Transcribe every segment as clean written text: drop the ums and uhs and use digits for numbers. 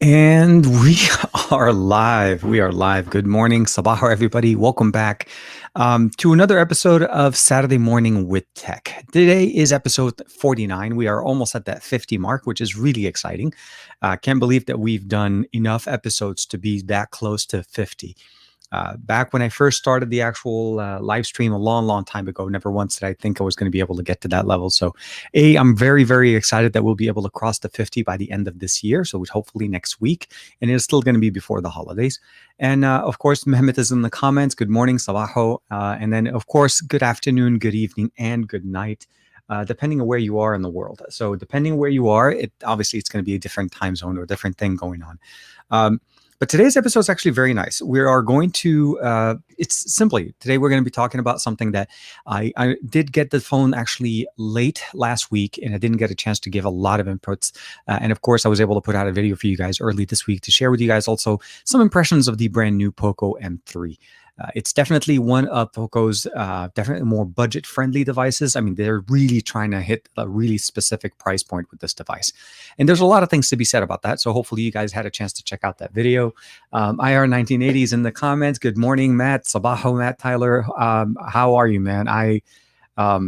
And we are live. We are live. Good morning, Sabaho, everybody. Welcome back to another episode of Saturday Morning with Tech. Today is episode 49. We are almost at that 50 mark, which is really exciting. Can't believe that we've done enough episodes to be that close to 50. Back when I first started the actual live stream a long, long time ago, never once did I think I was going to be able to get to that level. So, I'm very, very excited that we'll be able to cross the 50 by the end of this year. So, hopefully next week. And it's still going to be before the holidays. And of course, Mehmet is in the comments. Good morning, Sabaho. And then, of course, good afternoon, good evening, and good night. Depending on where you are in the world. So depending on where you are, it's going to be a different time zone or a different thing going on. But today's episode is actually very nice. We are going to, today we're going to be talking about something that I did get the phone actually late last week, and I didn't get a chance to give a lot of inputs. And of course, I was able to put out a video for you guys early this week to share with you guys also some impressions of the brand new Poco M3. It's definitely one of Poco's definitely more budget-friendly devices. I mean, they're really trying to hit a really specific price point with this device. And there's a lot of things to be said about that. So hopefully you guys had a chance to check out that video. IR1980s in the comments. Good morning, Matt. Sabaho, Matt, Tyler. How are you, man? If I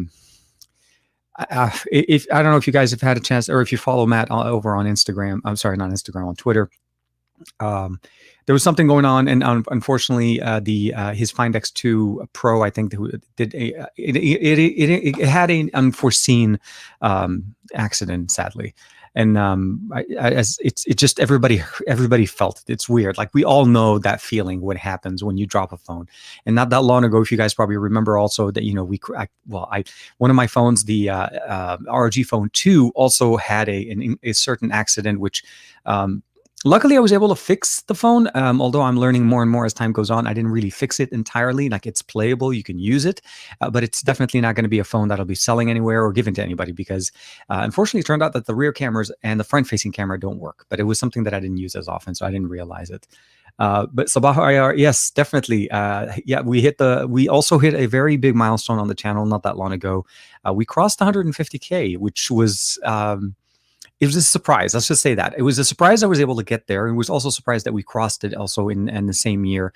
don't know if you guys have had a chance, or if you follow Matt over on Instagram. I'm sorry, not Instagram, on Twitter. There was something going on, and unfortunately, his Find X2 Pro, I think, it had an unforeseen accident, sadly, and it just everybody felt it. It's weird. Like, we all know that feeling, what happens when you drop a phone. And not that long ago, if you guys probably remember, also that one of my phones, the ROG Phone 2, also had a certain accident, which. Luckily, I was able to fix the phone, although I'm learning more and more as time goes on. I didn't really fix it entirely. Like, it's playable, you can use it, but it's definitely not going to be a phone that'll be selling anywhere or given to anybody because, unfortunately, it turned out that the rear cameras and the front-facing camera don't work. But it was something that I didn't use as often, so I didn't realize it. But Sabah IR, yes, definitely. We also hit a very big milestone on the channel not that long ago. We crossed 150K, which was. It was a surprise. Let's just say that. It was a surprise I was able to get there. It was also a surprise that we crossed it also in the same year,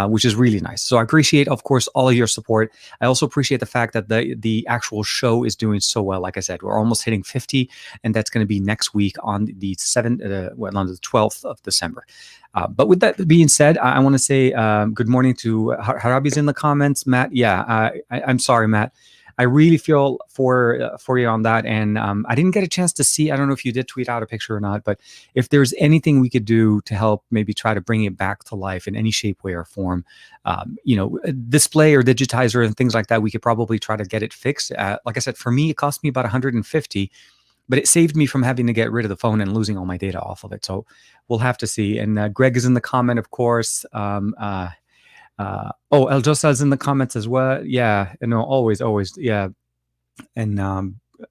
which is really nice. So I appreciate, of course, all of your support. I also appreciate the fact that the actual show is doing so well. Like I said, we're almost hitting 50, and that's going to be next week on the 12th of December. But with that being said, I want to say good morning to Harabi's in the comments. Matt, yeah, I'm sorry, Matt. I really feel for you on that, and I didn't get a chance to see. I don't know if you did tweet out a picture or not, but if there's anything we could do to help, maybe try to bring it back to life in any shape, way, or form, display or digitizer and things like that, we could probably try to get it fixed. Like I said, for me, it cost me about 150. But it saved me from having to get rid of the phone and losing all my data off of it. So we'll have to see. And Greg is in the comment, of course. El Josa's in the comments as well. Yeah, always, yeah. And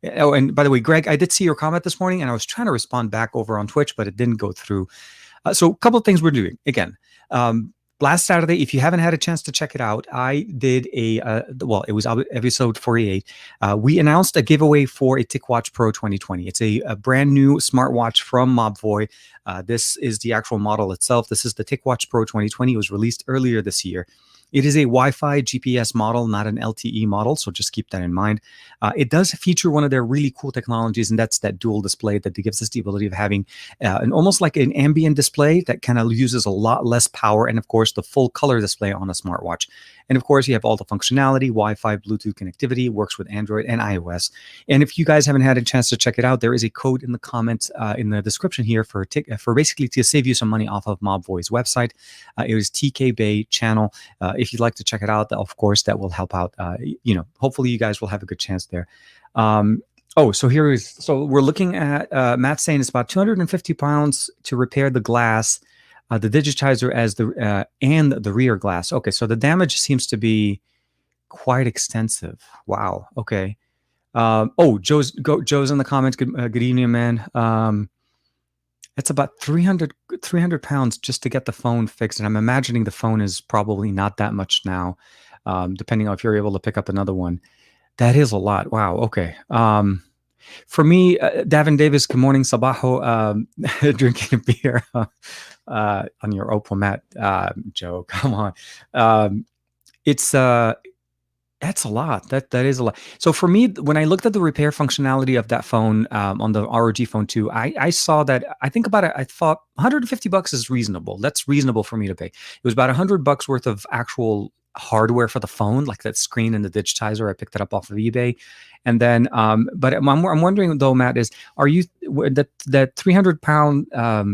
and by the way, Greg, I did see your comment this morning, and I was trying to respond back over on Twitch, but it didn't go through. So a couple of things we're doing again. Last Saturday, if you haven't had a chance to check it out, I did it was episode 48. We announced a giveaway for a TicWatch Pro 2020. It's a brand new smartwatch from Mobvoi. This is the actual model itself. This is the TicWatch Pro 2020. It was released earlier this year. It is a Wi-Fi GPS model, not an LTE model, so just keep that in mind. It does feature one of their really cool technologies, and that's that dual display that gives us the ability of having almost like an ambient display that kind of uses a lot less power, and of course the full color display on a smartwatch. And of course you have all the functionality, Wi-Fi, Bluetooth connectivity, works with Android and iOS. And if you guys haven't had a chance to check it out, there is a code in the comments in the description here for basically to save you some money off of Mobvoi's website. It was TK Bay channel. If you'd like to check it out, of course, that will help out. Hopefully you guys will have a good chance there. So we're looking at Matt saying it's about 250 pounds to repair the glass, the digitizer and the rear glass. Okay, so the damage seems to be quite extensive. Wow. Okay. Joe's in the comments. Good evening, man. It's about 300 pounds just to get the phone fixed. And I'm imagining the phone is probably not that much now, depending on if you're able to pick up another one. That is a lot. Wow. Okay. For me, Davin Davis, good morning, Sabaho, drinking a beer on your Opal mat. Joe, come on. It's That's a lot. That is a lot. So for me, when I looked at the repair functionality of that phone on the ROG Phone 2, I saw that I think about it. I thought $150 is reasonable. That's reasonable for me to pay. It was about $100 worth of actual hardware for the phone, like that screen and the digitizer. I picked it up off of eBay, and then, but I'm wondering though, Matt, are you that 300 pound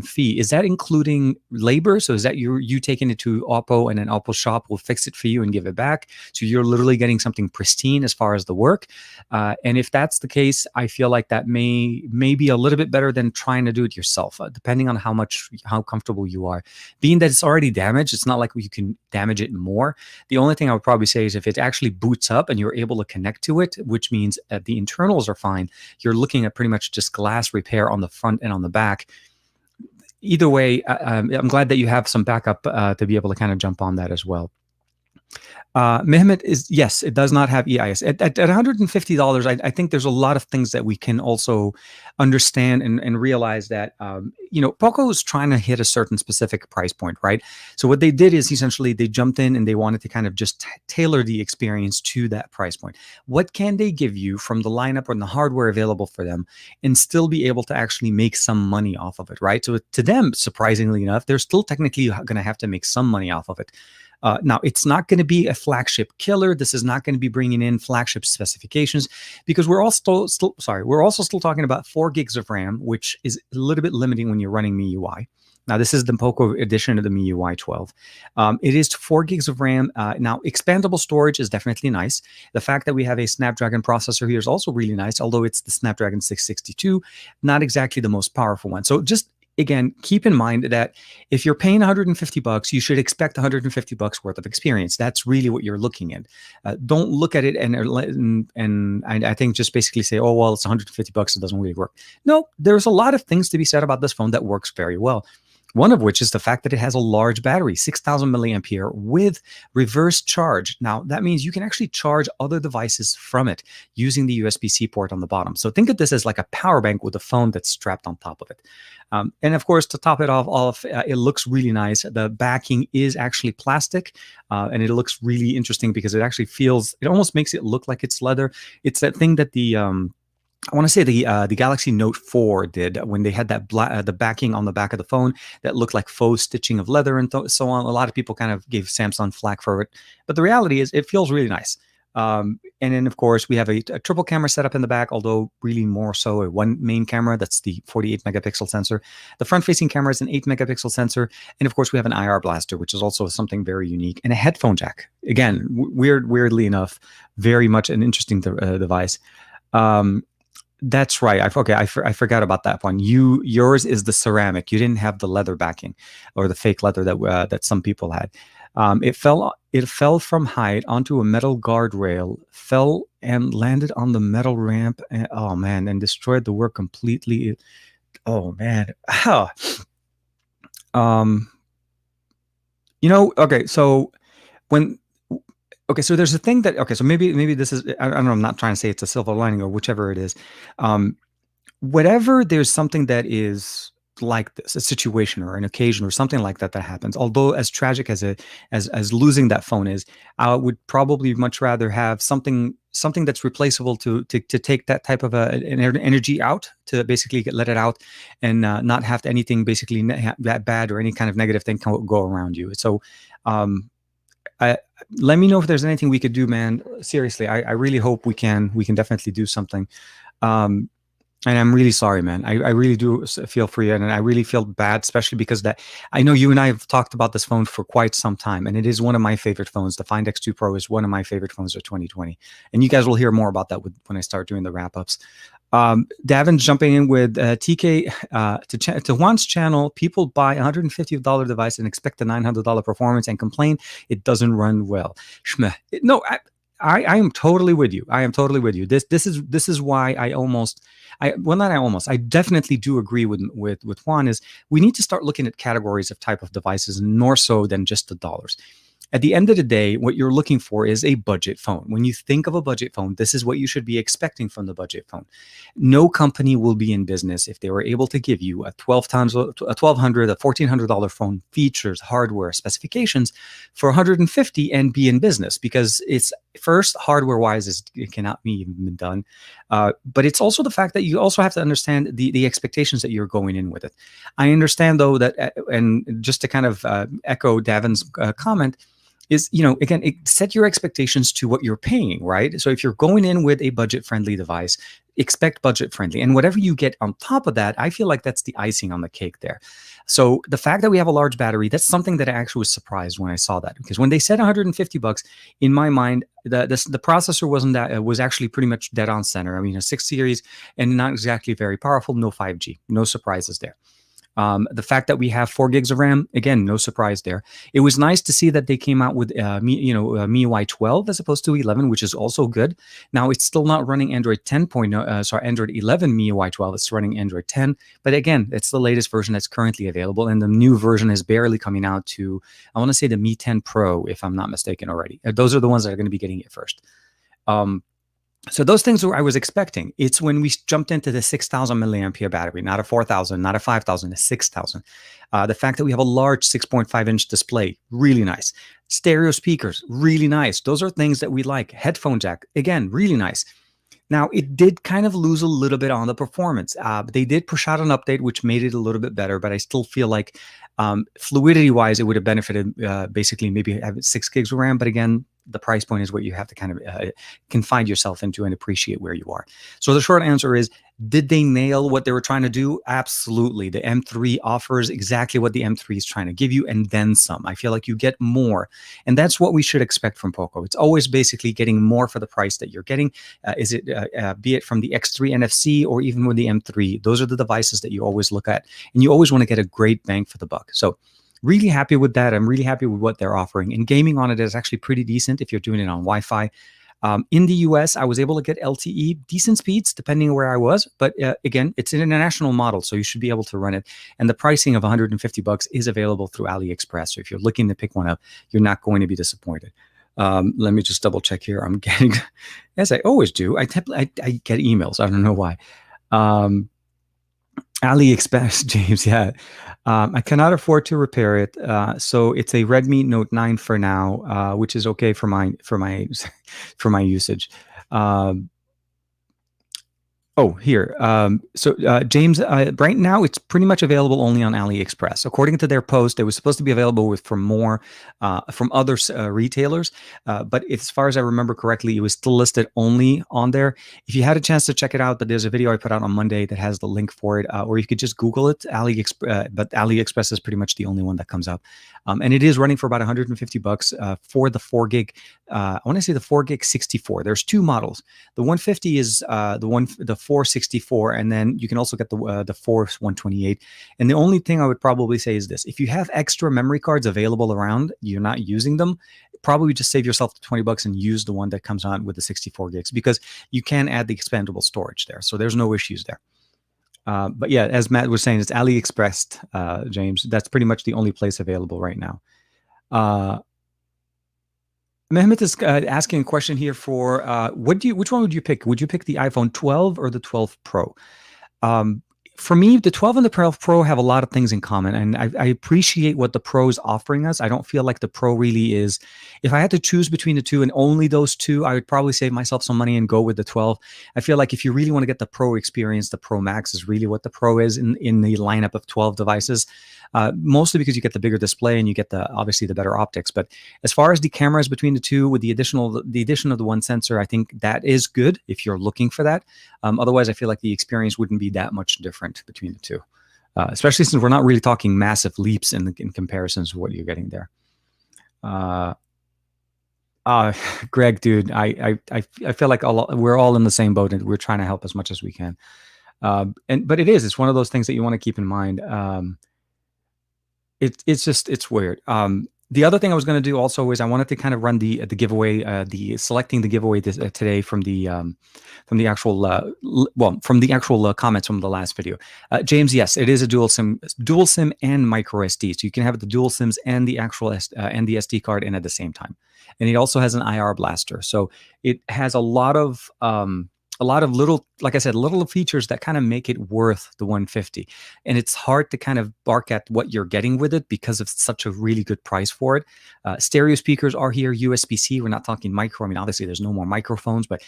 fee? Is that including labor? So is that you taking it to Oppo and then Oppo shop will fix it for you and give it back? So you're literally getting something pristine as far as the work. And if that's the case, I feel like that may be a little bit better than trying to do it yourself, depending on how comfortable you are. Being that it's already damaged, it's not like you can damage it more. The only thing I would probably say is if it actually boots up and you're able to connect to it, which means the internals are fine, you're looking at pretty much just glass repair on the front and on the back. Either way, I'm glad that you have some backup to be able to kind of jump on that as well. Mehmet is, yes, it does not have EIS. At $150, I think there's a lot of things that we can also understand and realize that, Poco is trying to hit a certain specific price point, right? So what they did is essentially they jumped in and they wanted to kind of just tailor the experience to that price point. What can they give you from the lineup and the hardware available for them and still be able to actually make some money off of it, right? So to them, surprisingly enough, they're still technically going to have to make some money off of it. Now, it's not going to be a flagship killer. This is not going to be bringing in flagship specifications because we're also still talking about 4 gigs of RAM, which is a little bit limiting when you're running MIUI. Now, this is the Poco edition of the MIUI 12. It is 4 gigs of RAM. Now, expandable storage is definitely nice. The fact that we have a Snapdragon processor here is also really nice, although it's the Snapdragon 662, not exactly the most powerful one. So just again, keep in mind that if you're paying $150, you should expect $150 worth of experience. That's really what you're looking at. Don't look at it and I think just basically say, oh, well, it's $150. It doesn't really work. No, there's a lot of things to be said about this phone that works very well. One of which is the fact that it has a large battery, 6,000 milliampere with reverse charge. Now, that means you can actually charge other devices from it using the USB-C port on the bottom. So think of this as like a power bank with a phone that's strapped on top of it. And of course, to top it off, it looks really nice. The backing is actually plastic, and it looks really interesting because it actually it almost makes it look like it's leather. It's that thing that I want to say the Galaxy Note 4 did when they had that the backing on the back of the phone that looked like faux stitching of leather and so on. A lot of people kind of gave Samsung flack for it, but the reality is it feels really nice. And then, of course, we have a triple camera setup in the back, although really more so a one main camera. That's the 48 megapixel sensor. The front-facing camera is an 8 megapixel sensor. And, of course, we have an IR blaster, which is also something very unique. And a headphone jack. Again, weirdly enough, very much an interesting device. That's right. I forgot about that one. Yours is the ceramic. You didn't have the leather backing or the fake leather that some people had. It fell from height onto a metal guardrail, fell and landed on the metal ramp, and destroyed the work completely. Oh man. Okay, so so there's a thing that, so maybe this is, I don't know, I'm not trying to say it's a silver lining or whichever it is. Whatever, there's something that is like this, a situation or an occasion or something like that happens. Although as tragic as losing that phone is, I would probably much rather have something that's replaceable to take that type of an energy out, to basically let it out and not have to anything basically that bad or any kind of negative thing go around you. So let me know if there's anything we could do, man. Seriously, I really hope we can definitely do something. And I'm really sorry, man. I really do feel for you, and I really feel bad, especially because I know you and I have talked about this phone for quite some time, and it is one of my favorite phones. The Find X2 Pro is one of my favorite phones of 2020, and you guys will hear more about that when I start doing the wrap-ups. Davin's jumping in with TK to Juan's channel. People buy $150 device and expect a $900 performance and complain it doesn't run well. No, I am totally with you. I am totally with you. This is why I definitely do agree with Juan. Is we need to start looking at categories of type of devices more so than just the dollars. At the end of the day, what you're looking for is a budget phone. When you think of a budget phone, this is what you should be expecting from the budget phone. No company will be in business if they were able to give you a 1200, a $1,400 phone, features, hardware, specifications for 150 and be in business, because it's first, hardware wise, it cannot be even done. But it's also the fact that you also have to understand the expectations that you're going in with it. I understand though that, and just to kind of echo Davin's comment, is, again, set your expectations to what you're paying, right? So if you're going in with a budget-friendly device, expect budget-friendly. And whatever you get on top of that, I feel like that's the icing on the cake there. So the fact that we have a large battery, that's something that I actually was surprised when I saw that, because when they said $150, in my mind, the processor was actually pretty much dead on center. I mean, a 6 series and not exactly very powerful, no 5G, no surprises there. The fact that we have 4 gigs of RAM, again, no surprise there. It was nice to see that they came out with MIUI 12 as opposed to 11, which is also good. Now it's still not running Android 10.0, Android 11 MIUI 12. It's running Android 10, but again, it's the latest version that's currently available, and the new version is barely coming out to, I want to say, the Mi 10 Pro, if I'm not mistaken already. Those are the ones that are going to be getting it first. So those things I was expecting. It's when we jumped into the 6,000 milliampere battery, not a 4,000, not a 5,000, a 6,000. The fact that we have a large 6.5-inch display, really nice. Stereo speakers, really nice. Those are things that we like. Headphone jack, again, really nice. Now, it did kind of lose a little bit on the performance. They did push out an update, which made it a little bit better, but I still feel like fluidity-wise, it would have benefited basically maybe having 6 gigs of RAM. But again, the price point is what you have to kind of confine yourself into and appreciate where you are. So the short answer is, did they nail what they were trying to do? Absolutely. The M3 offers exactly what the M3 is trying to give you, and then some. I feel like you get more, and that's what we should expect from Poco. It's always basically getting more for the price that you're getting. Be it from the X3 NFC or even with the M3. Those are the devices that you always look at, and you always want to get a great bang for the buck. So really happy with that. I'm really happy with what they're offering. And gaming on it is actually pretty decent if you're doing it on Wi-Fi. In the US, I was able to get LTE, decent speeds, depending on where I was. But again, it's an international model, so you should be able to run it. And the pricing of $150 is available through AliExpress. So if you're looking to pick one up, you're not going to be disappointed. Let me just double check here. I'm getting, as I always do, I get emails. I don't know why. AliExpress, James, yeah. I cannot afford to repair it, so it's a Redmi Note 9 for now, which is okay for my usage. Here. James, right now it's pretty much available only on AliExpress. According to their post, it was supposed to be available from other retailers, but as far as I remember correctly, it was still listed only on there. If you had a chance to check it out, but there's a video I put out on Monday that has the link for it, or you could just Google it, AliExpress. But AliExpress is pretty much the only one that comes up, and it is running for about $150 for the 4 gig. I want to say the 4 gig 64. There's 2 models. The 150 is the 464, and then you can also get the 128. And the only thing I would probably say is this: if you have extra memory cards available around, you're not using them, probably just save yourself the $20 and use the one that comes on with the 64 gigs, because you can add the expandable storage there, so there's no issues there. But yeah, as Matt was saying, it's AliExpress, James. That's pretty much the only place available right now. Mehmet is asking a question here for which one would you pick? Would you pick the iPhone 12 or the 12 Pro? For me, the 12 and the 12 Pro have a lot of things in common, and I appreciate what the Pro is offering us. I don't feel like the Pro really is. If I had to choose between the two and only those two, I would probably save myself some money and go with the 12. I feel like if you really want to get the Pro experience, the Pro Max is really what the Pro is in the lineup of 12 devices. Mostly because you get the bigger display and you get obviously the better optics. But as far as the cameras between the two, with the addition of the one sensor, I think that is good if you're looking for that. Otherwise, I feel like the experience wouldn't be that much different between the two, especially since we're not really talking massive leaps in comparisons to what you're getting there. Greg, dude, I feel like we're all in the same boat, and we're trying to help as much as we can. But it's one of those things that you want to keep in mind. It's weird. The other thing I was going to do also is I wanted to kind of run the giveaway, selecting the giveaway today from the actual from the actual comments from the last video. James, yes, it is a dual SIM and micro SD, so you can have the dual SIMs and the actual and the SD card in at the same time. And it also has an IR blaster, so it has a lot of little, like I said, little features that kind of make it worth the 150. And it's hard to kind of bark at what you're getting with it because of such a really good price for it. Stereo speakers are here, USB-C. We're not talking micro. I mean, obviously there's no more microphones, but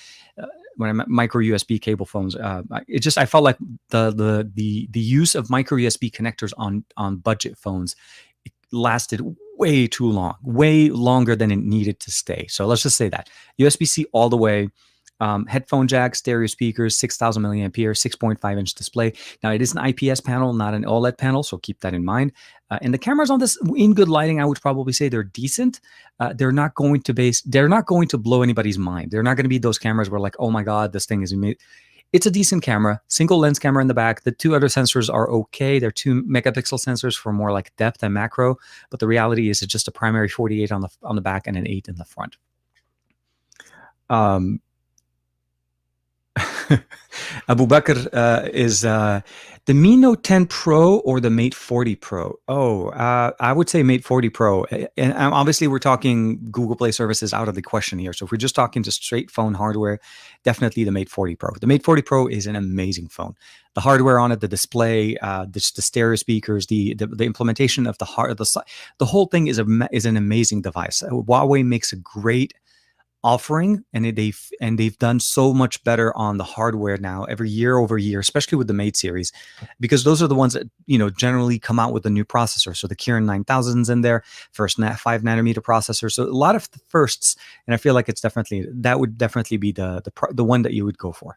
when I'm micro USB cable phones, I felt like the use of micro USB connectors on budget phones, it lasted way too long, way longer than it needed to stay. So let's just say that USB-C all the way. Headphone jack, stereo speakers, 6,000 milliampere, 6.5-inch display. Now it is an IPS panel, not an OLED panel, so keep that in mind. And the cameras on this, in good lighting, I would probably say they're decent. They're not going to blow anybody's mind. They're not going to be those cameras where like, oh my god, this thing is amazing. It's a decent camera, single lens camera in the back. The two other sensors are okay. They're 2 megapixel sensors for more like depth and macro. But the reality is it's just a primary 48 on the back and an 8 in the front. Abu Bakr is the Mi Note 10 Pro or the Mate 40 Pro? Oh, I would say Mate 40 Pro. And obviously we're talking Google Play services out of the question here. So if we're just talking just straight phone hardware, definitely the Mate 40 Pro. The Mate 40 Pro is an amazing phone. The hardware on it, the display, the stereo speakers, the implementation of the whole thing is an amazing device. Huawei makes a great offering, and they've done so much better on the hardware now every year over year, especially with the Mate series, because those are the ones that generally come out with a new processor. So the Kirin 9000's in there, first 5 nanometer processor. So a lot of the firsts, and I feel like that would definitely be the one that you would go for.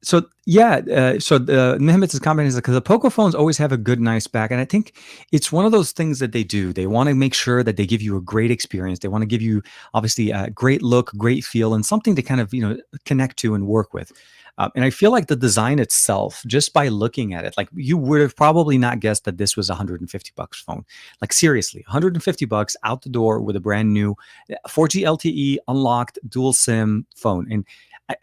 So yeah, so the Mehmet's comment is because the Poco phones always have a good, nice back, and I think it's one of those things that they do. They want to make sure that they give you a great experience. They want to give you obviously a great look, great feel, and something to kind of connect to and work with. And I feel like the design itself, just by looking at it, like you would have probably not guessed that this was $150 phone. Like seriously, $150 out the door with a brand new 4G LTE unlocked dual SIM phone. And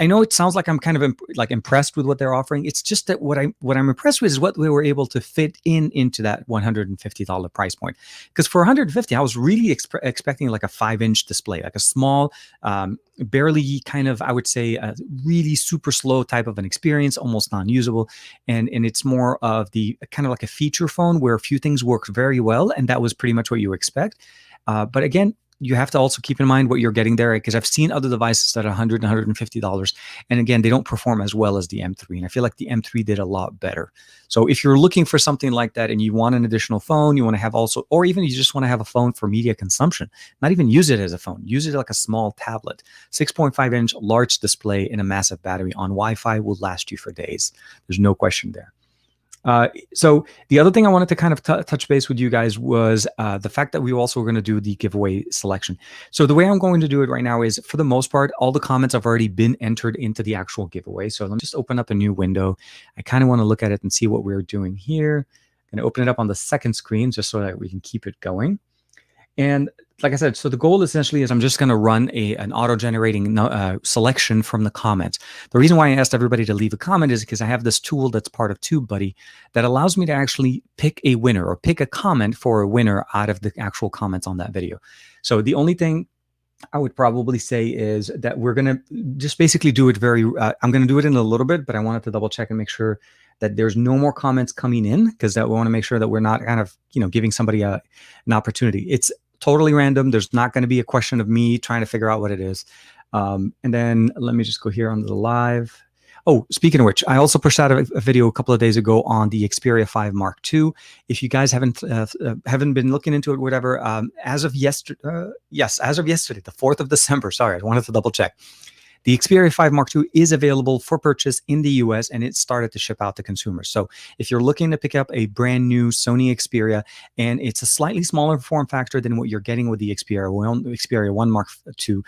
I know it sounds like I'm kind of impressed with what they're offering. It's just that what I'm impressed with is what we were able to fit into that $150 price point. Because for $150, I was really expecting like a 5-inch display, like a small, barely kind of, I would say, a really super slow type of an experience, almost non-usable. And it's more of the kind of like a feature phone where a few things work very well, and that was pretty much what you expect. But again, you have to also keep in mind what you're getting there, because I've seen other devices that are $100 and $150, and again, they don't perform as well as the M3, and I feel like the M3 did a lot better. So if you're looking for something like that and you want an additional phone, you want to have also, or even you just want to have a phone for media consumption, not even use it as a phone, use it like a small tablet, 6.5-inch large display and a massive battery on Wi-Fi will last you for days. There's no question there. So the other thing I wanted to kind of touch base with you guys was the fact that we also were going to do the giveaway selection. So the way I'm going to do it right now is, for the most part, all the comments have already been entered into the actual giveaway. So let me just open up a new window. I kind of want to look at it and see what we're doing here. I'm going to open it up on the second screen just so that we can keep it going. And like I said, so the goal essentially is I'm just going to run an auto-generating selection from the comments. The reason why I asked everybody to leave a comment is because I have this tool that's part of TubeBuddy that allows me to actually pick a winner or pick a comment for a winner out of the actual comments on that video. So the only thing I would probably say is that we're going to just basically do it I'm going to do it in a little bit, but I wanted to double check and make sure that there's no more comments coming in, because we want to make sure that we're not kind of, giving somebody an opportunity. It's totally random. There's not going to be a question of me trying to figure out what it is. And then let me just go here on the live. Oh, speaking of which, I also pushed out a video a couple of days ago on the Xperia 5 Mark II. If you guys haven't been looking into it, whatever, as of yesterday, the 4th of December, sorry, I wanted to double check. The Xperia 5 Mark II is available for purchase in the US, and it started to ship out to consumers. So if you're looking to pick up a brand new Sony Xperia, and it's a slightly smaller form factor than what you're getting with the Xperia 1 Mark II,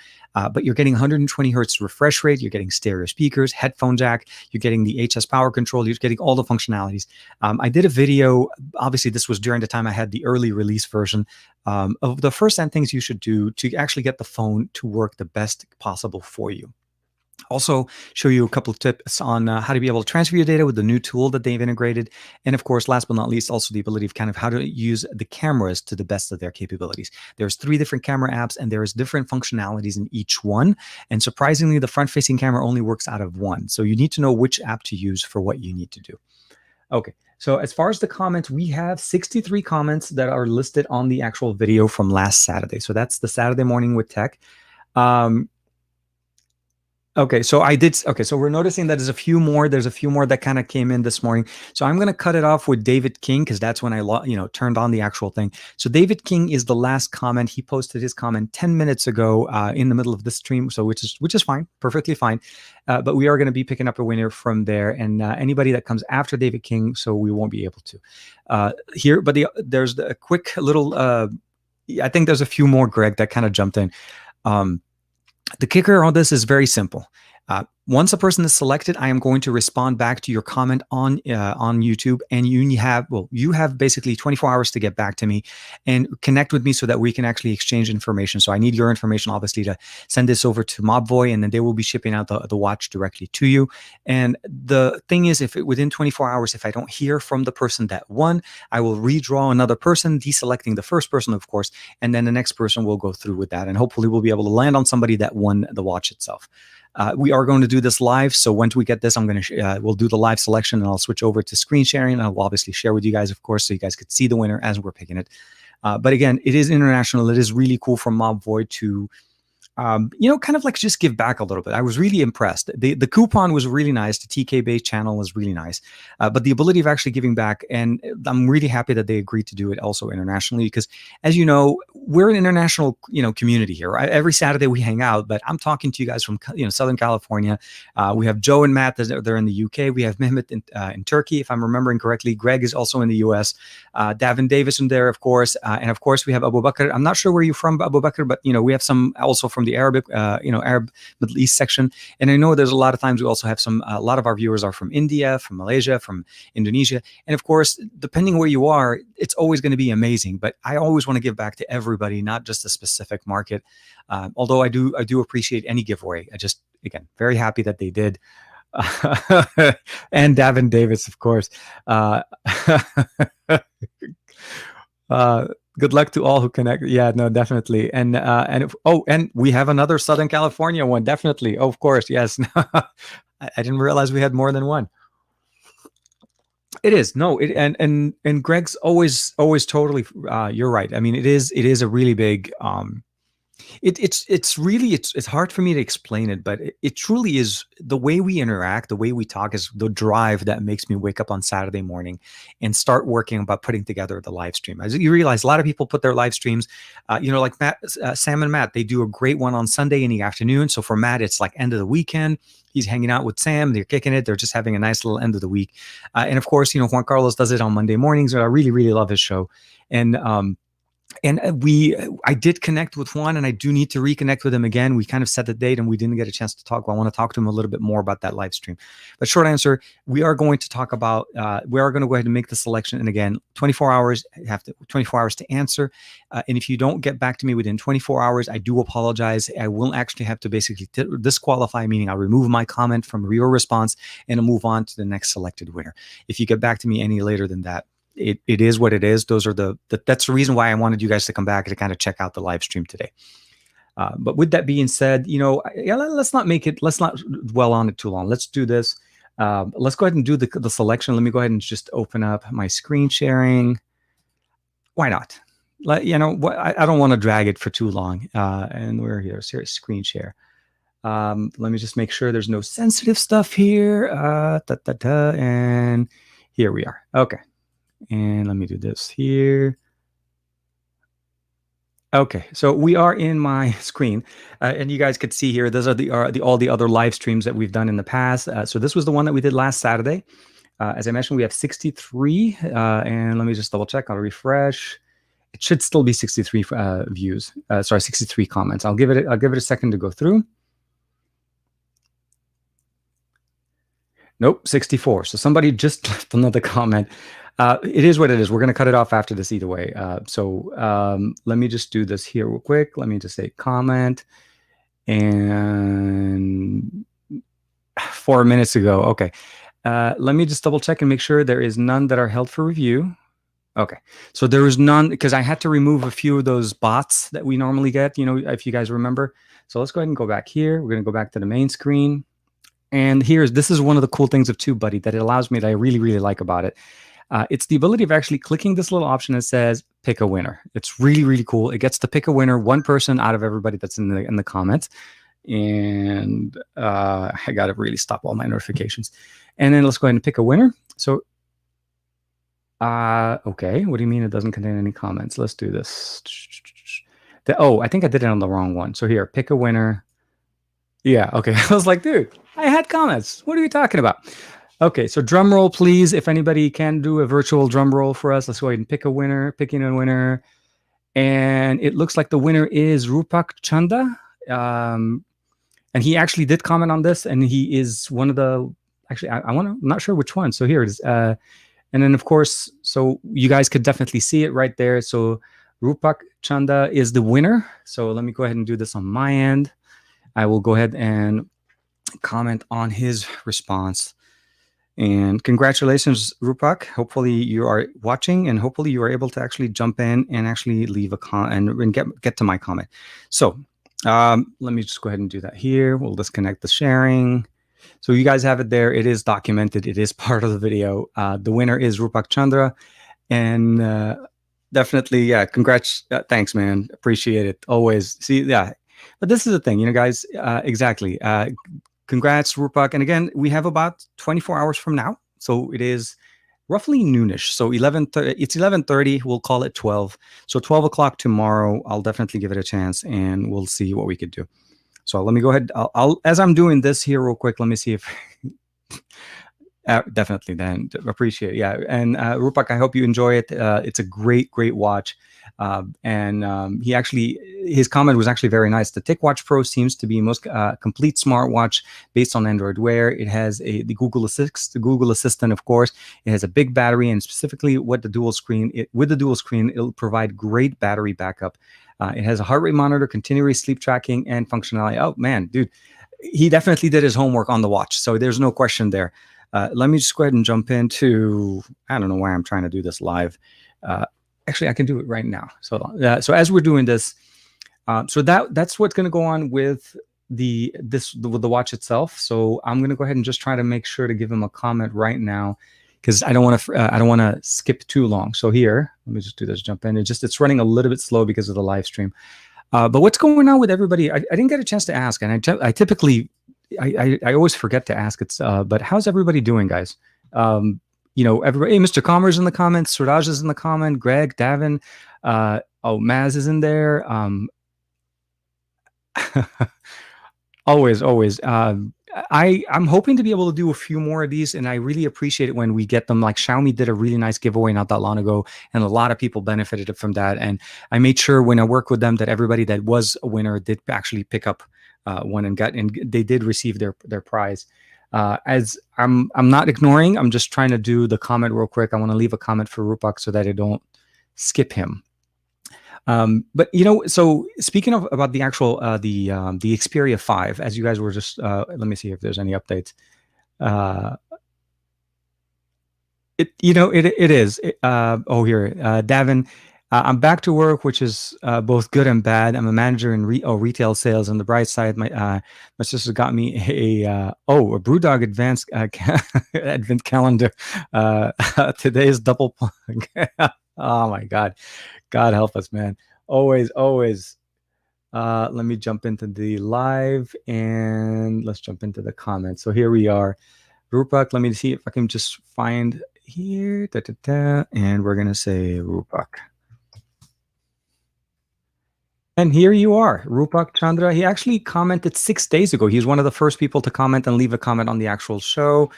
but you're getting 120 hertz refresh rate, you're getting stereo speakers, headphone jack, you're getting the HS power control, you're getting all the functionalities. I did a video, obviously this was during the time I had the early release version, of the first 10 things you should do to actually get the phone to work the best possible for you. Also show you a couple of tips on how to be able to transfer your data with the new tool that they've integrated. And of course, last but not least, also the ability of kind of how to use the cameras to the best of their capabilities. There's 3 different camera apps, and there's different functionalities in each one. And surprisingly, the front-facing camera only works out of one. So you need to know which app to use for what you need to do. Okay, so as far as the comments, we have 63 comments that are listed on the actual video from last Saturday. So that's the Saturday Morning with Tech. Okay, so so we're noticing that there's a few more that kind of came in this morning. So I'm going to cut it off with David King, because that's when I turned on the actual thing. So David King is the last comment. He posted his comment 10 minutes ago in the middle of the stream, so which is fine, perfectly fine. But we are going to be picking up a winner from there, and anybody that comes after David King, so we won't be able to here. But there's a quick little. I think there's a few more, Greg, that kind of jumped in. The kicker on this is very simple. Once a person is selected, I am going to respond back to your comment on YouTube, and you have basically 24 hours to get back to me and connect with me so that we can actually exchange information. So I need your information, obviously, to send this over to Mobvoi, and then they will be shipping out the watch directly to you. And the thing is, within 24 hours, if I don't hear from the person that won, I will redraw another person, deselecting the first person, of course, and then the next person will go through with that, and hopefully we'll be able to land on somebody that won the watch itself. We are going to do this live, so once we get this, we'll do the live selection, and I'll switch over to screen sharing, and I'll obviously share with you guys, of course, so you guys could see the winner as we're picking it. But again, it is international. It is really cool from Mobvoi to kind of like just give back a little bit. I was really impressed. The coupon was really nice. The TK-based channel was really nice. But the ability of actually giving back, and I'm really happy that they agreed to do it also internationally, because as you know, we're an international, community here. Right? Every Saturday we hang out, but I'm talking to you guys from, Southern California. We have Joe and Matt, they're in the UK. We have Mehmet in Turkey, if I'm remembering correctly. Greg is also in the US. Davin Davis in there, of course. And of course we have Abu Bakr. I'm not sure where you're from, Abu Bakr, but, we have some also from the Arabic, Arab Middle East section. And I know there's a lot of times we also have a lot of our viewers are from India, from Malaysia, from Indonesia. And of course, depending where you are, it's always going to be amazing. But I always want to give back to everybody, not just a specific market. Although I do appreciate any giveaway. I just, again, very happy that they did. And Davin Davis, of course. Good luck to all who connect. Yeah, no, definitely. And we have another Southern California one. Definitely. Oh, of course. Yes. I didn't realize we had more than one. It is. No, and Greg's always totally, you're right. I mean, it is a really big, it's hard for me to explain it, but it truly is the way we interact, the way we talk is the drive that makes me wake up on Saturday morning and start working about putting together the live stream. As you realize, a lot of people put their live streams, like Sam and Matt, they do a great one on Sunday in the afternoon. So for Matt, it's like end of the weekend. He's hanging out with Sam. They're kicking it. They're just having a nice little end of the week. And of course, Juan Carlos does it on Monday mornings. I really, really love his show. And I did connect with Juan, and I do need to reconnect with him again. We kind of set the date and we didn't get a chance to talk. I want to talk to him a little bit more about that live stream. But short answer, we are going to talk about, we are going to go ahead and make the selection. And again, 24 hours, you have 24 hours to answer. And if you don't get back to me within 24 hours, I do apologize. I will actually have to basically disqualify, meaning I'll remove my comment from your response and I'll move on to the next selected winner. If you get back to me any later than that, it is what it is. Those are that's the reason why I wanted you guys to come back to kind of check out the live stream today. But with that being said, let's not dwell on it too long. Let's do this. Let's go ahead and do the selection. Let me go ahead and just open up my screen sharing. Why not? I don't want to drag it for too long. And we're here. So here's screen share. Let me just make sure there's no sensitive stuff here. And here we are. Okay. And let me do this here. Okay, so we are in my screen, and you guys could see here. Those are the all the other live streams that we've done in the past. So this was the one that we did last Saturday. As I mentioned, we have 63, and let me just double check. I'll refresh. It should still be 63 views. Sorry, 63 comments. I'll give it a second to go through. Nope, 64. So somebody just left another comment. It is what it is. We're going to cut it off after this either way. Let me just do this here real quick. Let me just say comment. And 4 minutes ago. Okay. Let me just double check and make sure there is none that are held for review. Okay. So there is none because I had to remove a few of those bots that we normally get, if you guys remember. So let's go ahead and go back here. We're going to go back to the main screen. And this is one of the cool things of TubeBuddy that it allows me that I really, really like about it. It's the ability of actually clicking this little option that says pick a winner. It's really, really cool. It gets to pick a winner, one person out of everybody that's in the comments. And I got to really stop all my notifications. And then let's go ahead and pick a winner. So, okay. What do you mean it doesn't contain any comments? Let's do this. I think I did it on the wrong one. So here, pick a winner. Yeah, okay. I was like, dude, I had comments. What are you talking about? Okay, so drum roll, please. If anybody can do a virtual drum roll for us, let's go ahead and pick a winner, picking a winner. And it looks like the winner is Rupak Chanda. And he actually did comment on this, and he is one of the, actually, I'm not sure which one. So here it is. And then, of course, so you guys could definitely see it right there. So Rupak Chanda is the winner. So let me go ahead and do this on my end. I will go ahead and comment on his response. And congratulations, Rupak. Hopefully you are watching, and hopefully you are able to actually jump in and actually leave a comment and get to my comment. So let me just go ahead and do that here. We'll disconnect the sharing. So you guys have it there. It is documented. It is part of the video. The winner is Rupak Chandra. And definitely, yeah, congrats. Thanks, man. Appreciate it. Always. See, yeah. But this is the thing, guys, exactly. Congrats, Rupak. And again, we have about 24 hours from now. So it is roughly noonish. So it's 11:30. We'll call it 12. So 12 o'clock tomorrow, I'll definitely give it a chance, and we'll see what we could do. So let me go ahead. I'll as I'm doing this here real quick, let me see if... definitely, Dan. Appreciate it. Yeah. And Rupak, I hope you enjoy it. It's a great, great watch. His comment was actually very nice. The TicWatch Pro seems to be most complete smartwatch based on Android Wear. It has the Google Assistant, of course. It has a big battery, and specifically with the dual screen, it'll provide great battery backup. It has a heart rate monitor, continuous sleep tracking, and functionality. Oh man, dude, he definitely did his homework on the watch. So there's no question there. Let me just go ahead and jump into, I don't know why I'm trying to do this live. Actually, I can do it right now. So as we're doing this, so that's what's going to go on with the watch itself. So I'm going to go ahead and just try to make sure to give him a comment right now, because I don't want to skip too long. So here, let me just do this, jump in. It's running a little bit slow because of the live stream. But what's going on with everybody? I didn't get a chance to ask, and I typically I always forget to ask. But how's everybody doing, guys? Everybody. Hey, Mr. Commer's in the comments. Suraj is in the comment. Greg, Davin. Maz is in there. Always. I'm hoping to be able to do a few more of these, and I really appreciate it when we get them. Like Xiaomi did a really nice giveaway not that long ago, and a lot of people benefited from that. And I made sure when I work with them that everybody that was a winner did actually pick up one and they did receive their prize. As I'm not ignoring, I'm just trying to do the comment real quick. I want to leave a comment for Rupak so that I don't skip him. But so speaking about the actual the Xperia 5, as you guys were just let me see if there's any updates. It is. Here, Davin. I'm back to work, which is both good and bad. I'm a manager in retail sales. On the bright side, my sister got me a BrewDog advanced advent calendar. Today is double. Oh my God. God help us, man. Always. Let me jump into the live, and let's jump into the comments. So here we are. Rupak, let me see if I can just find here. And we're going to say Rupak. And here you are, Rupak Chandra. He actually commented 6 days ago. He's one of the first people to comment and leave a comment on the actual show.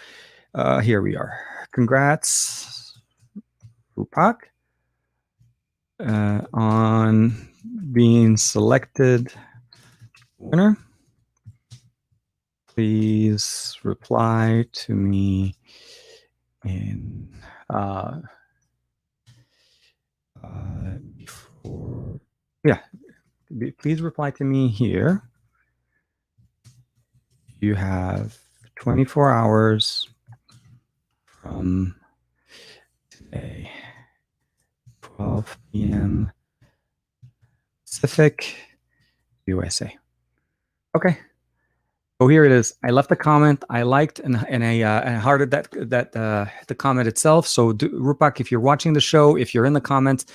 Here we are. Congrats, Rupak, on being selected winner. Please reply to me in before. Yeah, please reply to me here. You have 24 hours from today, 12 p.m. Pacific, USA. Okay. Oh, here it is. I left a comment. I liked and I hearted that the comment itself. So, Rupak, if you're watching the show, if you're in the comments,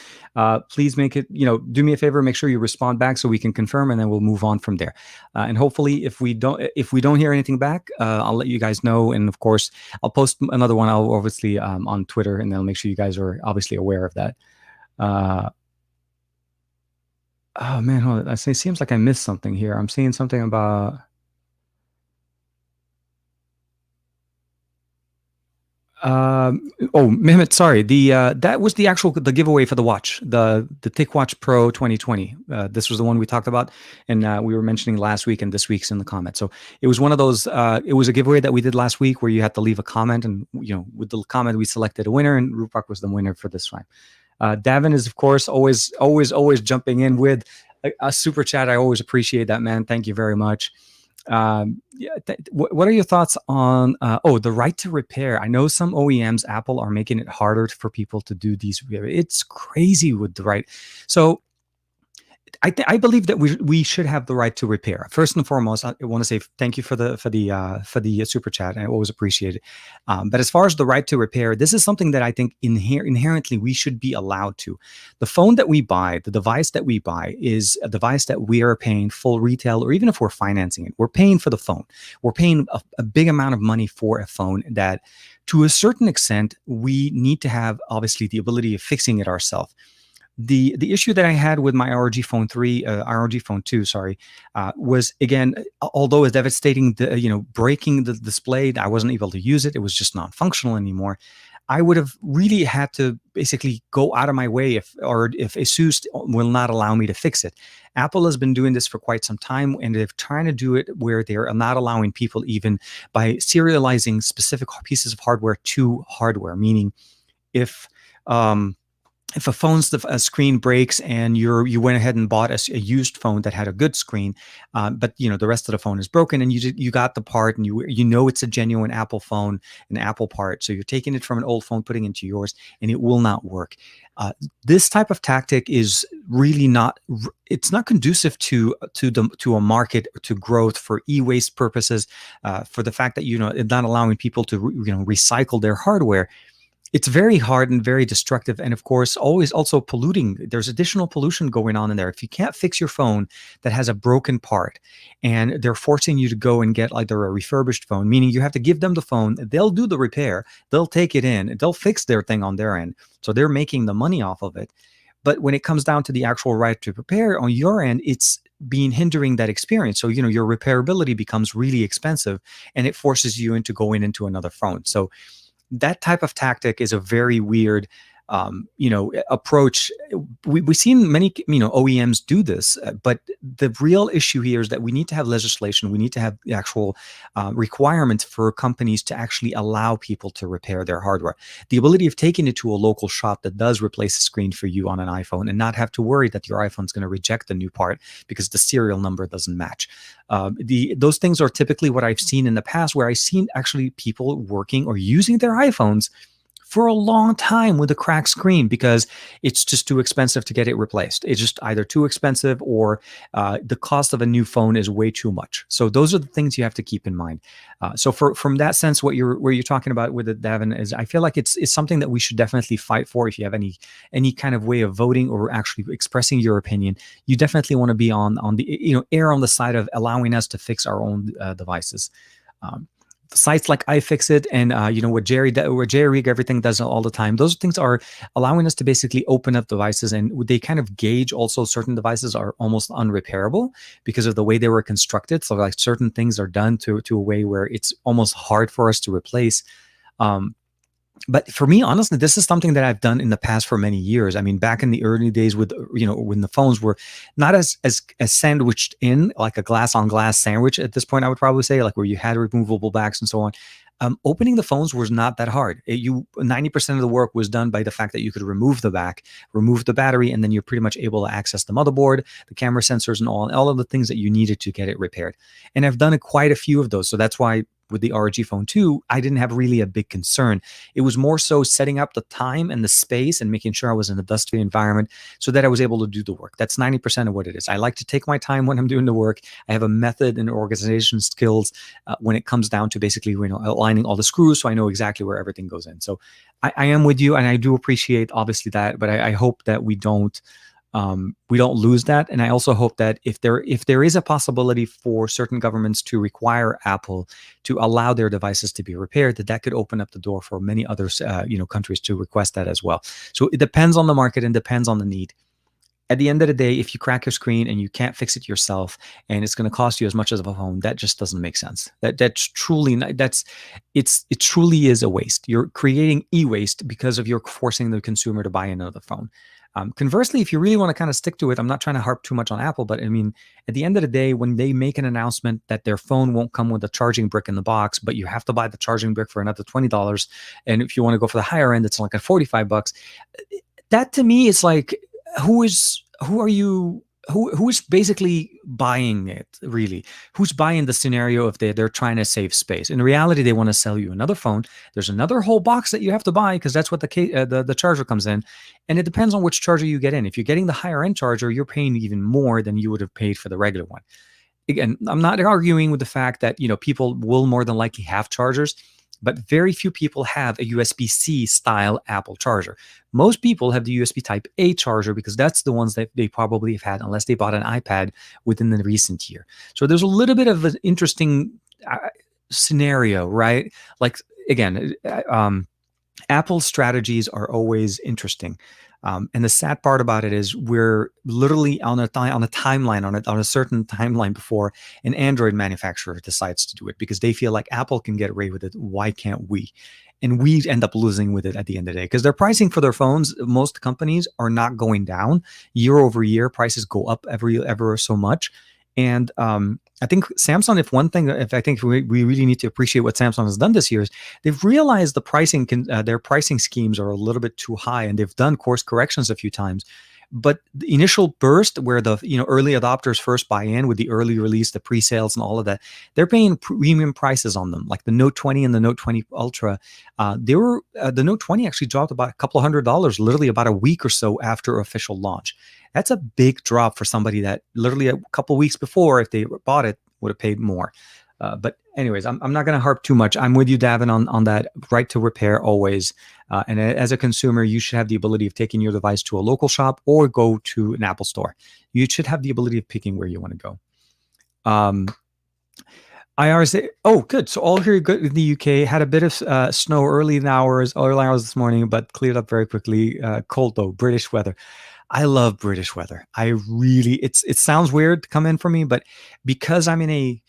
please make it. Do me a favor. Make sure you respond back so we can confirm, and then we'll move on from there. And hopefully, if we don't hear anything back, I'll let you guys know. And of course, I'll post another one. I'll obviously on Twitter, and then I'll make sure you guys are obviously aware of that. Oh man, hold on. It seems like I missed something here. I'm seeing something about. Mehmet, sorry. That was the giveaway for the watch, the TicWatch Pro 2020. This was the one we talked about, and we were mentioning last week, and this week's in the comments. So it was one of those. It was a giveaway that we did last week where you had to leave a comment, and with the comment we selected a winner, and Rupak was the winner for this time. Davin is of course always jumping in with a super chat. I always appreciate that, man. Thank you very much. What are your thoughts on the right to repair? I know some OEMs, Apple, are making it harder for people to do these. It's crazy with the right. So I believe that we should have the right to repair. First and foremost, I want to say thank you for the super chat. I always appreciate it. But as far as the right to repair, this is something that I think inherently we should be allowed to. The phone that we buy, the device that we buy, is a device that we are paying full retail, or even if we're financing it, we're paying for the phone. We're paying a big amount of money for a phone that, to a certain extent, we need to have obviously the ability of fixing it ourselves. The issue that I had with my ROG Phone 2, was, again, although it's devastating, breaking the display, I wasn't able to use it. It was just not functional anymore. I would have really had to basically go out of my way if ASUS will not allow me to fix it. Apple has been doing this for quite some time, and they're trying to do it where they're not allowing people, even by serializing specific pieces of hardware to hardware, meaning if a phone's screen breaks and you went ahead and bought a used phone that had a good screen, but the rest of the phone is broken, and you got the part, and it's a genuine Apple phone, an Apple part, so you're taking it from an old phone, putting it into yours, and it will not work. This type of tactic is really not. It's not conducive to a market, to growth, for e-waste purposes, for the fact that it's not allowing people to recycle their hardware. It's very hard and very destructive, and of course, always also polluting. There's additional pollution going on in there. If you can't fix your phone that has a broken part, and they're forcing you to go and get either a refurbished phone, meaning you have to give them the phone, they'll do the repair, they'll take it in, they'll fix their thing on their end, so they're making the money off of it. But when it comes down to the actual right to repair on your end, it's hindering that experience. So your repairability becomes really expensive, and it forces you into going into another phone. So that type of tactic is a very weird, approach. We've seen many, OEMs do this, but the real issue here is that we need to have legislation. We need to have the actual requirements for companies to actually allow people to repair their hardware. The ability of taking it to a local shop that does replace a screen for you on an iPhone, and not have to worry that your iPhone is going to reject the new part because the serial number doesn't match. Those things are typically what I've seen in the past, where I've seen actually people working or using their iPhones for a long time with a cracked screen because it's just too expensive to get it replaced. It's just either too expensive, or the cost of a new phone is way too much. So those are the things you have to keep in mind. So from that sense, where you're talking about with it, Davin, is I feel like it's something that we should definitely fight for. If you have any kind of way of voting or actually expressing your opinion, you definitely want to be on the err on the side of allowing us to fix our own devices. sites like iFixit and what Jerry Rig everything does all the time. Those things are allowing us to basically open up devices, and they kind of gauge also certain devices are almost unrepairable because of the way they were constructed. So like certain things are done to a way where it's almost hard for us to replace. Um, but for me, honestly, this is something that I've done in the past for many years. I mean, back in the early days with, when the phones were not as sandwiched in, like a glass on glass sandwich at this point, I would probably say, like where you had removable backs and so on. Opening the phones was not that hard. 90% of the work was done by the fact that you could remove the back, remove the battery, and then you're pretty much able to access the motherboard, the camera sensors, and all of the things that you needed to get it repaired. And I've done quite a few of those. So that's why with the ROG Phone 2, I didn't have really a big concern. It was more so setting up the time and the space and making sure I was in a dust-free environment so that I was able to do the work. That's 90% of what it is. I like to take my time when I'm doing the work. I have a method and organization skills when it comes down to basically, aligning all the screws so I know exactly where everything goes in. So I am with you, and I do appreciate obviously that, but I hope that we don't lose that. And I also hope that if there is a possibility for certain governments to require Apple to allow their devices to be repaired, that could open up the door for many other countries to request that as well. So it depends on the market and depends on the need. At the end of the day, if you crack your screen and you can't fix it yourself, and it's going to cost you as much as a phone, that just doesn't make sense. That's truly not, it truly is a waste. You're creating e-waste because of you're forcing the consumer to buy another phone. Conversely, if you really want to kind of stick to it, I'm not trying to harp too much on Apple, but I mean, at the end of the day, when they make an announcement that their phone won't come with a charging brick in the box, but you have to buy the charging brick for another $20, and if you want to go for the higher end, it's like at $45. That to me is like, who is basically buying it, really? Who's buying the scenario if they're trying to save space? In reality, they want to sell you another phone. There's another whole box that you have to buy because that's what the charger comes in. And it depends on which charger you get in. If you're getting the higher end charger, you're paying even more than you would have paid for the regular one. Again, I'm not arguing with the fact that, people will more than likely have chargers, but very few people have a USB-C style Apple charger. Most people have the USB Type A charger because that's the ones that they probably have had unless they bought an iPad within the recent year. So there's a little bit of an interesting scenario, right? Like, again, Apple's strategies are always interesting. And the sad part about it is we're literally on a timeline, on a certain timeline before an Android manufacturer decides to do it because they feel like Apple can get away with it. Why can't we? And we end up losing with it at the end of the day because their pricing for their phones, most companies are not going down year over year. Prices go up ever so much. And I think Samsung, if I think we really need to appreciate what Samsung has done this year is they've realized the pricing their pricing schemes are a little bit too high, and they've done course corrections a few times. But the initial burst where the early adopters first buy in with the early release, the pre-sales and all of that, they're paying premium prices on them. Like the Note 20 and the Note 20 Ultra, the Note 20 actually dropped about a couple $100 literally about a week or so after official launch. That's a big drop for somebody that literally a couple weeks before, if they bought it, would have paid more. But anyways, I'm not going to harp too much. I'm with you, Davin, on that right to repair always. And as a consumer, you should have the ability of taking your device to a local shop or go to an Apple store. You should have the ability of picking where you want to go. IRS, oh, good. So all here good in the UK. Had a bit of snow early hours this morning, but cleared up very quickly. Cold though, British weather. I love British weather. It sounds weird to come in for me, but because I'm in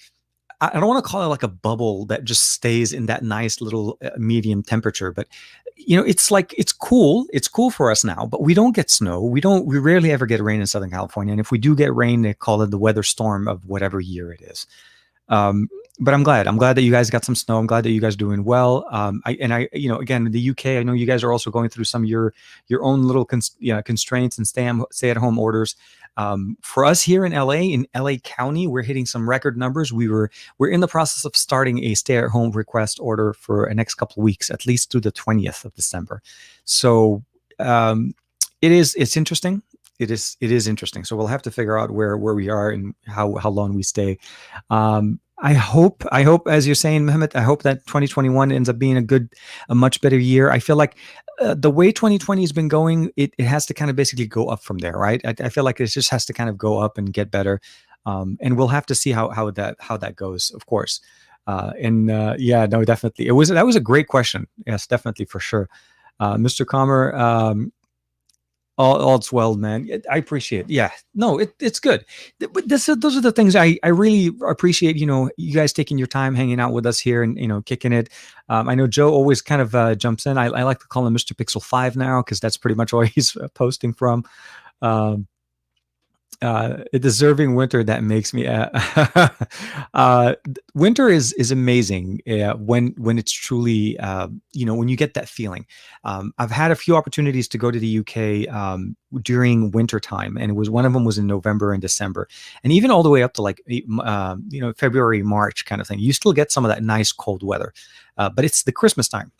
I don't want to call it like a bubble that just stays in that nice little medium temperature, but it's like, it's cool. It's cool for us now, but we don't get snow. We rarely ever get rain in Southern California. And if we do get rain, they call it the weather storm of whatever year it is. But I'm glad that you guys got some snow. I'm glad that you guys are doing well. Again, in the UK, I know you guys are also going through some of your own little constraints and stay-at-home orders. For us here in LA County, we're hitting some record numbers. We're in the process of starting a stay-at-home request order for the next couple of weeks, at least through the 20th of December. So it's interesting. It is interesting. So we'll have to figure out where we are and how long we stay. I hope, as you're saying, Mehmet, I hope that 2021 ends up being a much better year. I feel like the way 2020 has been going, it has to kind of basically go up from there, right? I feel like it just has to kind of go up and get better. And we'll have to see how that goes, of course. And yeah, no, definitely. That was a great question. Yes, definitely for sure. Mr. Comer, all's well, man. I appreciate it. Yeah, no, it's good. But those are the things I really appreciate. You guys taking your time, hanging out with us here, and kicking it. I know Joe always kind of jumps in. I like to call him Mr. Pixel 5 now because that's pretty much where he's posting from. Um, a deserving winter that makes me winter is amazing when it's truly when you get that feeling. I've had a few opportunities to go to the UK during winter time, and one of them was in November and December, and even all the way up to like February, March kind of thing. You still get some of that nice cold weather, but it's the Christmas time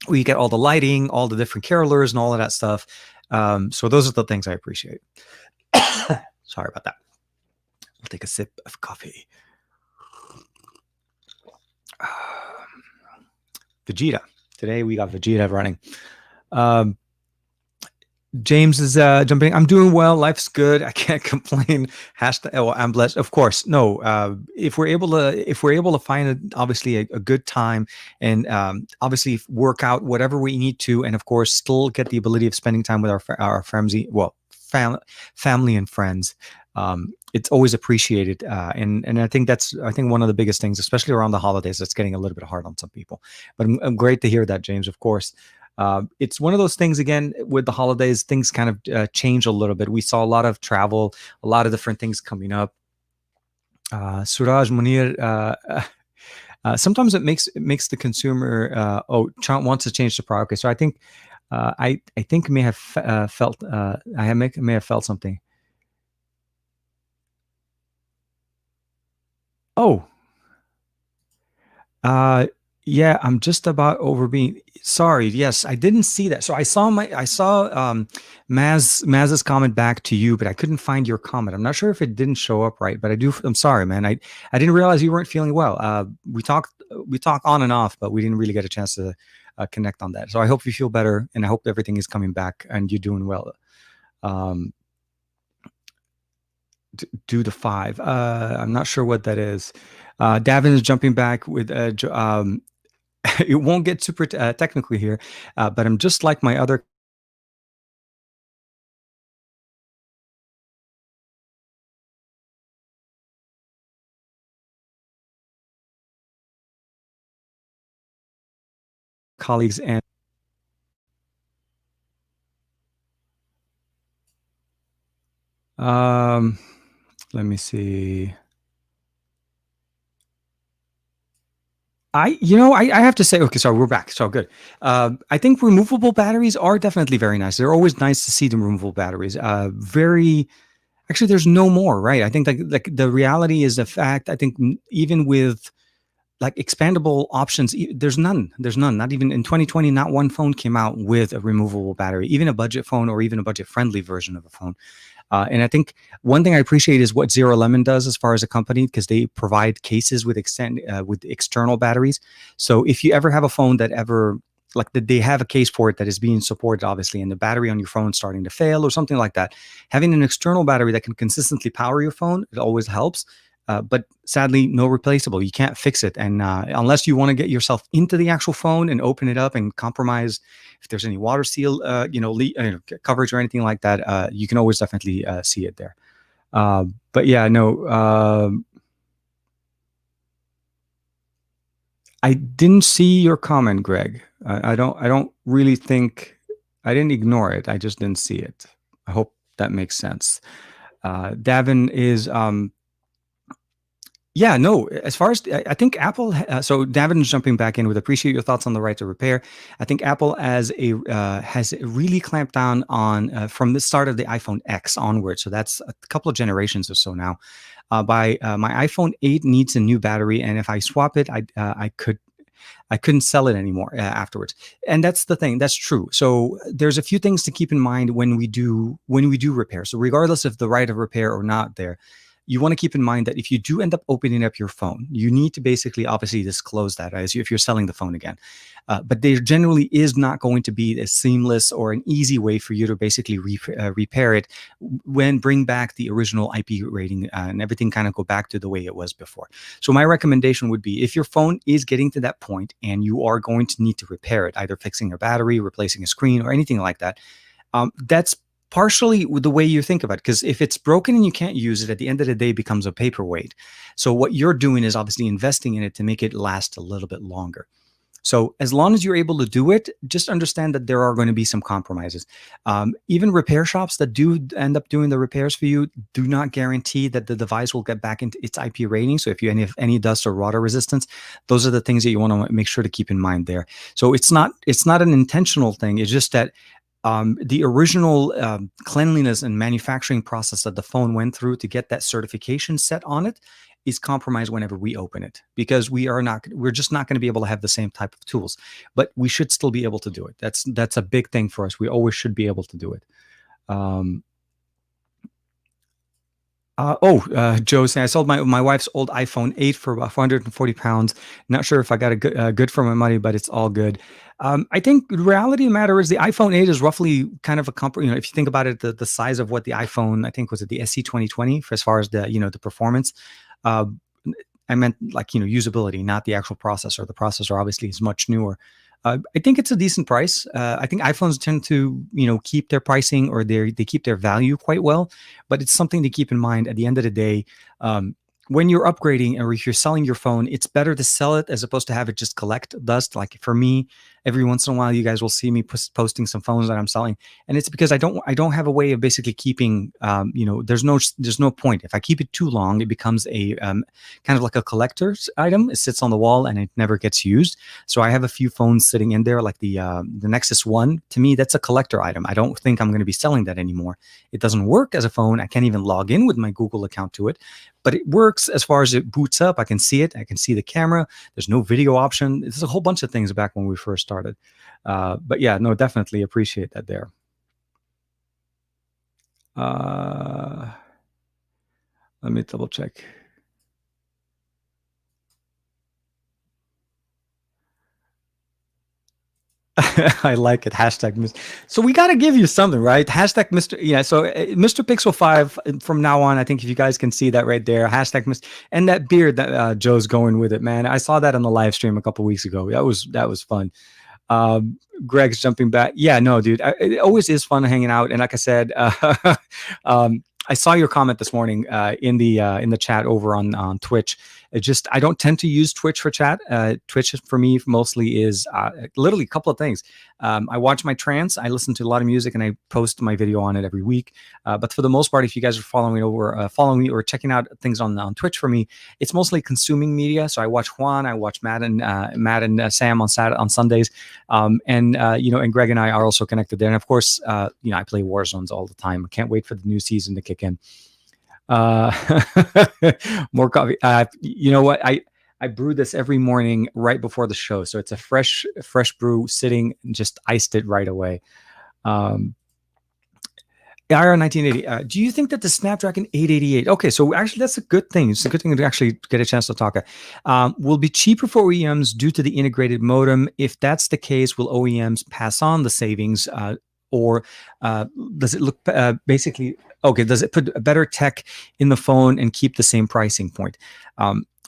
where you get all the lighting, all the different carolers, and all of that stuff. So those are the things I appreciate. Sorry about that. I'll take a sip of coffee. Vegeta. Today we got Vegeta running. James is jumping. I'm doing well. Life's good. I can't complain. I'm blessed. Of course. No. If we're able to find obviously a good time and obviously work out whatever we need to, and of course still get the ability of spending time with our family and friends. It's always appreciated, and I think one of the biggest things, especially around the holidays, that's getting a little bit hard on some people. But I'm great to hear that, James. Of course, it's one of those things. Again, with the holidays, things kind of change a little bit. We saw a lot of travel, a lot of different things coming up. Suraj Munir. Sometimes it makes the consumer wants to change the product. Okay, so I think I think may have felt may have felt something. Oh, yeah, I'm just about over being sorry. Yes, I didn't see that. So I saw Maz's comment back to you, but I couldn't find your comment. I'm not sure if it didn't show up right, but I'm sorry, man. I didn't realize you weren't feeling well. We talk on and off, but we didn't really get a chance to connect on that. So I hope you feel better, and I hope everything is coming back and you're doing well. Um, do the 5. I'm not sure what that is. Davin is jumping back with it won't get super technically here, but I'm just like my other colleagues and let me see. I have to say, okay, sorry, we're back. So good. I think removable batteries are definitely very nice. They're always nice to see the removable batteries. Actually, there's no more, right? I think like the reality is the fact. I think even with like expandable options, there's none. There's none. Not even in 2020, not one phone came out with a removable battery, even a budget phone or even a budget-friendly version of a phone. And I think one thing I appreciate is what Zero Lemon does as far as a company, because they provide cases with external batteries. So if you ever have a phone that they have a case for it that is being supported, obviously, and the battery on your phone starting to fail or something like that, having an external battery that can consistently power your phone, it always helps. But sadly, no replaceable. You can't fix it, and unless you want to get yourself into the actual phone and open it up and compromise if there's any water seal, coverage or anything like that, you can always definitely see it there. But yeah, no, I didn't see your comment, Greg. I don't really think I didn't ignore it. I just didn't see it. I hope that makes sense. Davin is yeah, no. As far as I think Apple, so Davin is jumping back in with appreciate your thoughts on the right to repair. I think Apple has really clamped down on from the start of the iPhone X onward. So that's a couple of generations or so now. My iPhone 8 needs a new battery, and if I swap it, I couldn't sell it anymore afterwards. And that's the thing. That's true. So there's a few things to keep in mind when we do repair. So regardless of the right of repair or not there. you want to keep in mind that if you do end up opening up your phone, you need to basically obviously disclose that as if you're selling the phone again. But there generally is not going to be a seamless or an easy way for you to basically repair it when bring back the original IP rating and everything kind of go back to the way it was before. So my recommendation would be, if your phone is getting to that point and you are going to need to repair it, either fixing a battery, replacing a screen, or anything like that, that's partially the way you think about it. Because if it's broken and you can't use it, at the end of the day, it becomes a paperweight. So what you're doing is obviously investing in it to make it last a little bit longer. So as long as you're able to do it, just understand that there are going to be some compromises. Even repair shops that do end up doing the repairs for you do not guarantee that the device will get back into its IP rating. So if you have any dust or water resistance, those are the things that you want to make sure to keep in mind there. So it's not an intentional thing. It's just that the original cleanliness and manufacturing process that the phone went through to get that certification set on it is compromised whenever we open it, because we're just not going to be able to have the same type of tools, but we should still be able to do it. That's a big thing for us. We always should be able to do it. Joe saying, I sold my wife's old iPhone 8 for about 440 pounds. Not sure if I got a good for my money, but it's all good. I think the reality of the matter is the iPhone 8 is roughly kind of if you think about it, the size of what the iPhone, I think, was it the SE 2020 for as far as the performance. I meant usability, not the actual processor. The processor obviously is much newer. I think it's a decent price. I think iPhones tend to, keep their pricing, or they keep their value quite well, but it's something to keep in mind at the end of the day. When you're upgrading or if you're selling your phone, it's better to sell it as opposed to have it just collect dust. Like for me, every once in a while, you guys will see me posting some phones that I'm selling, and it's because I don't have a way of basically keeping. There's no point. If I keep it too long, it becomes a kind of like a collector's item. It sits on the wall and it never gets used. So I have a few phones sitting in there, like the Nexus One. To me, that's a collector item. I don't think I'm going to be selling that anymore. It doesn't work as a phone. I can't even log in with my Google account to it, but it works as far as it boots up. I can see it. I can see the camera. There's no video option. There's a whole bunch of things back when we first started. But yeah, no, definitely appreciate that there. Let me double check. I like it. Hashtag. So we got to give you something, right? Hashtag Mr. Yeah. So Mr. Pixel 5 from now on, I think if you guys can see that right there, hashtag Mr. And that beard that Joe's going with it, man. I saw that on the live stream a couple weeks ago. That was fun. Greg's jumping back. Yeah, no, dude. It always is fun hanging out. And like I said, I saw your comment this morning in the chat over on Twitch. I don't tend to use Twitch for chat. Twitch for me mostly is literally a couple of things. I watch my trance. I listen to a lot of music and I post my video on it every week. But for the most part, if you guys are following me or checking out things on Twitch for me, it's mostly consuming media. So I watch Juan, I watch Matt and Sam on Sundays, and Greg and I are also connected there. And of course, I play Warzones all the time. I can't wait for the new season to kick in. More coffee. You know what? I brew this every morning right before the show, so it's a fresh brew sitting. Just iced it right away. IR 1980. Do you think that the Snapdragon 888? Okay, so actually that's a good thing. It's a good thing to actually get a chance to talk. Will be cheaper for OEMs due to the integrated modem. If that's the case, will OEMs pass on the savings, or does it look basically? Okay, does it put a better tech in the phone and keep the same pricing point?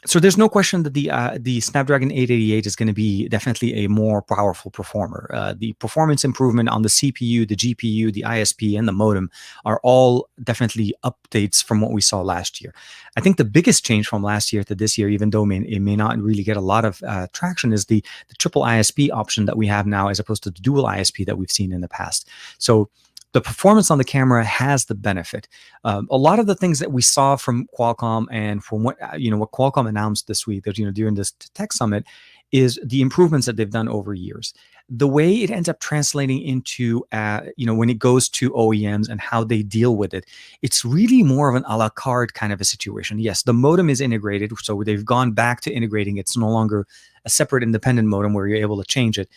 So there's no question that the Snapdragon 888 is going to be definitely a more powerful performer. The performance improvement on the CPU, the GPU, the ISP, and the modem are all definitely updates from what we saw last year. I think the biggest change from last year to this year, even though it may not really get a lot of traction, is the triple ISP option that we have now, as opposed to the dual ISP that we've seen in the past. So the performance on the camera has the benefit. A lot of the things that we saw from Qualcomm and from what Qualcomm announced this week, that during this tech summit, is the improvements that they've done over years. The way it ends up translating into when it goes to OEMs and how they deal with it, it's really more of an a la carte kind of a situation. Yes, the modem is integrated, so they've gone back to integrating. It's no longer a separate independent modem where you're able to change it.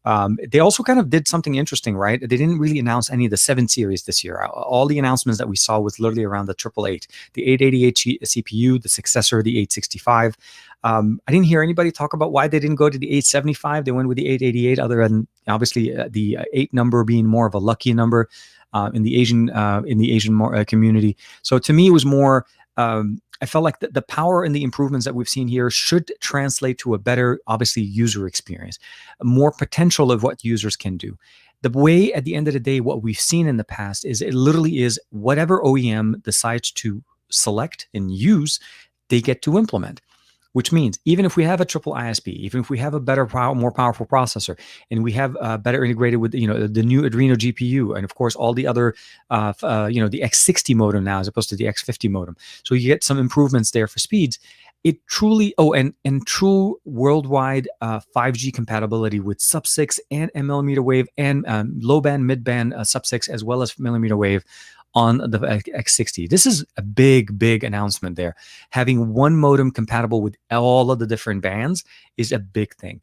They also kind of did something interesting, right? They didn't really announce any of the 7 series this year. All the announcements that we saw was literally around the 888, the 888 CPU, the successor, the 865. I didn't hear anybody talk about why they didn't go to the 875. They went with the 888, other than obviously the 8 number being more of a lucky number in the Asian community. So to me, it was more. I felt like the power and the improvements that we've seen here should translate to a better, obviously, user experience, more potential of what users can do. The way, at the end of the day, what we've seen in the past is it literally is whatever OEM decides to select and use, they get to implement. Which means even if we have a triple ISP, even if we have a better, more powerful processor, and we have better integrated with the new Adreno GPU, and of course all the other the X60 modem now as opposed to the X50 modem, so you get some improvements there for speeds. It truly and true worldwide 5G compatibility with sub-6 and millimeter wave and low band, mid band sub-6 as well as millimeter wave on the X60. This is a big announcement there. Having one modem compatible with all of the different bands is a big thing.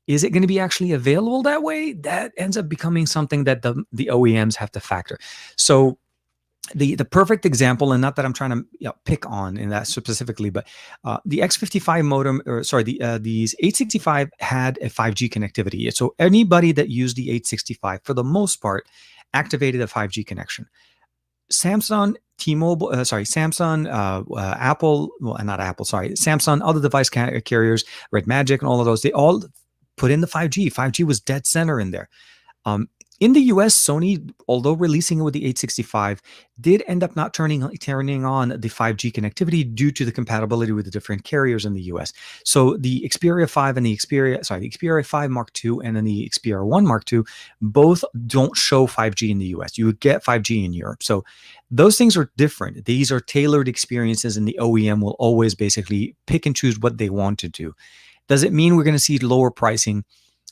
Is it going to be actually available that way? That ends up becoming something that the OEMs have to factor. So the perfect example, and not that I'm trying to pick on in that specifically, but the X55 modem, or sorry, these 865 had a 5G connectivity. So anybody that used the 865, for the most part, activated a 5G connection. Samsung, T-Mobile, Samsung, Apple, well, not Apple, sorry, Samsung, other device carriers, Red Magic, and all of those, they all put in the 5G. 5G was dead center in there. In the US, Sony, although releasing it with the 865, did end up not turning on the 5G connectivity due to the compatibility with the different carriers in the US. So the Xperia 5 and the Xperia 5 Mark II and then the Xperia 1 Mark II both don't show 5G in the US. You would get 5G in Europe. So those things are different. These are tailored experiences, and the OEM will always basically pick and choose what they want to do. Does it mean we're going to see lower pricing?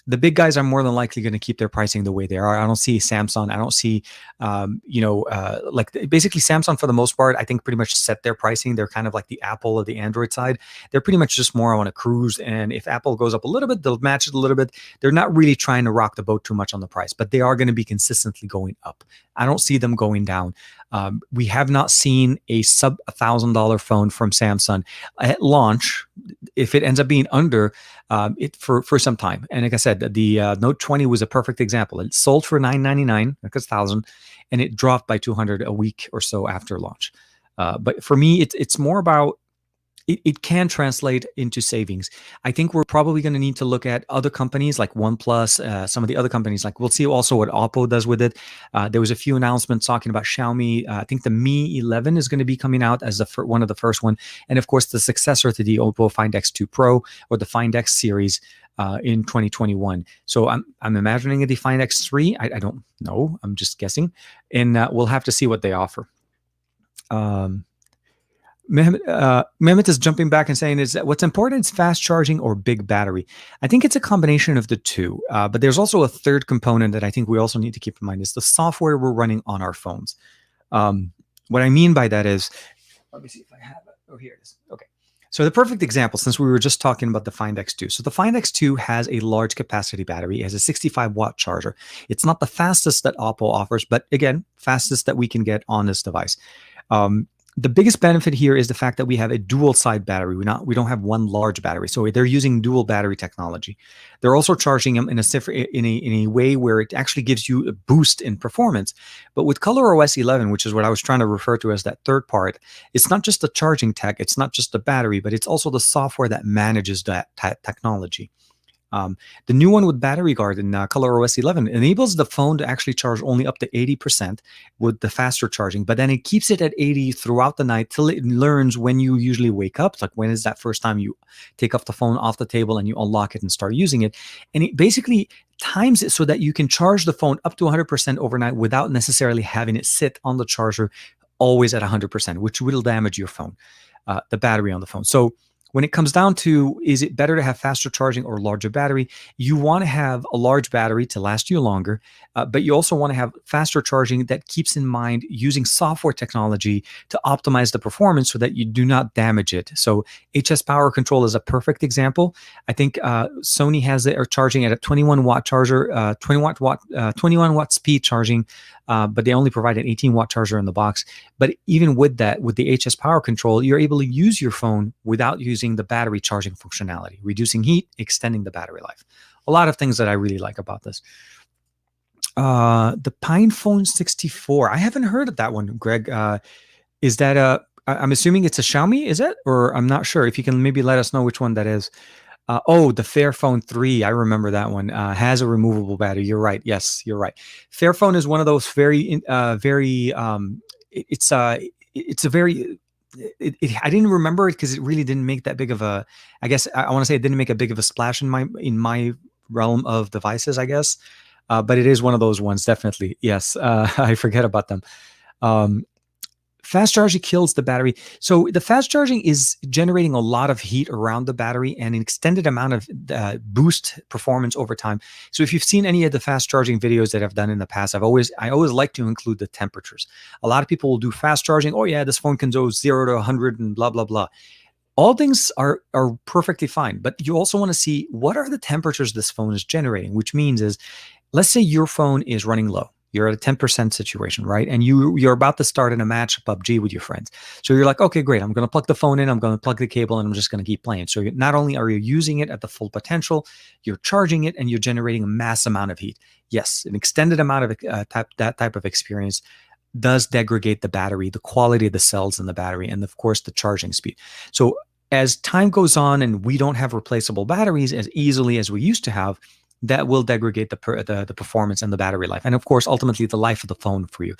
The big guys are more than likely going to keep their pricing the way they are. I don't see Samsung. I don't see, basically Samsung for the most part, I think pretty much set their pricing. They're kind of like the Apple of the Android side. They're pretty much just more on a cruise. And if Apple goes up a little bit, they'll match it a little bit. They're not really trying to rock the boat too much on the price, but they are going to be consistently going up. I don't see them going down. We have not seen a sub $1,000 phone from Samsung at launch. If it ends up being under it for some time, and like I said, the Note 20 was a perfect example. It sold for $999, like $1,000, and it dropped by $200 a week or so after launch. But for me, it's more about it can translate into savings. I think we're probably going to need to look at other companies like OnePlus, some of the other companies. Like we'll see also what Oppo does with it. There was a few announcements talking about Xiaomi. I think the Mi 11 is going to be coming out as one of the first one, and of course the successor to the Oppo Find X2 Pro or the Find X series in 2021. So I'm imagining a Find X3. I don't know. I'm just guessing, and we'll have to see what they offer. Mehmet is jumping back and saying, is that what's important is fast charging or big battery? I think it's a combination of the two, but there's also a third component that I think we also need to keep in mind is the software we're running on our phones. What I mean by that is, let me see if I have it. Oh, here it is. Okay. So the perfect example, since we were just talking about the Find X2. So the Find X2 has a large capacity battery. It has a 65-watt charger. It's not the fastest that Oppo offers, but again, fastest that we can get on this device. The biggest benefit here is the fact that we have a dual side battery. We don't have one large battery. So they're using dual battery technology. They're also charging them in a way where it actually gives you a boost in performance. But with ColorOS 11, which is what I was trying to refer to as that third part, it's not just the charging tech, it's not just the battery, but it's also the software that manages that technology. The new one with Battery Guard in ColorOS 11 enables the phone to actually charge only up to 80% with the faster charging, but then it keeps it at 80 throughout the night till it learns when you usually wake up. It's like when is that first time you take off the phone off the table and you unlock it and start using it. And it basically times it so that you can charge the phone up to 100% overnight without necessarily having it sit on the charger always at 100%, which will damage your phone, the battery on the phone. So when it comes down to, is it better to have faster charging or larger battery? You want to have a large battery to last you longer, but you also want to have faster charging that keeps in mind using software technology to optimize the performance so that you do not damage it. So HS Power Control is a perfect example. I think Sony has it, or charging at a 21 watt charger, 21 watt speed charging, but they only provide an 18-watt charger in the box. But even with that, with the HS Power Control, you're able to use your phone without using the battery charging functionality, reducing heat, extending the battery life. A lot of things that I really like about this. The PinePhone 64. I haven't heard of that one, Greg. Is that I'm assuming it's a Xiaomi, is it? Or I'm not sure. If you can maybe let us know which one that is. The Fairphone 3, I remember that one, has a removable battery. You're right. Yes, you're right. Fairphone is one of those it's a very, I didn't remember it because it really didn't make that big of a, I guess I want to say it didn't make a big of a splash in my realm of devices, I guess. But it is one of those ones, definitely. Yes, I forget about them. Fast charging kills the battery. So the fast charging is generating a lot of heat around the battery and an extended amount of boost performance over time. So if you've seen any of the fast charging videos that I've done in the past, I always like to include the temperatures. A lot of people will do fast charging. Oh yeah, this phone can go 0 to 100 and blah, blah, blah. All things are perfectly fine, but you also want to see what are the temperatures this phone is generating, which means is, let's say your phone is running low. You're at a 10% situation, right? And you're about to start in a match of PUBG with your friends. So you're like, okay, great. I'm going to plug the phone in. I'm going to plug the cable and I'm just going to keep playing. So not only are you using it at the full potential, you're charging it and you're generating a mass amount of heat. Yes, an extended amount of that type of experience does degrade the battery, the quality of the cells in the battery, and of course the charging speed. So as time goes on and we don't have replaceable batteries as easily as we used to have, that will degrade the performance and the battery life. And of course, ultimately the life of the phone for you.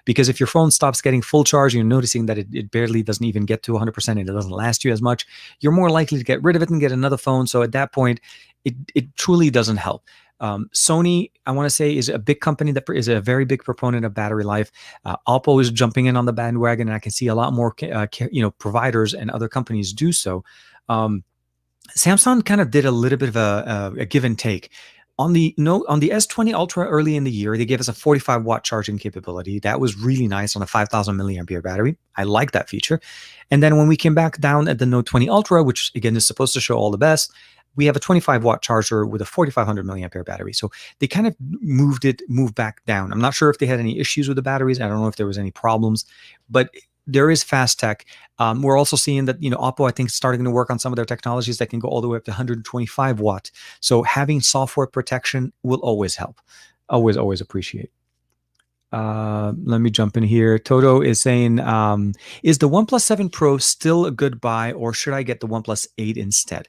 Because if your phone stops getting full charge, you're noticing that it barely doesn't even get to 100% and it doesn't last you as much, you're more likely to get rid of it and get another phone. So at that point, it truly doesn't help. Sony, I want to say, is a big company that is a very big proponent of battery life. Oppo is jumping in on the bandwagon, and I can see a lot more providers and other companies do so. Samsung kind of did a little bit of a give and take. On the S20 Ultra early in the year, they gave us a 45 watt charging capability. That was really nice on a 5,000 milliampere battery. I like that feature. And then when we came back down at the Note 20 Ultra, which again is supposed to show all the best, we have a 25 watt charger with a 4,500 milliampere battery. So they kind of moved back down. I'm not sure if they had any issues with the batteries. I don't know if there was any problems, but there is fast tech. We're also seeing that, Oppo, I think, is starting to work on some of their technologies that can go all the way up to 125 watt. So having software protection will always help. Always appreciate. Let me jump in here. Toto is saying, is the OnePlus 7 Pro still a good buy, or should I get the OnePlus 8 instead?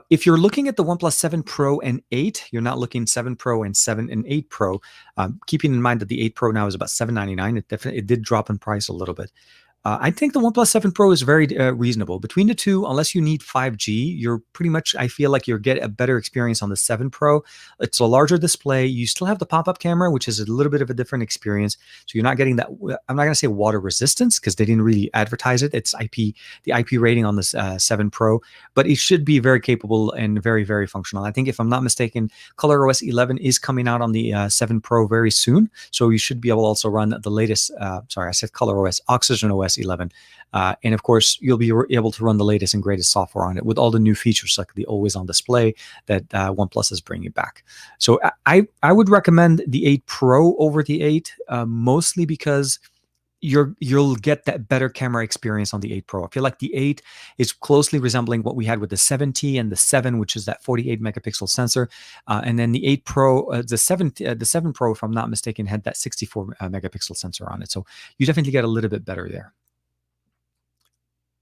If you're looking at the OnePlus 7 Pro and 8, you're not looking 7 Pro and 7 and 8 Pro, keeping in mind that the 8 Pro now is about $799. It did drop in price a little bit. I think the OnePlus 7 Pro is very reasonable. Between the two, unless you need 5G, you're pretty much, I feel like you'll get a better experience on the 7 Pro. It's a larger display. You still have the pop-up camera, which is a little bit of a different experience. So you're not getting that, I'm not going to say water resistance because they didn't really advertise it. It's the IP rating on this 7 Pro, but it should be very capable and very, very functional. I think if I'm not mistaken, ColorOS 11 is coming out on the 7 Pro very soon. So you should be able to also run the latest, sorry, I said ColorOS, OxygenOS 11. And of course, you'll be able to run the latest and greatest software on it with all the new features like the always on display that OnePlus is bringing back. So I would recommend the 8 Pro over the 8, mostly because you'll get that better camera experience on the 8 Pro. I feel like the 8 is closely resembling what we had with the 7T and the 7, which is that 48 megapixel sensor. And then the 8 Pro, the 7 Pro, if I'm not mistaken, had that 64 megapixel sensor on it. So you definitely get a little bit better there.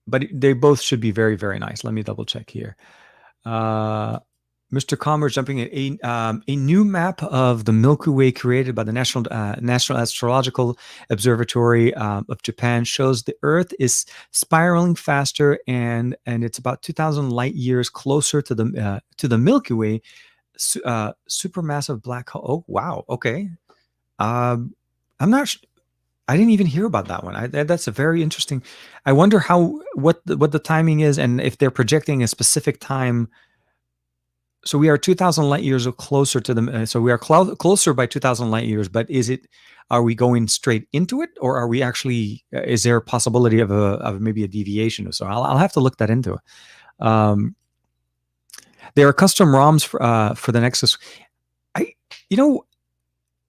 But they both should be very, very nice. Let me double check here. Mr. Commerce jumping in. A new map of the Milky Way created by the National Astrological Observatory of Japan shows the Earth is spiraling faster, and it's about 2,000 light years closer to the Milky Way, supermassive black hole. Oh wow, okay. I'm not. I didn't even hear about that one. That's a very interesting. I wonder what the timing is, and if they're projecting a specific time. So we are 2,000 light years or closer to them. So we are closer by 2,000 light years. But are we going straight into it, or are we actually? Is there a possibility of maybe a deviation or so? I'll have to look that into. Um, there are custom ROMs for the Nexus. I you know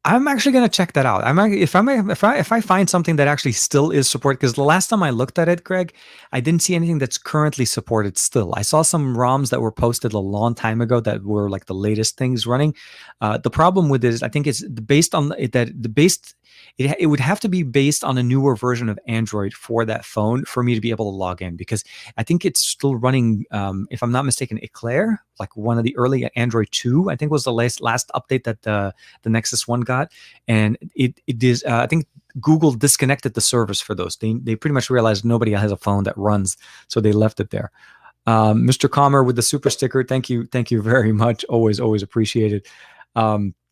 I'm actually going to check that out. If I find something that actually still is supported, because the last time I looked at it, Greg, I didn't see anything that's currently supported still. I saw some ROMs that were posted a long time ago that were like the latest things running. The problem with it is I think it's based on the based. It would have to be based on a newer version of Android for that phone for me to be able to log in, because I think it's still running, if I'm not mistaken, Eclair, like one of the early Android 2, I think was the last update that the Nexus One got, and it is I think Google disconnected the servers for those. They pretty much realized nobody has a phone that runs, so they left it there. Mr. Comer with the super sticker, thank you very much. Always appreciated.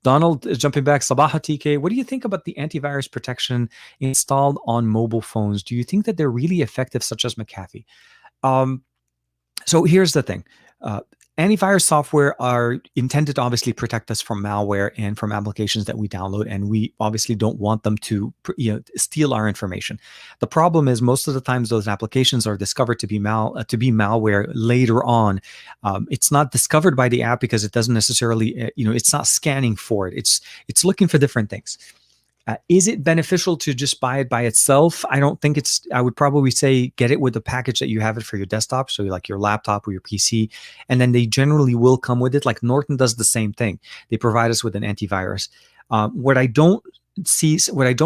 Donald is jumping back. Sabaha TK, what do you think about the antivirus protection installed on mobile phones? Do you think that they're really effective, such as McAfee? So here's the thing. Antivirus software are intended to obviously protect us from malware and from applications that we download, and we obviously don't want them to steal our information. The problem is most of the times those applications are discovered to be malware later on. It's not discovered by the app because it doesn't necessarily it's not scanning for it. It's looking for different things. Is it beneficial to just buy it by itself? I don't think it's. I would probably say get it with the package that you have it for your desktop, so like your laptop or your PC, and then they generally will come with it. Like Norton does the same thing. They provide us with an antivirus. What I don't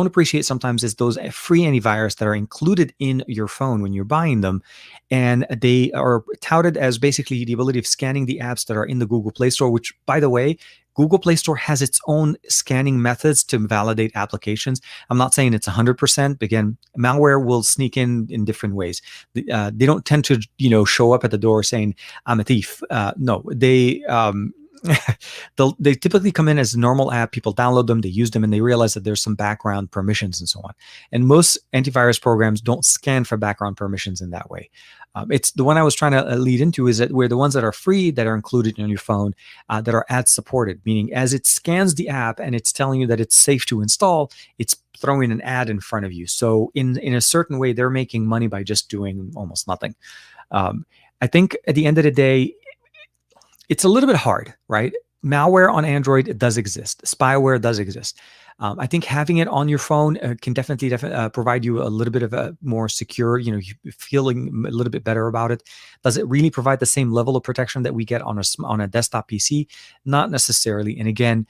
appreciate sometimes is those free antivirus that are included in your phone when you're buying them, and they are touted as basically the ability of scanning the apps that are in the Google Play Store, which, by the way, Google Play Store has its own scanning methods to validate applications. I'm not saying it's 100%. Again, malware will sneak in different ways. They don't tend to, show up at the door saying, "I'm a thief." No, they they typically come in as a normal app. People download them, they use them, and they realize that there's some background permissions and so on. And most antivirus programs don't scan for background permissions in that way. It's the one I was trying to lead into is that we're the ones that are free, that are included on your phone, that are ad supported, meaning as it scans the app and it's telling you that it's safe to install, it's throwing an ad in front of you. So in a certain way, they're making money by just doing almost nothing. I think at the end of the day, it's a little bit hard, right? Malware on Android does exist. Spyware does exist. I think having it on your phone can definitely provide you a little bit of a more secure, feeling a little bit better about it. Does it really provide the same level of protection that we get on a desktop PC? Not necessarily. And again,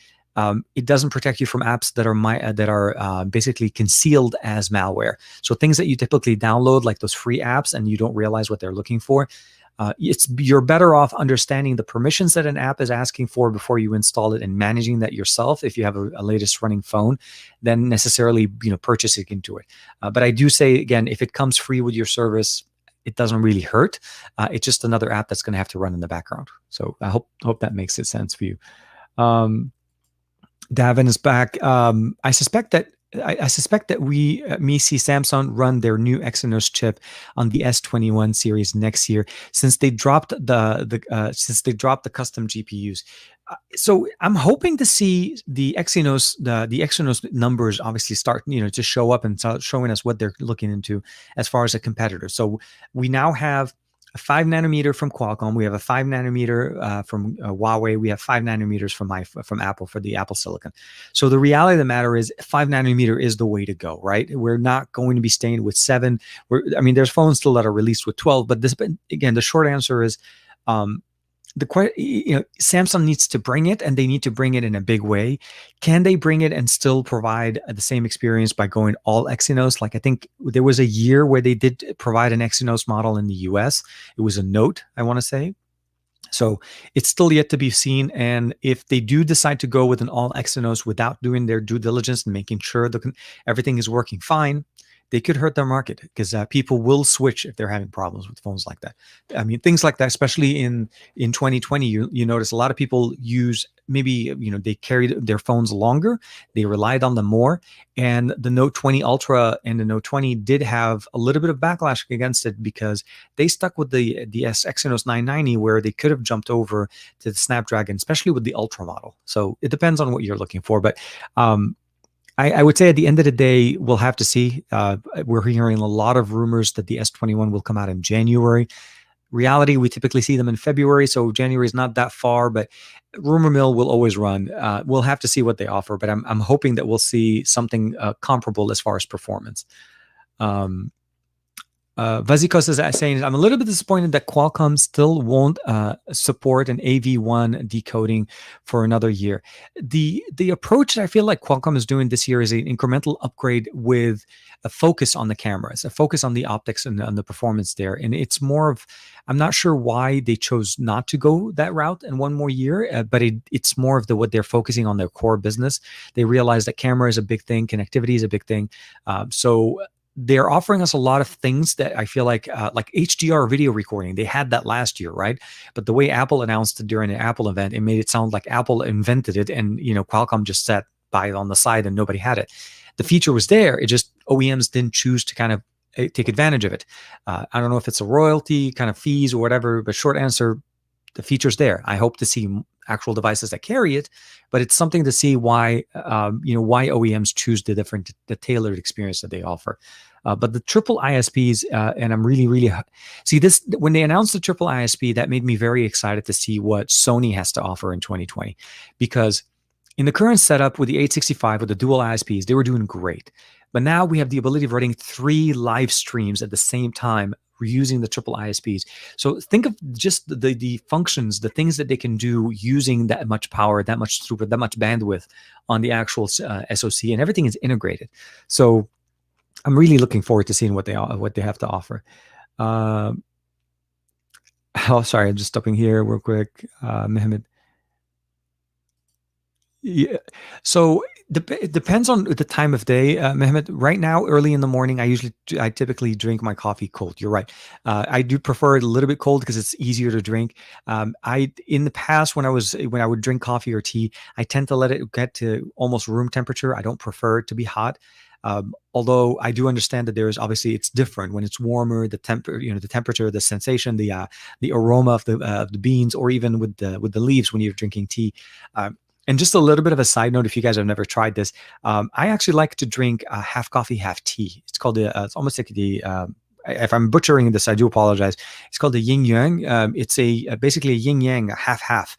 it doesn't protect you from apps that are basically concealed as malware. So things that you typically download, like those free apps, and you don't realize what they're looking for. You're better off understanding the permissions that an app is asking for before you install it and managing that yourself if you have a latest running phone than necessarily purchasing into it. But I do say, again, if it comes free with your service, it doesn't really hurt. It's just another app that's going to have to run in the background. So I hope that makes sense for you. Davin is back. I suspect that me see Samsung run their new Exynos chip on the S21 series next year, since they dropped the custom GPUs. So I'm hoping to see the Exynos numbers obviously start to show up and start showing us what they're looking into as far as a competitor. So we now have a 5 nanometer from Qualcomm. We have a 5 nanometer from Huawei. We have 5 nanometers from Apple for the Apple Silicon. So the reality of the matter is 5 nanometer is the way to go, right? We're not going to be staying with 7. There's phones still that are released with 12, but again, the short answer is Samsung needs to bring it, and they need to bring it in a big way. Can they bring it and still provide the same experience by going all Exynos? Like, I think there was a year where they did provide an Exynos model in the US. It was a Note, I want to say. So it's still yet to be seen. And if they do decide to go with an all Exynos without doing their due diligence and making sure everything is working fine, they could hurt their market, because people will switch if they're having problems with phones like that. Things like that, especially in 2020, you notice a lot of people use maybe, they carried their phones longer, they relied on them more, and the Note 20 Ultra and the Note 20 did have a little bit of backlash against it because they stuck with the Exynos 990, where they could have jumped over to the Snapdragon, especially with the Ultra model. So it depends on what you're looking for, but I would say at the end of the day, we'll have to see. We're hearing a lot of rumors that the S21 will come out in January. Reality, we typically see them in February, so January is not that far, but rumor mill will always run. We'll have to see what they offer, but I'm hoping that we'll see something comparable as far as performance. Vazikos is saying, I'm a little bit disappointed that Qualcomm still won't support an AV1 decoding for another year. The approach that I feel like Qualcomm is doing this year is an incremental upgrade with a focus on the cameras, a focus on the optics and on the performance there. And it's more of, I'm not sure why they chose not to go that route in one more year, but it's more of what they're focusing on their core business. They realize that camera is a big thing, connectivity is a big thing. So they're offering us a lot of things that I feel like HDR video recording. They had that last year, right? But the way Apple announced it during an Apple event, it made it sound like Apple invented it, and Qualcomm just sat by it on the side and nobody had it. The feature was there. It just OEMs didn't choose to kind of take advantage of it. I don't know if it's a royalty kind of fees or whatever, but short answer, the feature's there. I hope to see actual devices that carry it, but it's something to see why why OEMs choose the tailored experience that they offer. But the triple ISPs, and I'm really see this when they announced the triple ISP, that made me very excited to see what Sony has to offer in 2020, because in the current setup with the 865 with the dual ISPs, they were doing great. But now we have the ability of running 3 live streams at the same time using the triple ISPs. So think of just the functions, the things that they can do using that much power, that much throughput, that much bandwidth on the actual SoC, and everything is integrated. So I'm really looking forward to seeing what they have to offer. Oh, sorry, I'm just stopping here real quick, Mohammed. Yeah. So it depends on the time of day, Mehmet. Right now, early in the morning, I typically drink my coffee cold. You're right. I do prefer it a little bit cold because it's easier to drink. In the past, when I would drink coffee or tea, I tend to let it get to almost room temperature. I don't prefer it to be hot. Although I do understand that it's different when it's warmer, the temperature, the sensation, the aroma of the beans, or even with the leaves when you're drinking tea. And just a little bit of a side note, if you guys have never tried this, I actually like to drink half coffee, half tea. It's called it's almost like if I'm butchering this, I do apologize. It's called the yin yang. It's basically a yin yang, a half,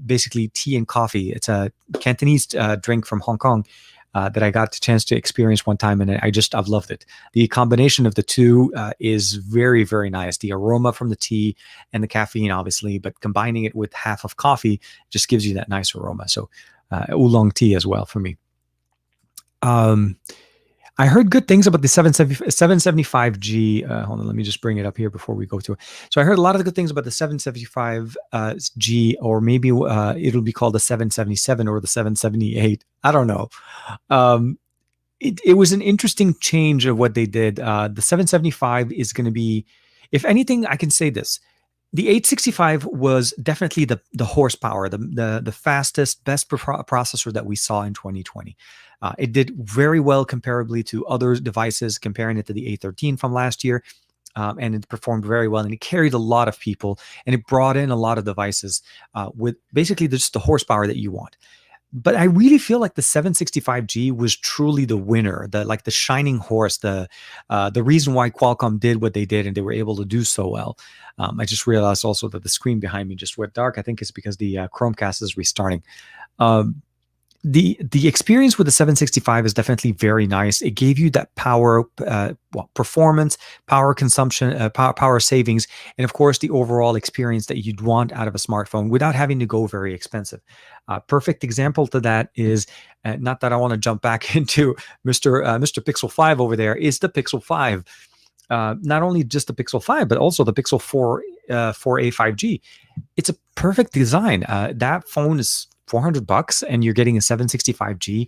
basically tea and coffee. It's a Cantonese drink from Hong Kong that I got the chance to experience one time, and I've loved it. The combination of the two is very, very nice. The aroma from the tea and the caffeine, obviously, but combining it with half of coffee just gives you that nice aroma. So oolong tea as well for me. I heard good things about the 775G. Hold on, let me just bring it up here before we go to it. So I heard a lot of good things about the 775G, or maybe it'll be called the 777 or the 778. I don't know. It was an interesting change of what they did. The 775 is going to be, if anything, I can say this. The 865 was definitely the horsepower, the fastest, best processor that we saw in 2020. It did very well comparably to other devices, comparing it to the A13 from last year, and it performed very well. And it carried a lot of people, and it brought in a lot of devices with basically just the horsepower that you want. But I really feel like the 765G was truly the winner, the shining horse, the reason why Qualcomm did what they did and they were able to do so well. I just realized also that the screen behind me just went dark. I think it's because the Chromecast is restarting. The experience with the 765 is definitely very nice. It gave you that power, performance, power consumption, power savings, and of course the overall experience that you'd want out of a smartphone without having to go very expensive. Perfect example to that is, not that I want to jump back into Mr. Pixel 5 over there, is the Pixel 5. Not only just the Pixel 5, but also the Pixel 4a 5G. It's a perfect design. That phone is $400 and you're getting a 765G.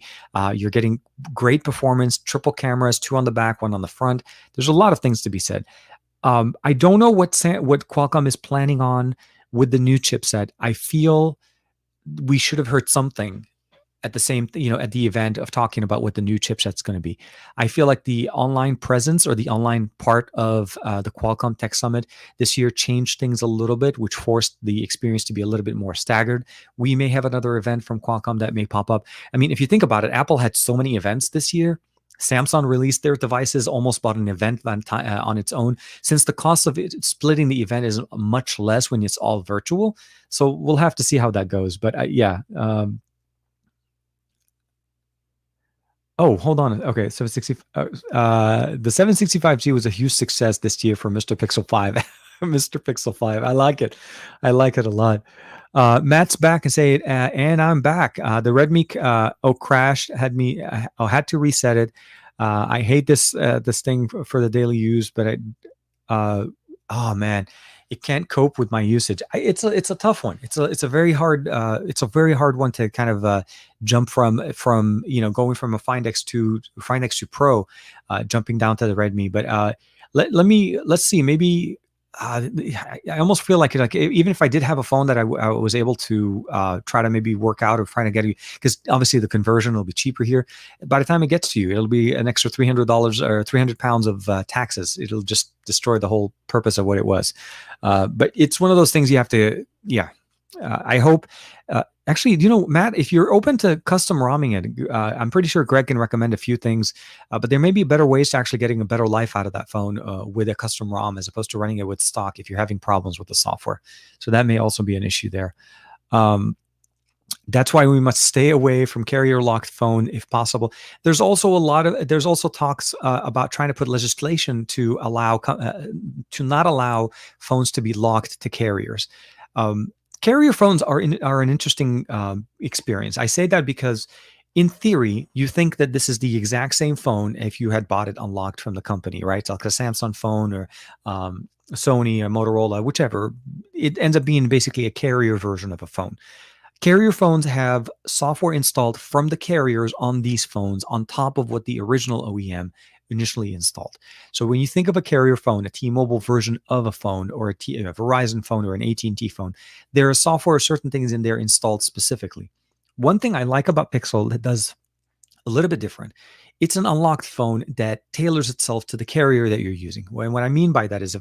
You're getting great performance, triple cameras, 2 on the back, 1 on the front. There's a lot of things to be said. I don't know what Qualcomm is planning on with the new chipset. I feel we should have heard something at the same, at the event of talking about what the new chipset's going to be. I feel like the online presence or the online part of the Qualcomm Tech Summit this year changed things a little bit, which forced the experience to be a little bit more staggered. We may have another event from Qualcomm that may pop up. I mean, if you think about it, Apple had so many events this year. Samsung released their devices almost about an event on its own, since the cost of splitting the event is much less when it's all virtual. So we'll have to see how that goes. But yeah. Oh, hold on. Okay, so the 765G was a huge success this year for Mr. Pixel 5. Mr. Pixel 5. I like it. I like it a lot. Matt's back and say it, and I'm back. The Redmi crashed, had to reset it. I hate this thing for the daily use, but oh man, it can't cope with my usage. It's a tough one. It's a very hard one to kind of jump from going from a Find X2 Pro, jumping down to the Redmi. But let's see, maybe. I almost feel like even if I did have a phone that I was able to try to maybe work out or try to get, because obviously the conversion will be cheaper here. By the time it gets to you, it'll be an extra $300 or 300 pounds of taxes. It'll just destroy the whole purpose of what it was. But it's one of those things you have to, yeah. I hope. Actually, Matt, if you're open to custom ROMing it, I'm pretty sure Greg can recommend a few things. But there may be better ways to actually getting a better life out of that phone with a custom ROM as opposed to running it with stock if you're having problems with the software. So that may also be an issue there. That's why we must stay away from carrier locked phone if possible. There's also talks about trying to put legislation to to not allow phones to be locked to carriers. Carrier phones are an interesting experience. I say that because, in theory, you think that this is the exact same phone if you had bought it unlocked from the company, right? So like a Samsung phone or Sony or Motorola, whichever. It ends up being basically a carrier version of a phone. Carrier phones have software installed from the carriers on these phones on top of what the original OEM initially installed. So when you think of a carrier phone, a T-Mobile version of a phone, or a Verizon phone, or an AT&T phone, there are software or certain things in there installed specifically. One thing I like about Pixel that does a little bit different, it's an unlocked phone that tailors itself to the carrier that you're using. And what I mean by that is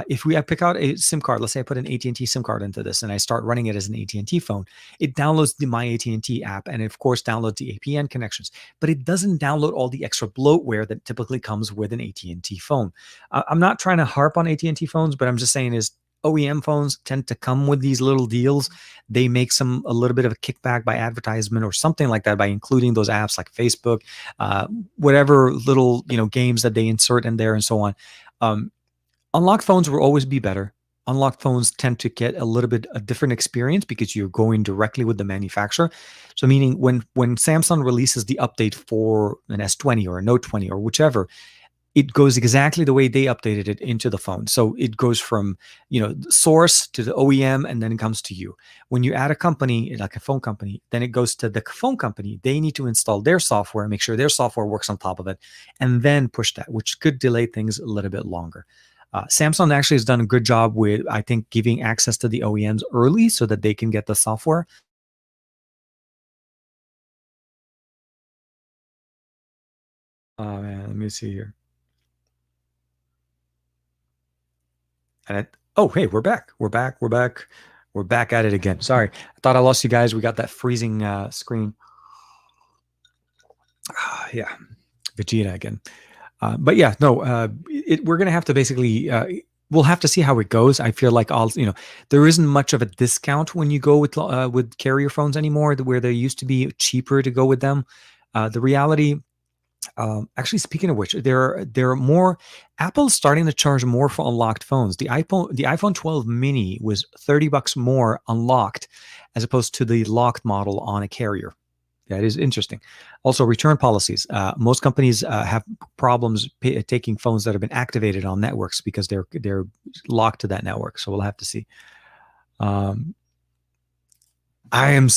if I pick out a SIM card, let's say I put an AT&T SIM card into this and I start running it as an AT&T phone, it downloads the My AT&T app and of course downloads the APN connections, but it doesn't download all the extra bloatware that typically comes with an AT&T phone. I'm not trying to harp on AT&T phones, but I'm just saying is OEM phones tend to come with these little deals. They make a little bit of a kickback by advertisement or something like that by including those apps like Facebook, whatever little games that they insert in there and so on. Unlocked phones will always be better. Unlocked phones tend to get a little bit a different experience because you're going directly with the manufacturer. So meaning when Samsung releases the update for an S20 or a Note 20 or whichever, it goes exactly the way they updated it into the phone. So it goes from, source to the OEM, and then it comes to you. When you add a company, like a phone company, then it goes to the phone company. They need to install their software, make sure their software works on top of it, and then push that, which could delay things a little bit longer. Samsung actually has done a good job with, I think, giving access to the OEMs early so that they can get the software. Oh man, let me see here. Oh, hey, we're back. We're back. We're back. We're back at it again. Sorry. I thought I lost you guys. We got that freezing screen. Yeah. Vegeta again. But yeah, no, we're going to have to basically, we'll have to see how it goes. I feel like there isn't much of a discount when you go with carrier phones anymore, where they used to be cheaper to go with them. The reality, actually, speaking of which, there are more. Apple's starting to charge more for unlocked phones. The iPhone 12 mini was $30 more unlocked as opposed to the locked model on a carrier. That is interesting. Also, return policies. Most companies have problems taking phones that have been activated on networks because they're locked to that network. So we'll have to see. I am.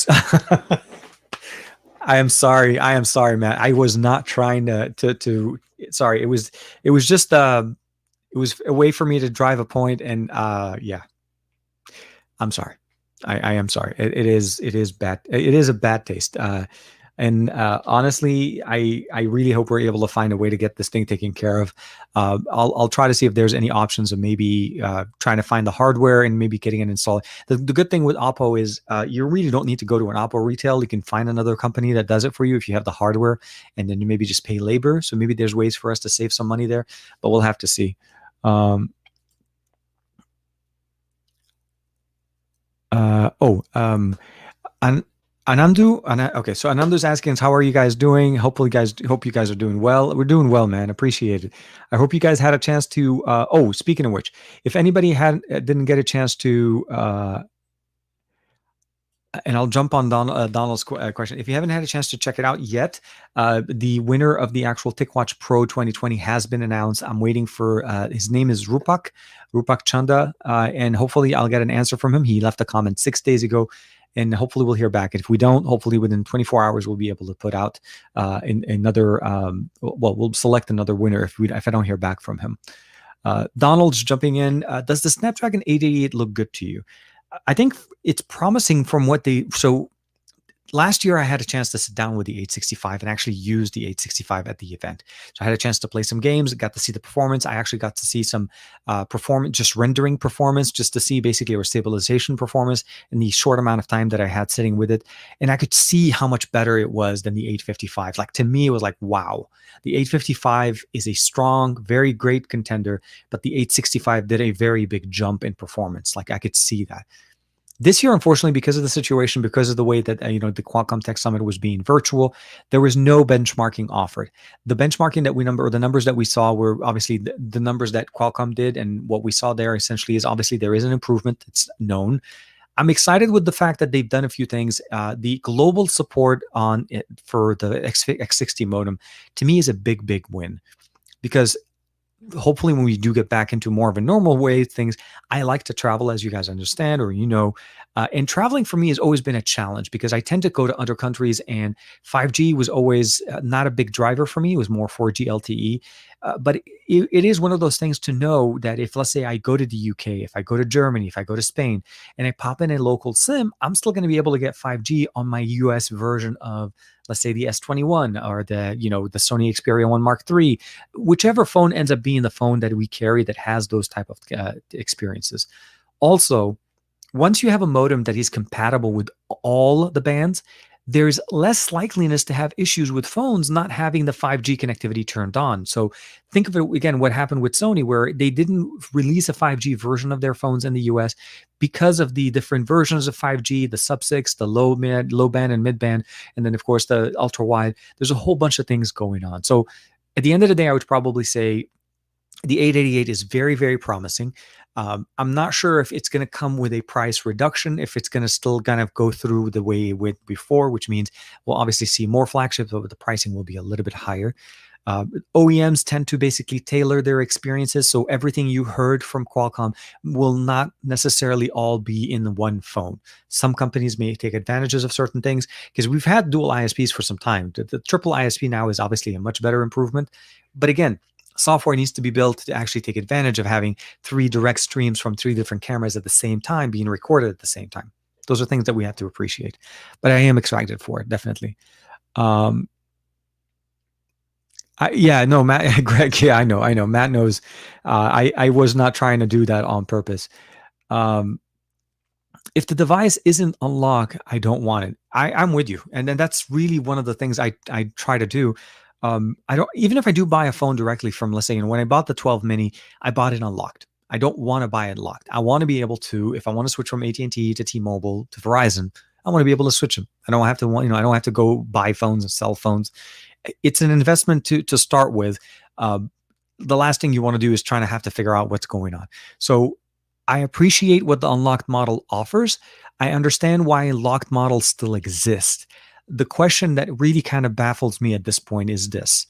I am sorry. I am sorry, Matt. I was not trying to. Sorry. It was just it was a way for me to drive a point, and yeah. I'm sorry. I am sorry. It is bad. It is a bad taste. And honestly, I really hope we're able to find a way to get this thing taken care of. I'll try to see if there's any options of maybe trying to find the hardware and maybe getting it installed. The good thing with Oppo is you really don't need to go to an Oppo retail. You can find another company that does it for you if you have the hardware, and then you maybe just pay labor. So maybe there's ways for us to save some money there, but we'll have to see. Um, oh, An okay, so Anandu's asking us, how are you guys doing? Hopefully, guys, hope you guys are doing well. We're doing well, man. Appreciate it. I hope you guys had a chance to. Oh, speaking of which, if anybody didn't get a chance to, and I'll jump on Donald's question. If you haven't had a chance to check it out yet, the winner of the actual TicWatch Pro 2020 has been announced. I'm waiting for his name is Rupak Chanda, and hopefully I'll get an answer from him. He left a comment 6 days ago, and hopefully we'll hear back. And if we don't, hopefully within 24 hours we'll be able to put out another. Well, we'll select another winner if I don't hear back from him. Donald's jumping in. Does the Snapdragon 888 look good to you? I think it's promising from what so last year I had a chance to sit down with the 865 and actually use the 865 at the event. So I had a chance to play some games, got to see the performance. I actually got to see some performance, just rendering performance, just to see basically our stabilization performance in the short amount of time that I had sitting with it. And I could see how much better it was than the 855. Like, to me, it was like, wow, the 855 is a strong, very great contender, but the 865 did a very big jump in performance. Like, I could see that. This year, unfortunately, because of the situation, because of the way that the Qualcomm Tech Summit was being virtual, there was no benchmarking offered. The benchmarking that the numbers that we saw were obviously the numbers that Qualcomm did, and what we saw there essentially is obviously there is an improvement. It's known. I'm excited with the fact that they've done a few things. The global support on it for the X60 modem, to me, is a big, big win, because hopefully when we do get back into more of a normal way things, I like to travel, as you guys understand, or and traveling for me has always been a challenge because I tend to go to other countries, and 5G was always not a big driver for me. It was more 4G LTE. But it is one of those things to know that if, let's say, I go to the UK, if I go to Germany, if I go to Spain, and I pop in a local SIM, I'm still going to be able to get 5G on my US version of, let's say, the S21 or the Sony Xperia 1 Mark III, whichever phone ends up being the phone that we carry that has those type of experiences. Also, once you have a modem that is compatible with all the bands, there's less likeliness to have issues with phones not having the 5G connectivity turned on. So think of it again, what happened with Sony, where they didn't release a 5G version of their phones in the US because of the different versions of 5G, the sub-6, the low band and mid band, and then of course the ultra wide. There's a whole bunch of things going on. So at the end of the day, I would probably say the 888 is very, very promising. I'm not sure if it's going to come with a price reduction, if it's going to still kind of go through the way it went before, which means we'll obviously see more flagships, but the pricing will be a little bit higher. OEMs tend to basically tailor their experiences, so everything you heard from Qualcomm will not necessarily all be in one phone. Some companies may take advantages of certain things, because we've had dual ISPs for some time. The triple ISP now is obviously a much better improvement, but again, software needs to be built to actually take advantage of having 3 direct streams from 3 different cameras at the same time being recorded at the same time. Those are things that we have to appreciate, but I am excited for it, definitely. Yeah, no, Matt, Greg, yeah, I know. Matt knows. I was not trying to do that on purpose. If the device isn't unlocked, I don't want it. I'm with you, and then that's really one of the things I try to do. I don't, even if I do buy a phone directly from, let's say, when I bought the 12 mini, I bought it unlocked. I don't want to buy it locked. I want to be able to, if I want to switch from AT&T to T-Mobile to Verizon, I want to be able to switch them. I don't have to I don't have to go buy phones and sell phones. It's an investment to start with. The last thing you want to do is trying to have to figure out what's going on. So I appreciate what the unlocked model offers. I understand why locked models still exist. The question that really kind of baffles me at this point is this.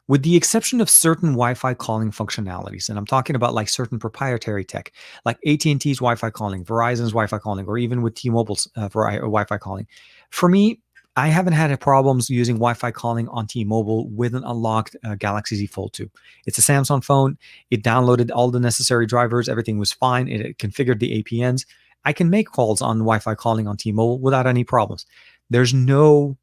With the exception of certain Wi-Fi calling functionalities, and I'm talking about like certain proprietary tech, like AT&T's Wi-Fi calling, Verizon's Wi-Fi calling, or even with T-Mobile's Wi-Fi calling, for me, I haven't had problems using Wi-Fi calling on T-Mobile with an unlocked Galaxy Z Fold 2. It's a Samsung phone. It downloaded all the necessary drivers. Everything was fine. It configured the APNs. I can make calls on Wi-Fi calling on T-Mobile without any problems. There's no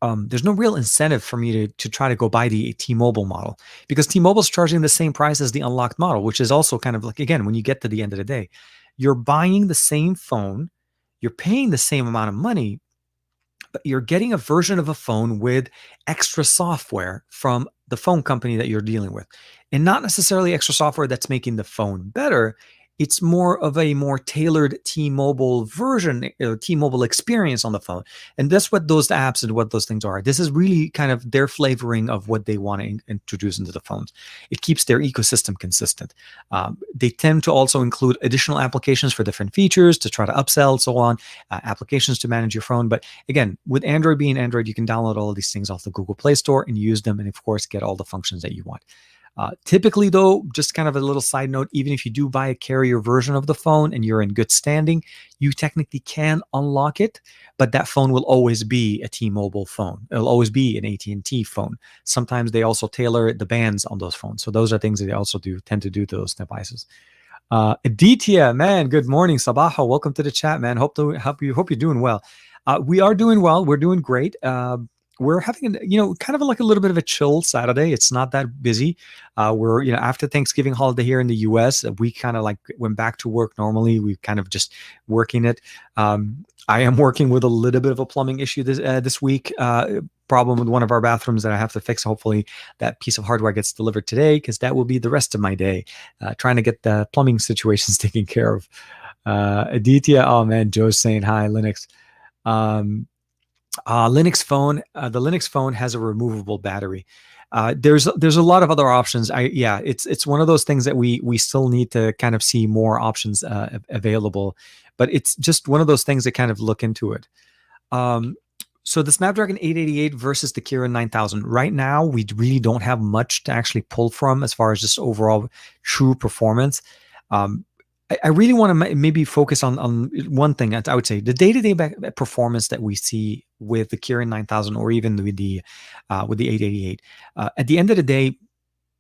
real incentive for me to try to go buy the T-Mobile model, because T-Mobile's charging the same price as the unlocked model, which is also kind of like, again, when you get to the end of the day, you're buying the same phone, you're paying the same amount of money, but you're getting a version of a phone with extra software from the phone company that you're dealing with, and not necessarily extra software that's making the phone better. It's more of a more tailored T-Mobile version, T-Mobile experience on the phone. And that's what those apps and what those things are. This is really kind of their flavoring of what they want to introduce into the phones. It keeps their ecosystem consistent. They tend to also include additional applications for different features to try to upsell, so on, applications to manage your phone. But again, with Android being Android, you can download all of these things off the Google Play Store and use them, and of course, get all the functions that you want. Typically, though, just kind of a little side note, even if you do buy a carrier version of the phone and you're in good standing, you technically can unlock it, but that phone will always be a T-Mobile phone. It'll always be an AT&T phone. Sometimes they also tailor the bands on those phones. So those are things that they also tend to do to those devices. Aditya, man, good morning. Sabaha, welcome to the chat, man. Hope you're doing well. We are doing well. We're doing great. We're having, kind of like a little bit of a chill Saturday. It's not that busy. We're, after Thanksgiving holiday here in the US, we kind of like went back to work normally. We kind of just working it. I am working with a little bit of a plumbing issue this week. Problem with one of our bathrooms that I have to fix. Hopefully that piece of hardware gets delivered today, because that will be the rest of my day, trying to get the plumbing situations taken care of. Aditya, oh man, Joe's saying hi, Linux. Linux phone. The Linux phone has a removable battery. There's a lot of other options. It's one of those things that we still need to kind of see more options available, but it's just one of those things that kind of look into it. So the Snapdragon 888 versus the Kirin 9000. Right now, we really don't have much to actually pull from as far as just overall true performance. I really want to maybe focus on one thing. I would say the day-to-day performance that we see with the Kirin 9000 or even with the 888. At the end of the day,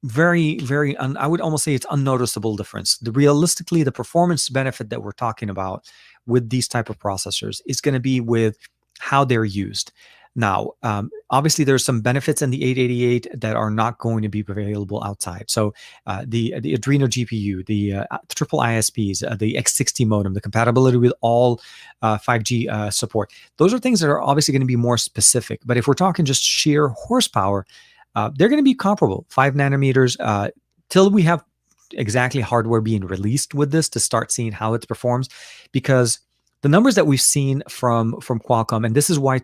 very, very, I would almost say it's unnoticeable difference. Realistically, the performance benefit that we're talking about with these type of processors is going to be with how they're used. Now, obviously, there's some benefits in the 888 that are not going to be available outside. So the Adreno GPU, the triple ISPs, the X60 modem, the compatibility with all 5G support. Those are things that are obviously going to be more specific. But if we're talking just sheer horsepower, they're going to be comparable. 5 nanometers till we have exactly hardware being released with this to start seeing how it performs, because the numbers that we've seen from Qualcomm, and this is why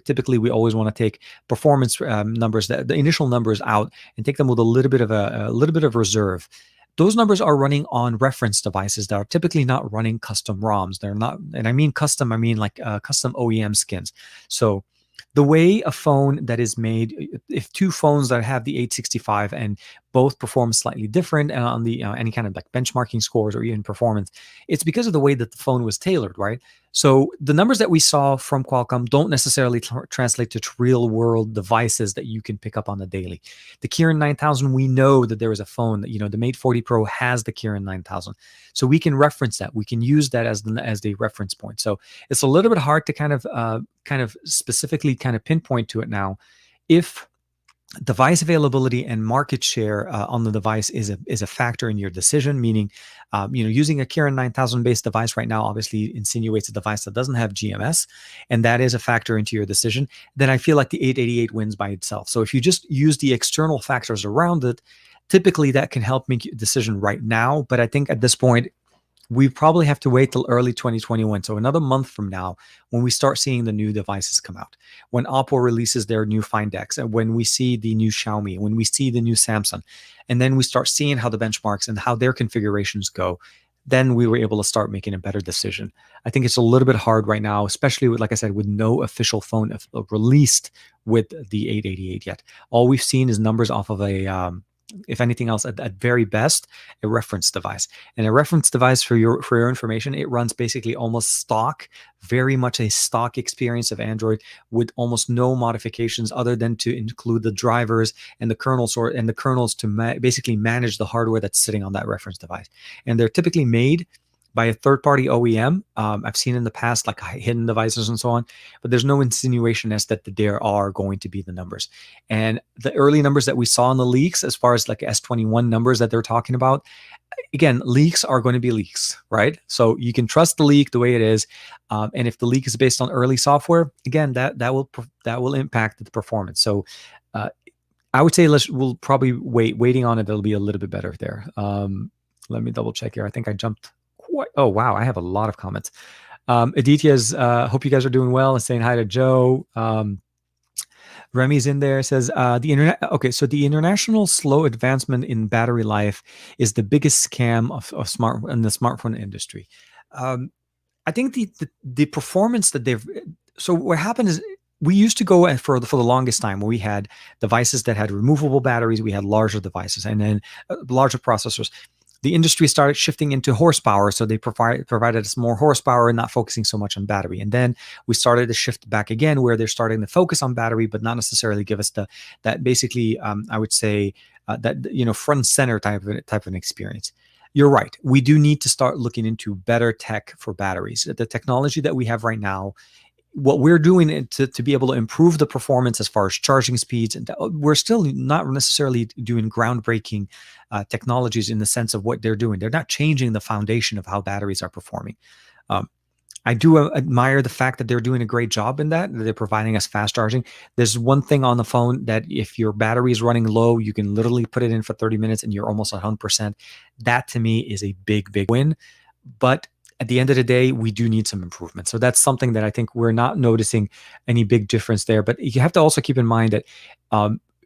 typically we always want to take performance numbers, the initial numbers out, and take them with a little bit of reserve. Those numbers are running on reference devices that are typically not running custom ROMs. They're not, and I mean custom, I mean like custom OEM skins. So the way a phone that is made, if two phones that have the 865 and both perform slightly different on the any kind of like benchmarking scores or even performance, it's because of the way that the phone was tailored, right? So the numbers that we saw from Qualcomm don't necessarily translate to real world devices that you can pick up on the daily. The Kirin 9000, we know that there is a phone that, the Mate 40 Pro has the Kirin 9000. So we can reference that. We can use that as the reference point. So it's a little bit hard to kind of specifically kind of pinpoint to it now. If device availability and market share on the device is a factor in your decision, meaning, using a Kirin 9000 based device right now obviously insinuates a device that doesn't have GMS, and that is a factor into your decision, then I feel like the 888 wins by itself. So if you just use the external factors around it, typically that can help make a decision right now. But I think at this point, we probably have to wait till early 2021. So another month from now, when we start seeing the new devices come out, when Oppo releases their new Find X, and when we see the new Xiaomi, when we see the new Samsung, and then we start seeing how the benchmarks and how their configurations go, then we were able to start making a better decision. I think it's a little bit hard right now, especially with, like I said, with no official phone released with the 888 yet. All we've seen is numbers off of a, if anything else, at very best, a reference device. And a reference device, for your information, it runs basically almost stock, very much a stock experience of Android with almost no modifications other than to include the drivers and the kernels to basically manage the hardware that's sitting on that reference device. And they're typically made by a third-party OEM. I've seen in the past like hidden devices and so on, but there's no insinuation as that there are going to be the numbers. And the early numbers that we saw in the leaks, as far as like S21 numbers that they're talking about, again, leaks are going to be leaks, right? So you can trust the leak the way it is, and if the leak is based on early software, again, that will impact the performance. So I would say we'll probably waiting on it. It'll be a little bit better there. Let me double check here. I think I jumped quite. Oh wow, I have a lot of comments. Aditya's hope you guys are doing well and saying hi to Joe. Remy's in there, says the internet. Okay, so the international slow advancement in battery life is the biggest scam of in the smartphone industry. I think the performance that they've. So what happened is we used to go for the longest time where we had devices that had removable batteries, we had larger devices, and then larger processors. The industry started shifting into horsepower, so they provided us more horsepower and not focusing so much on battery. And then we started to shift back again, where they're starting to focus on battery, but not necessarily give us that basically, I would say that front and center type of an experience. You're right. We do need to start looking into better tech for batteries. The technology that we have right now, what we're doing to be able to improve the performance as far as charging speeds, and we're still not necessarily doing groundbreaking technologies in the sense of what they're doing. They're not changing the foundation of how batteries are performing. I do admire the fact that they're doing a great job in that they're providing us fast charging. There's one thing on the phone that if your battery is running low, you can literally put it in for 30 minutes and you're almost 100%. That to me is a big, big win. But at the end of the day, we do need some improvement. So that's something that I think we're not noticing any big difference there. But you have to also keep in mind that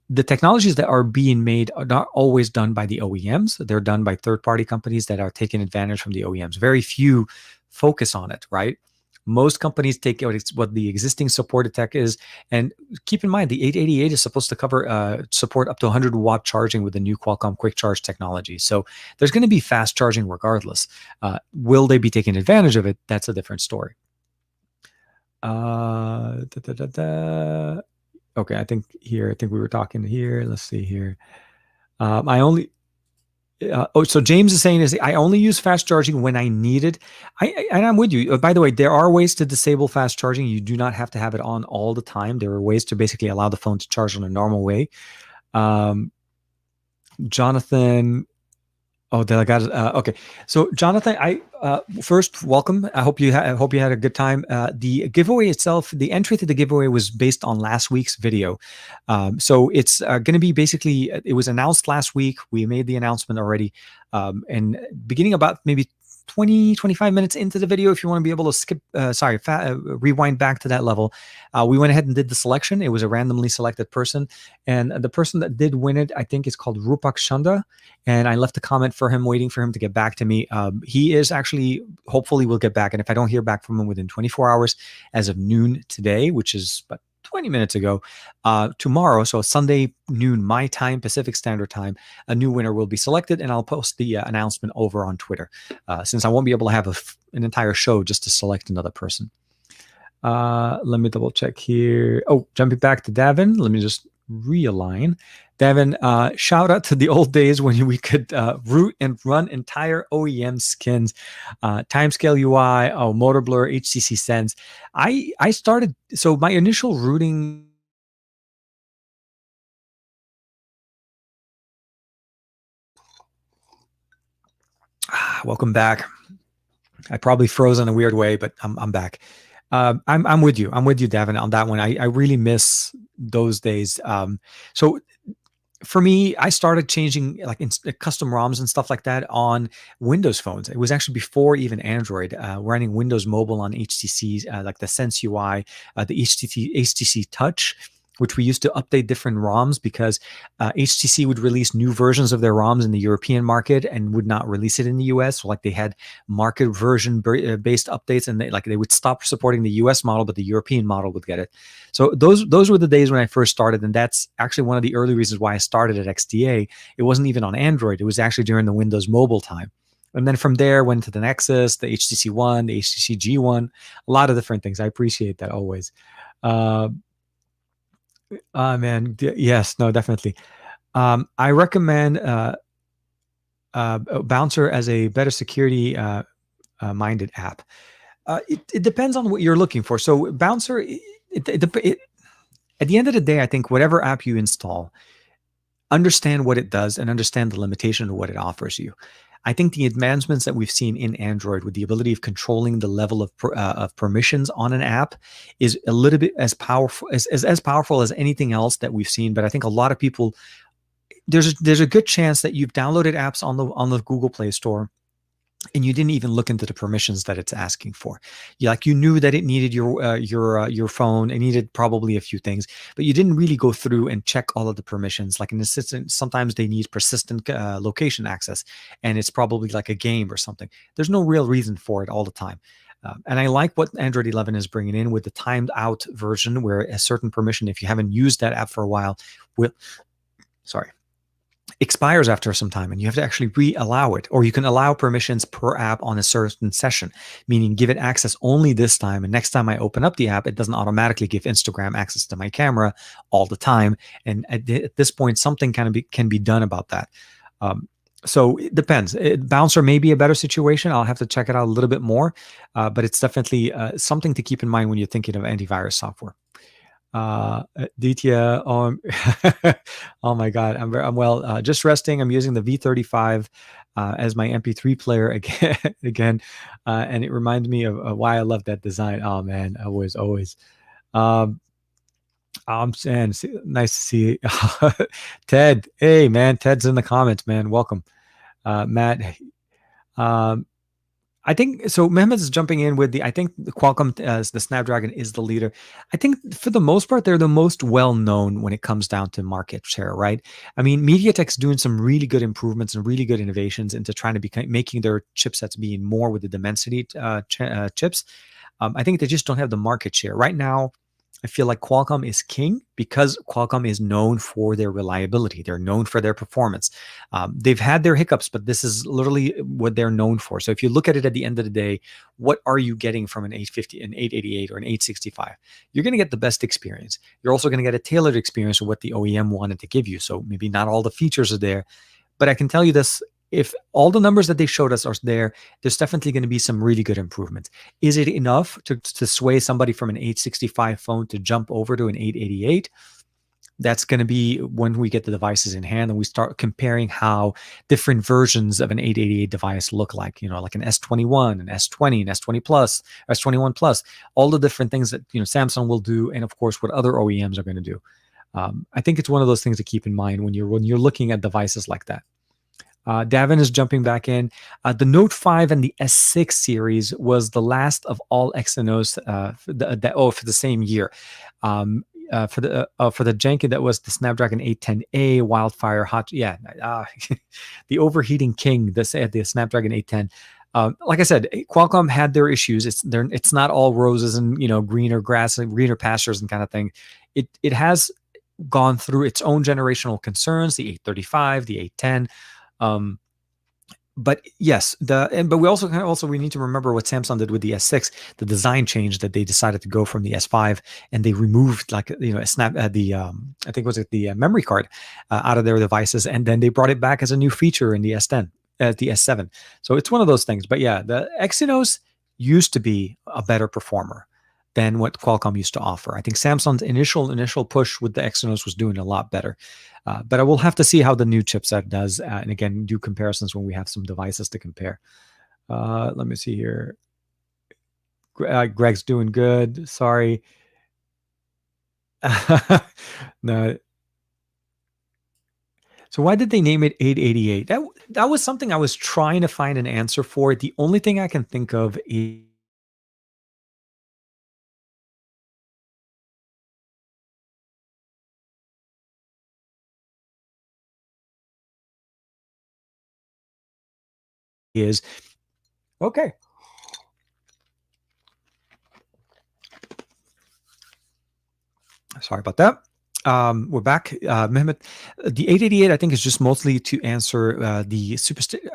the technologies that are being made are not always done by the OEMs. They're done by third-party companies that are taking advantage from the OEMs. Very few focus on it, right? Most companies take what the existing supported tech is, and keep in mind the 888 is supposed to cover support up to 100-watt charging with the new Qualcomm Quick Charge technology. So there's going to be fast charging regardless. Will they be taking advantage of it? That's a different story. Okay, I think we were talking here. Let's see here. So James is saying I only use fast charging when I need it. And I'm with you. By the way, there are ways to disable fast charging. You do not have to have it on all the time. There are ways to basically allow the phone to charge in a normal way. Jonathan. Oh, Delgado. Okay, so Jonathan, first welcome. I hope you had a good time. The giveaway itself, the entry to the giveaway was based on last week's video. So it's going to be basically. It was announced last week. We made the announcement already, and beginning about maybe 20-25 minutes into the video, if you want to be able to rewind back to that level, we went ahead and did the selection. It was a randomly selected person, and the person that did win it, I think, is called Rupak Shanda, and I left a comment for him, waiting for him to get back to me. He is actually, hopefully will get back, and if I don't hear back from him within 24 hours as of noon today, which is about 20 minutes ago, tomorrow, so Sunday noon my time, Pacific Standard Time, a new winner will be selected, and I'll post the announcement over on Twitter, since I won't be able to have an entire show just to select another person. Let me double check here. Oh, jumping back to Davin, let me just realign. Davin, shout out to the old days when we could root and run entire OEM skins, Timescale UI, Motor Blur, HTC Sense. I started, so my initial rooting. Welcome back. I probably froze in a weird way, but I'm back. I'm with you. I'm with you, Davin, on that one. I really miss those days. So for me, I started changing like custom ROMs and stuff like that on Windows phones. It was actually before even Android, running Windows Mobile on HTC, like the Sense UI, the HTC Touch, which we used to update different ROMs because HTC would release new versions of their ROMs in the European market and would not release it in the US. So like they had market version based updates, and they would stop supporting the US model, but the European model would get it. So those were the days when I first started, and that's actually one of the early reasons why I started at XDA. It wasn't even on Android. It was actually during the Windows Mobile time. And then from there went to the Nexus, the HTC One, the HTC G1, a lot of different things. I appreciate that always. Man, yes, no, definitely. I recommend Bouncer as a better security minded app. It depends on what you're looking for. So Bouncer, at the end of the day, I think whatever app you install, understand what it does and understand the limitation of what it offers you. I think the advancements that we've seen in Android with the ability of controlling the level of permissions on an app is a little bit as powerful as powerful as anything else that we've seen. But I think a lot of people, there's a good chance that you've downloaded apps on the Google Play Store and you didn't even look into the permissions that it's asking for. You knew that it needed your phone, it needed probably a few things, but you didn't really go through and check all of the permissions. Like an assistant, sometimes they need persistent location access, and it's probably like a game or something. There's no real reason for it all the time. And I like what Android 11 is bringing in with the timed out version, where a certain permission, if you haven't used that app for a while, expires after some time, and you have to actually re-allow it, or you can allow permissions per app on a certain session, meaning give it access only this time, and next time I open up the app, it doesn't automatically give Instagram access to my camera all the time. And at this point, something can be done about that. So it depends. Bouncer may be a better situation. I'll have to check it out a little bit more, but it's definitely something to keep in mind when you're thinking of antivirus software. Ditya, oh my God, I'm well, just resting. I'm using the V35 as my MP3 player again, and it reminds me of why I love that design. Oh man, always. And nice to see Ted. Hey man, Ted's in the comments, man. Welcome, Matt. I think so. Mehmet is jumping in with I think the Qualcomm, the Snapdragon is the leader. I think for the most part, they're the most well-known when it comes down to market share, right? I mean, MediaTek's doing some really good improvements and really good innovations into trying to making their chipsets being more with the Dimensity chips. I think they just don't have the market share. Right now, I feel like Qualcomm is king because Qualcomm is known for their reliability. They're known for their performance. They've had their hiccups, but this is literally what they're known for. So if you look at it at the end of the day, what are you getting from an 850, an 888, or an 865? You're going to get the best experience. You're also going to get a tailored experience of what the OEM wanted to give you. So maybe not all the features are there, but I can tell you this. If all the numbers that they showed us are there, there's definitely going to be some really good improvements. Is it enough to sway somebody from an 865 phone to jump over to an 888? That's going to be when we get the devices in hand and we start comparing how different versions of an 888 device look like, like an S21, an S20, an S20 Plus, S21 Plus, all the different things that, Samsung will do. And of course, what other OEMs are going to do. I think it's one of those things to keep in mind when you're looking at devices like that. Davin is jumping back in. The Note 5 and the S6 series was the last of all Exynos for the same year. For the janky, that was the Snapdragon 810A, Wildfire, the overheating king. The Snapdragon 810. Like I said, Qualcomm had their issues. It's not all roses and greener grass and greener pastures and kind of thing. It has gone through its own generational concerns. The 835, the 810. But yes, but we also we need to remember what Samsung did with the S6, the design change that they decided to go from the S5, and they removed I think it was the memory card out of their devices, and then they brought it back as a new feature in the S10, the S7. So it's one of those things. But yeah, the Exynos used to be a better performer than what Qualcomm used to offer. I think Samsung's initial push with the Exynos was doing a lot better. But I will have to see how the new chipset does. And again, do comparisons when we have some devices to compare. Let me see here. Greg's doing good. Sorry. No. So why did they name it 888? That was something I was trying to find an answer for. The only thing I can think of is okay. Sorry about that. We're back. Mehmet, the 888, I think, is just mostly to answer the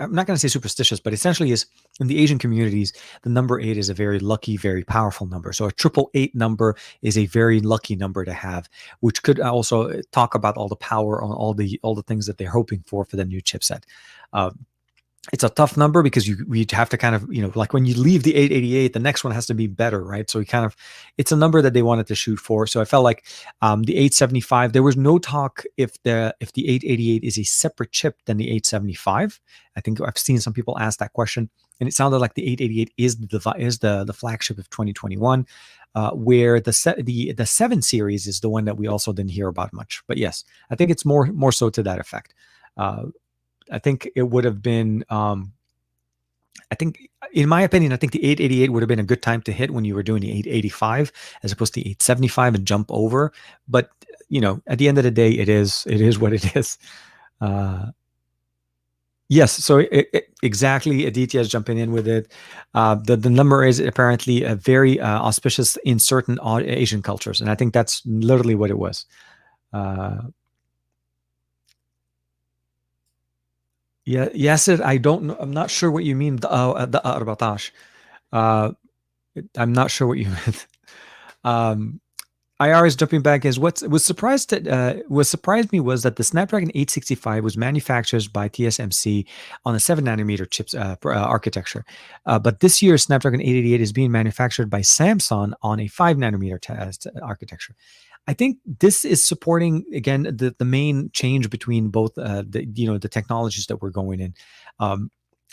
I'm not going to say superstitious, but essentially is in the Asian communities, the number 8 is a very lucky, very powerful number. So a 888 number is a very lucky number to have, which could also talk about all the power on all the things that they're hoping for the new chipset. it's a tough number because we have to kind of, like when you leave the 888, the next one has to be better, right? So it's a number that they wanted to shoot for. So I felt like the 875, there was no talk if the 888 is a separate chip than the 875. I think I've seen some people ask that question, and it sounded like the 888 is the flagship of 2021, where the 7 series is the one that we also didn't hear about much. But yes, I think it's more so to that effect. I think it would have been, I think, in my opinion, I think the 888 would have been a good time to hit when you were doing the 885 as opposed to the 875 and jump over. But, at the end of the day, it is what it is. Yes, so exactly. Aditya is jumping in with it. The number is apparently a very auspicious in certain Asian cultures, and I think that's literally what it was. Yeah, Yasser, I don't know. I'm not sure what you mean. The 14. Uh, I'm not sure what you meant. Um, IR is jumping back as what surprised me was that the Snapdragon 865 was manufactured by TSMC on a 7 nanometer chips architecture, but this year Snapdragon 888 is being manufactured by Samsung on a 5 nanometer architecture. I think this is supporting again the main change between both the technologies that we're going in.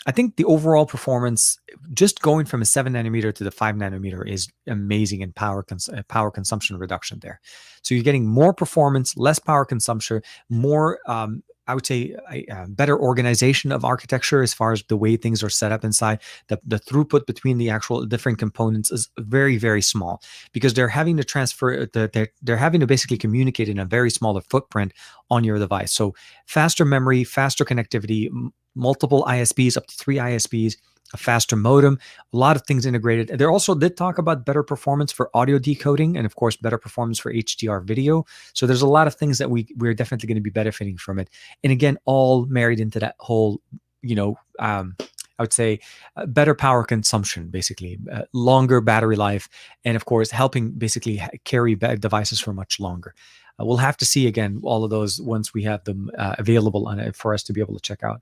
I think the overall performance, just going from a 7 nanometer to the 5 nanometer, is amazing in power consumption reduction there. So you're getting more performance, less power consumption, more I would say better organization of architecture as far as the way things are set up inside. The throughput between the actual different components is very, very small because they're having to transfer, they're having to basically communicate in a very smaller footprint on your device. So faster memory, faster connectivity, multiple ISPs, up to 3 ISPs, a faster modem, a lot of things integrated. They also did talk about better performance for audio decoding and, of course, better performance for HDR video. So there's a lot of things that we're definitely going to be benefiting from it. And again, all married into that whole, I would say better power consumption, basically, longer battery life, and, of course, helping basically carry devices for much longer. We'll have to see, again, all of those once we have them available on it for us to be able to check out.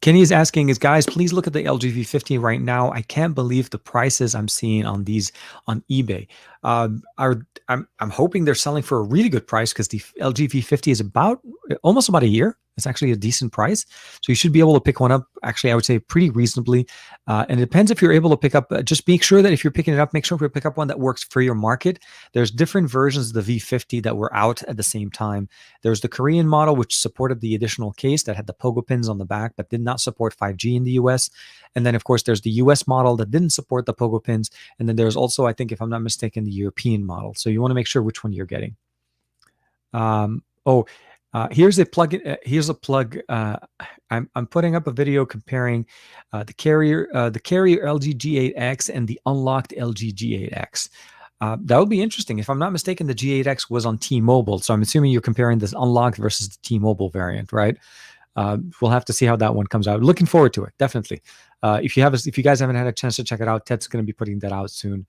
Kenny is asking, guys, please look at the LG V50 right now. I can't believe the prices I'm seeing on these on eBay. I'm hoping they're selling for a really good price because the LG V50 is almost about a year. It's actually a decent price. So you should be able to pick one up, actually, I would say pretty reasonably. And it depends if you're able to pick up, just make sure that if you're picking it up, make sure you pick up one that works for your market. There's different versions of the V50 that were out at the same time. There's the Korean model, which supported the additional case that had the pogo pins on the back, but did not support 5G in the US. And then, of course, there's the US model that didn't support the pogo pins. And then there's also, I think, if I'm not mistaken, the European model. So you want to make sure which one you're getting. Here's a plug. Here's a plug. I'm putting up a video comparing the carrier LG G8X and the unlocked LG G8X. That would be interesting. If I'm not mistaken, the G8X was on T-Mobile, so I'm assuming you're comparing this unlocked versus the T-Mobile variant, right? We'll have to see how that one comes out. Looking forward to it, definitely. If you guys haven't had a chance to check it out, Ted's going to be putting that out soon.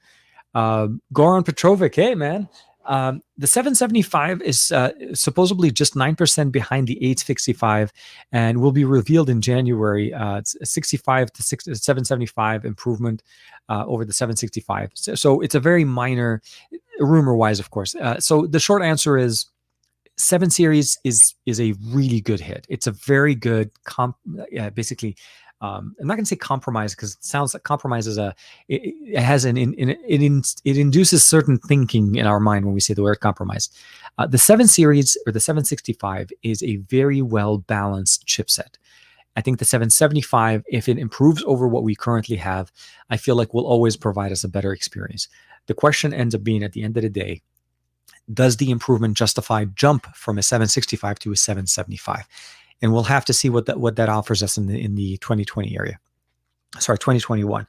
Goran Petrovic, hey man. The 775 is supposedly just 9% behind the 865 and will be revealed in January. It's a 65 to 775 improvement over the 765. So it's a very minor, rumor-wise, of course. So the short answer is 7 Series is a really good hit. It's a very good, basically, I'm not going to say compromise because it sounds like compromise is it induces certain thinking in our mind when we say the word compromise. The 7 Series or the 765 is a very well balanced chipset. I think the 775, if it improves over what we currently have, I feel like will always provide us a better experience. The question ends up being, at the end of the day, does the improvement justify jump from a 765 to a 775? And we'll have to see what that offers us in the 2020 area. Sorry, 2021.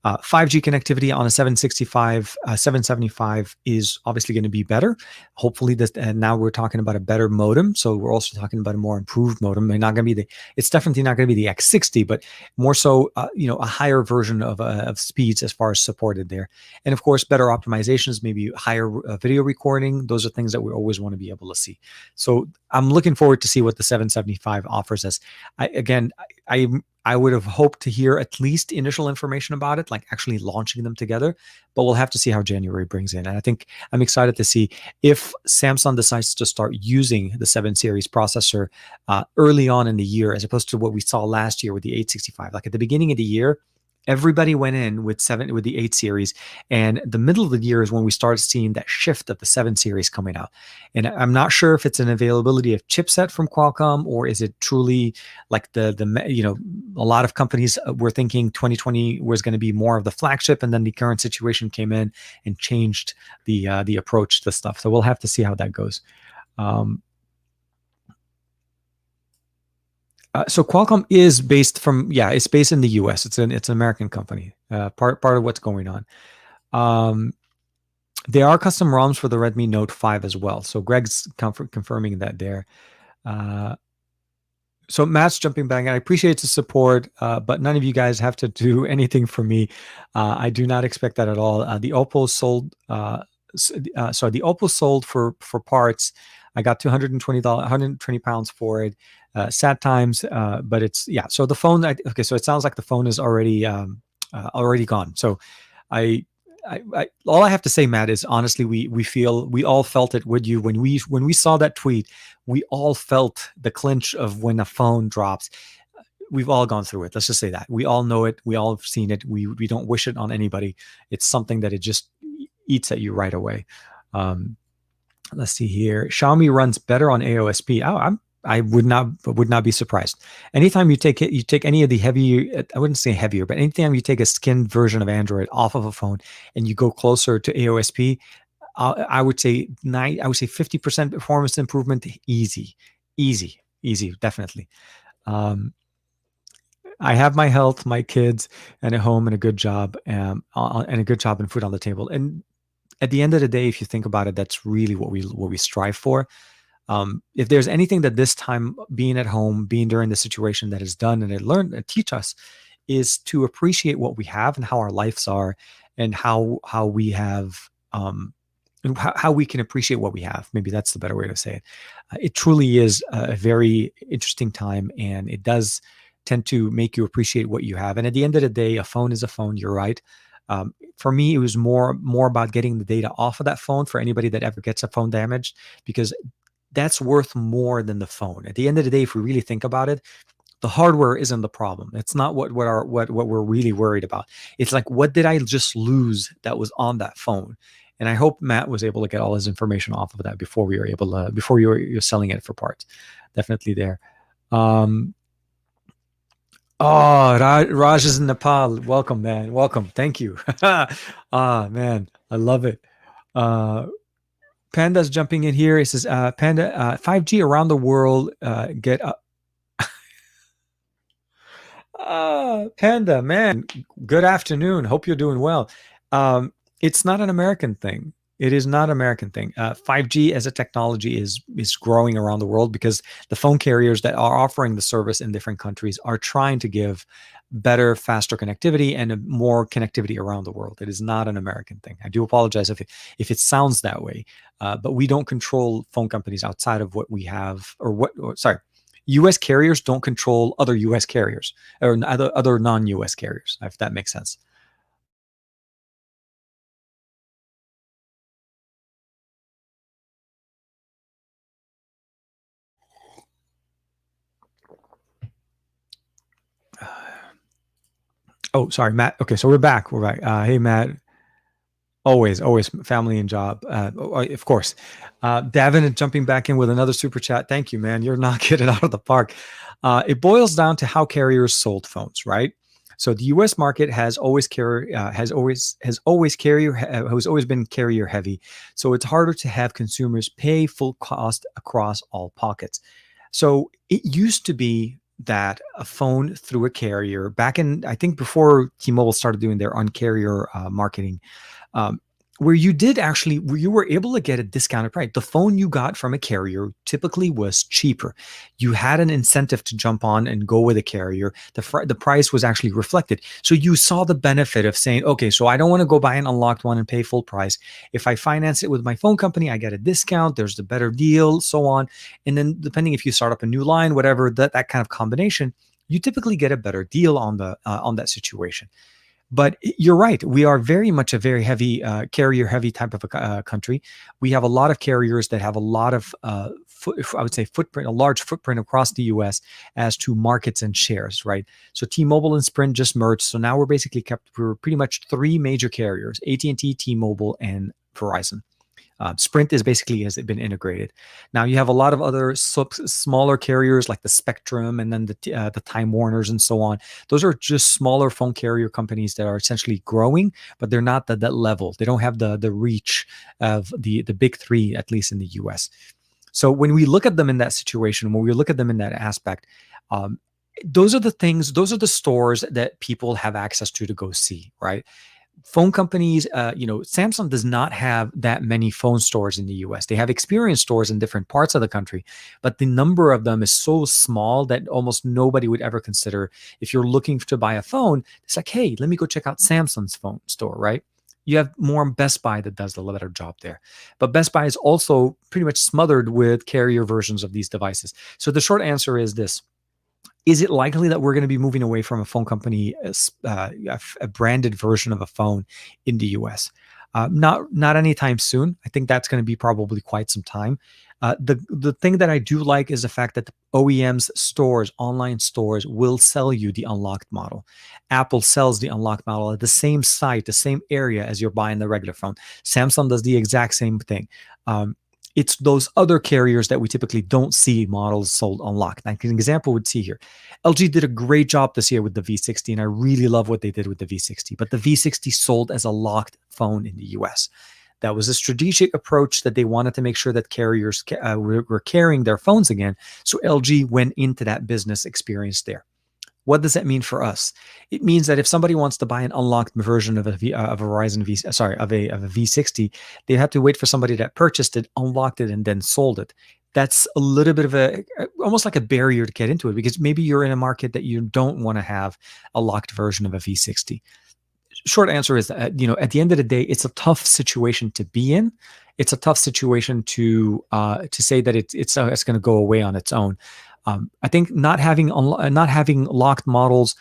5G connectivity on a 775 is obviously going to be better. Hopefully, this, and now we're talking about a better modem. So we're also talking about a more improved modem. It's not going to be it's definitely not going to be the X60, but more so, a higher version of speeds as far as supported there. And of course, better optimizations, maybe higher video recording. Those are things that we always want to be able to see. So I'm looking forward to see what the 775 offers us. I would have hoped to hear at least initial information about it, like actually launching them together, but we'll have to see how January brings in. And I think I'm excited to see if Samsung decides to start using the 7 series processor early on in the year, as opposed to what we saw last year with the 865. Like at the beginning of the year, everybody went in with the 8 series, and the middle of the year is when we started seeing that shift of the 7 series coming out. And I'm not sure if it's an availability of chipset from Qualcomm, or is it truly like a lot of companies were thinking 2020 was going to be more of the flagship, and then the current situation came in and changed the approach to stuff. So we'll have to see how that goes. So Qualcomm is it's based in the U.S. It's an American company. Part of what's going on. There are custom ROMs for the Redmi Note 5 as well. So Greg's confirming that there. So Matt's jumping back, and I appreciate the support, but none of you guys have to do anything for me. I do not expect that at all. The Oppo sold. The Oppo sold for parts. I got $220, 120 pounds for it. Sad times, but it's So the phone. Okay, so it sounds like the phone is already gone. So I all I have to say, Matt, is honestly, we all felt it with you when we saw that tweet. We all felt the clinch of when a phone drops. We've all gone through it. Let's just say that we all know it. We all have seen it. We don't wish it on anybody. It's something that it just eats at you right away. Let's see here. Xiaomi runs better on AOSP. I would not be surprised. Anytime you take any of the heavier, I wouldn't say heavier, but anytime you take a skinned version of Android off of a phone and you go closer to AOSP, I would say 50% performance improvement. Easy, definitely. I have my health, my kids, and a home, and a good job, and food on the table. And at the end of the day, if you think about it, that's really what we strive for. If there's anything that this time, being at home, being during the situation, that has done and it teach us, is to appreciate what we have and how our lives are, and how we have and how we can appreciate what we have. Maybe that's the better way to say it. It truly is a very interesting time, and it does tend to make you appreciate what you have. And at the end of the day, a phone is a phone. You're right. For me, it was more about getting the data off of that phone for anybody that ever gets a phone damaged, because that's worth more than the phone. At the end of the day, if we really think about it, the hardware isn't the problem. It's not what we're really worried about. It's like, what did I just lose that was on that phone? And I hope Matt was able to get all his information off of that before you were selling it for parts. Definitely there. Raj is in Nepal. Welcome, man. Welcome. Thank you. Man, I love it. Panda's jumping in here. He says, Panda, 5G around the world, get up. Panda, man, good afternoon. Hope you're doing well. It's not an American thing. It is not an American thing. 5G as a technology is growing around the world, because the phone carriers that are offering the service in different countries are trying to give better, faster connectivity and more connectivity around the world. It is not an American thing. I do apologize if it sounds that way, but we don't control phone companies outside of what we have, U.S. carriers don't control other U.S. carriers or other non-U.S. carriers, if that makes sense. Oh, sorry, Matt. Okay, so we're back. Hey, Matt. Always family and job. Of course. Davin jumping back in with another super chat. Thank you, man. You're knocking it out of the park. It boils down to how carriers sold phones, right? So the U.S. market has always been carrier heavy. So it's harder to have consumers pay full cost across all pockets. So it used to be that a phone through a carrier back in, I think before T-Mobile started doing their on-carrier marketing, um, where where you were able to get a discounted price. The phone you got from a carrier typically was cheaper. You had an incentive to jump on and go with a carrier. The price was actually reflected. So you saw the benefit of saying, okay, so I don't want to go buy an unlocked one and pay full price. If I finance it with my phone company, I get a discount. There's the better deal, so on. And then depending if you start up a new line, whatever, that kind of combination, you typically get a better deal on that situation. But you're right. We are very much a very heavy carrier heavy type of a country. We have a lot of carriers that have a lot of, I would say, footprint, a large footprint across the U.S. as to markets and shares, right? So T-Mobile and Sprint just merged. So now we're pretty much three major carriers: AT&T, T-Mobile, and Verizon. Sprint has been integrated. Now you have a lot of other smaller carriers like the Spectrum and then the Time Warners and so on. Those are just smaller phone carrier companies that are essentially growing, but they're not at that level. They don't have the reach of the big three, at least in the U.S. So when we look at them in that situation, when we look at them in that aspect, those are the stores that people have access to go see, right? Phone companies, Samsung does not have that many phone stores in the US. They have experience stores in different parts of the country, but the number of them is so small that almost nobody would ever consider. If you're looking to buy a phone, it's like, hey, let me go check out Samsung's phone store, right? You have more Best Buy that does a better job there. But Best Buy is also pretty much smothered with carrier versions of these devices. So the short answer is this. Is it likely that we're going to be moving away from a phone company, a branded version of a phone in the US? Not anytime soon. I think that's going to be probably quite some time. The thing that I do like is the fact that the OEMs stores, online stores, will sell you the unlocked model. Apple sells the unlocked model at the same site, the same area as you're buying the regular phone. Samsung does the exact same thing. It's those other carriers that we typically don't see models sold unlocked. Like an example would see here. LG did a great job this year with the V60, and I really love what they did with the V60. But the V60 sold as a locked phone in the US. That was a strategic approach that they wanted to make sure that carriers were carrying their phones again. So LG went into that business experience there. What does that mean for us? It means that if somebody wants to buy an unlocked version of a Verizon of a V60, they have to wait for somebody that purchased it, unlocked it, and then sold it. That's a little bit of almost like a barrier to get into it, because maybe you're in a market that you don't want to have a locked version of a V60. Short answer is that, at the end of the day, it's a tough situation to be in. It's a tough situation to say that it's going to go away on its own. I think not having locked models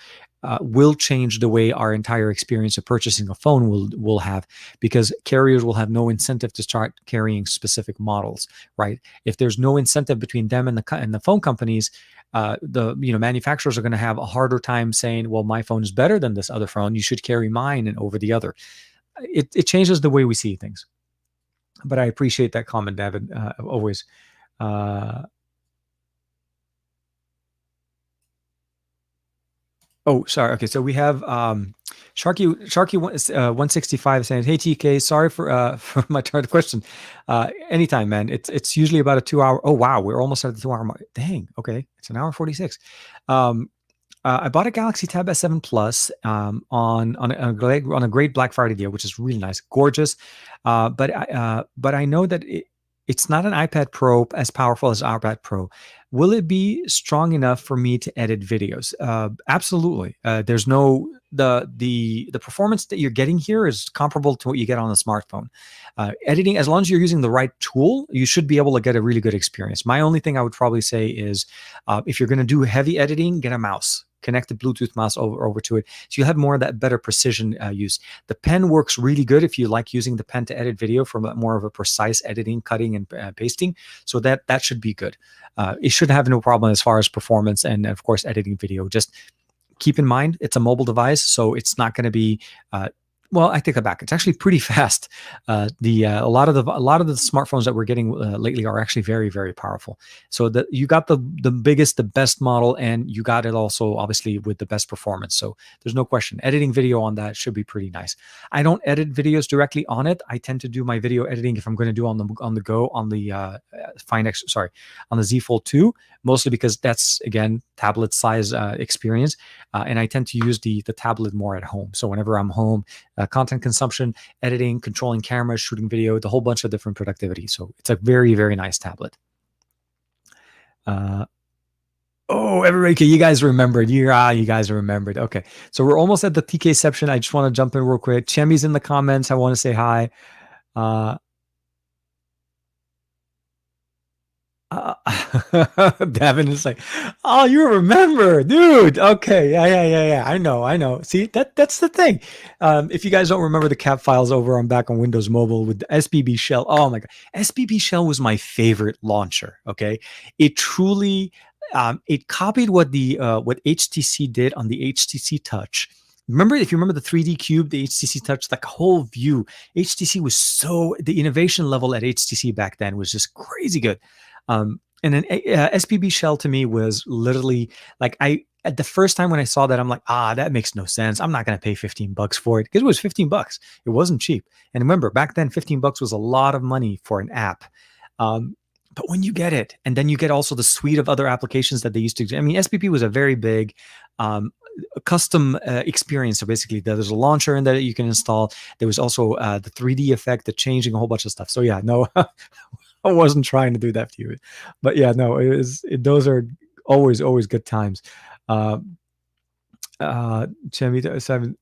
will change the way our entire experience of purchasing a phone will have, because carriers will have no incentive to start carrying specific models, right? If there's no incentive between them and the phone companies, the manufacturers are going to have a harder time saying, well, my phone is better than this other phone, you should carry mine and over the other. It changes the way we see things. But I appreciate that comment, David, always. Oh, sorry. Okay, so we have Sharky 165 saying, "Hey TK, sorry for for my third question. Anytime, man. It's usually about a 2 hour. Oh wow, we're almost at the 2 hour mark. Dang. Okay, it's an hour 46. I bought a Galaxy Tab S7 Plus on a great Black Friday deal, which is really nice, gorgeous. But I know that it's not an iPad Pro as powerful as iPad Pro. Will it be strong enough for me to edit videos? Absolutely. There's no the performance that you're getting here is comparable to what you get on a smartphone. Editing, as long as you're using the right tool, you should be able to get a really good experience. My only thing I would probably say is, if you're going to do heavy editing, get a mouse. Connect the Bluetooth mouse over to it, so you have more of that better precision use. The pen works really good if you like using the pen to edit video for more of a precise editing, cutting, and pasting. So that should be good. It should have no problem as far as performance and, of course, editing video. Just keep in mind it's a mobile device, so it's not going to be Well, I take that back. It's actually pretty fast. A lot of the smartphones that we're getting lately are actually very, very powerful. So you got the biggest, the best model, and you got it also obviously with the best performance. So there's no question. Editing video on that should be pretty nice. I don't edit videos directly on it. I tend to do my video editing if I'm going to do on the go on the on the Z Fold 2, mostly because that's again tablet size experience, and I tend to use the tablet more at home. So whenever I'm home. Content consumption, editing, controlling cameras, shooting video, the whole bunch of different productivity. So it's a very, very nice tablet. Oh, everybody, you guys remembered. You guys remembered. Okay. So we're almost at the TKception. I just want to jump in real quick. Chemi's in the comments. I want to say hi. Davin is like, oh, you remember, dude. Okay, yeah. I know. See, that's the thing. If you guys don't remember the cap files over on back on Windows Mobile with the SBB shell, oh my god, SBB shell was my favorite launcher. Okay, it truly, it copied what HTC did on the HTC Touch. If you remember the 3D Cube, the HTC Touch, like a whole view. HTC was the innovation level at HTC back then was just crazy good. And an SPB shell to me was literally like at the first time when I saw that, I'm like, that makes no sense. I'm not going to pay $15 for it because it was $15. It wasn't cheap. And remember, back then, $15 was a lot of money for an app. But when you get it, and then you get also the suite of other applications that they used to do. I mean, SPP was a very big custom experience. So basically, there's a launcher in there that you can install. There was also the 3D effect, the changing a whole bunch of stuff. So yeah, no, I wasn't trying to do that to you. But yeah, no, those are always good times. Chemi 7.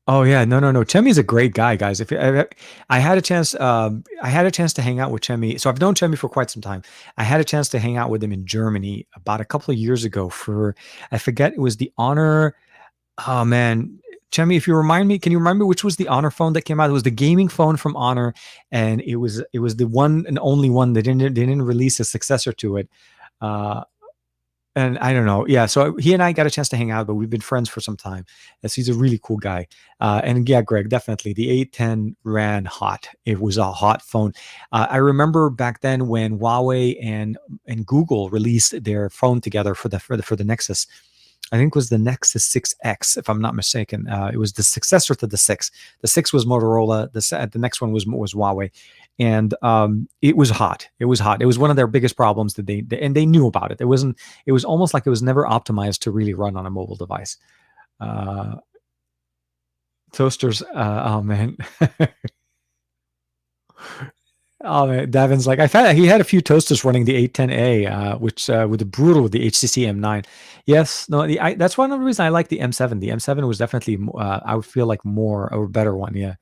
Oh yeah, no. Chemi's a great guy, guys. I had a chance to hang out with Chemi. So I've known Chemi for quite some time. I had a chance to hang out with him in Germany about a couple of years ago I forget, it was the Honor. Oh man, Chemi, if you remind me, can you remember which was the Honor phone that came out? It was the gaming phone from Honor, and it was the one and only one. They didn't release a successor to it. And I don't know. Yeah. So he and I got a chance to hang out, but we've been friends for some time. So he's a really cool guy. And yeah, Greg, definitely the 810 ran hot. It was a hot phone. I remember back then when Huawei and Google released their phone together for the Nexus. I think it was the Nexus 6X, if I'm not mistaken. It was the successor to the 6. The 6 was Motorola. The next one was Huawei. And it was hot. It was one of their biggest problems that they knew about it. It was almost like it was never optimized to really run on a mobile device. Toasters. Oh man. Oh man, Davin's like, he had a few toasters running the 810A, which with the HTC M9. Yes, no, that's one of the reasons I like the M7. The M7 was definitely, I would feel like more or better one. Yeah.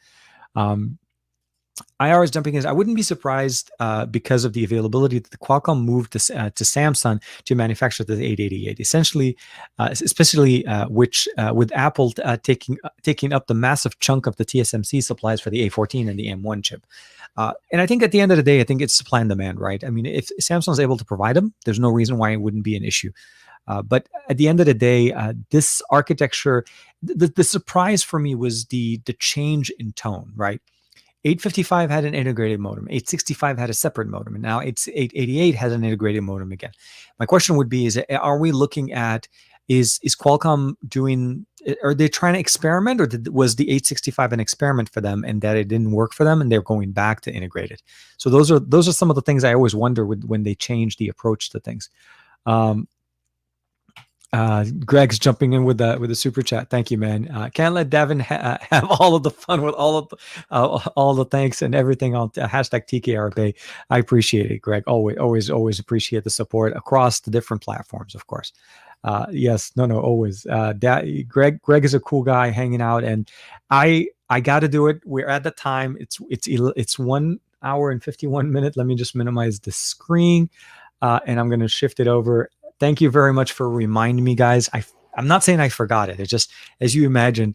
IR is jumping in. I wouldn't be surprised because of the availability that the Qualcomm moved to Samsung to manufacture the 888. Essentially, especially with Apple taking up the massive chunk of the TSMC supplies for the A14 and the M1 chip. And I think at the end of the day, I think it's supply and demand, right? I mean, if Samsung's able to provide them, there's no reason why it wouldn't be an issue. But at the end of the day, this architecture, the surprise for me was the change in tone, right? 855 had an integrated modem. 865 had a separate modem, and now 888 has an integrated modem again. My question would be: are we looking at is Qualcomm doing? Are they trying to experiment, or was the 865 an experiment for them, and that it didn't work for them, and they're going back to integrated? So those are some of the things I always wonder when they change the approach to things. Greg's jumping in with a super chat. Thank you, man. Can't let Davin have all of the fun with all the thanks and everything on hashtag TKRP. I appreciate it, Greg. Always appreciate the support across the different platforms, of course. Yes, no, always. Greg is a cool guy hanging out, and I got to do it. We're at the time. It's 1 hour and 51 minutes. Let me just minimize the screen, and I'm going to shift it over. Thank you very much for reminding me, guys. I'm not saying I forgot it. It's just, as you imagine,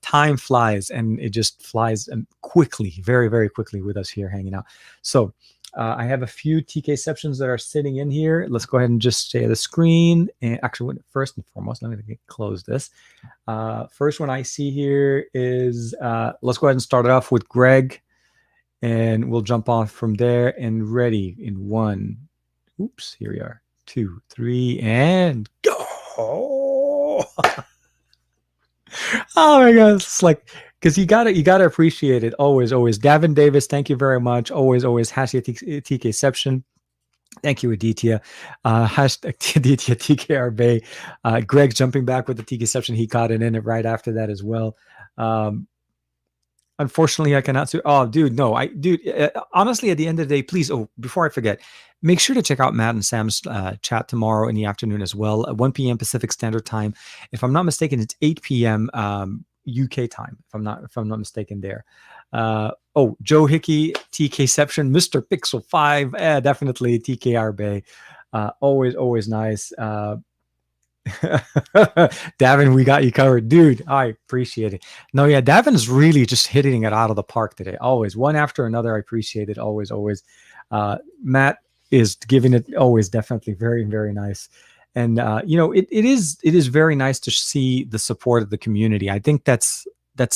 time flies, and it just flies quickly, very, very quickly with us here hanging out. So I have a few TK-ceptions that are sitting in here. Let's go ahead and just share the screen. And actually, first and foremost, let me close this. First one I see here is, let's go ahead and start it off with Greg. And we'll jump off from there. And ready in 1. Oops, here we are. 2, 3, and go. Oh my God. It's like, because you gotta appreciate it. Always. Davin Davis, thank you very much. Always. Hashtag TKception. Thank you, Aditya. Hashtag Aditya TKRB. Greg jumping back with the TKception. He caught it in it right after that as well. Unfortunately, I cannot. Oh, dude, no. Honestly, at the end of the day, please. Oh, before I forget, make sure to check out Matt and Sam's chat tomorrow in the afternoon as well, at 1 p.m. Pacific Standard Time. If I'm not mistaken, it's 8 p.m. UK time. If I'm not mistaken, there. Joe Hickey, TKception, Mr. Pixel 5, definitely TKR always nice. Davin, we got you covered, dude. I appreciate it. No, yeah, Davin is really just hitting it out of the park today. Always one after another. I appreciate it. Always. Matt is giving it always, definitely very, very nice. And it is very nice to see the support of the community. I think that's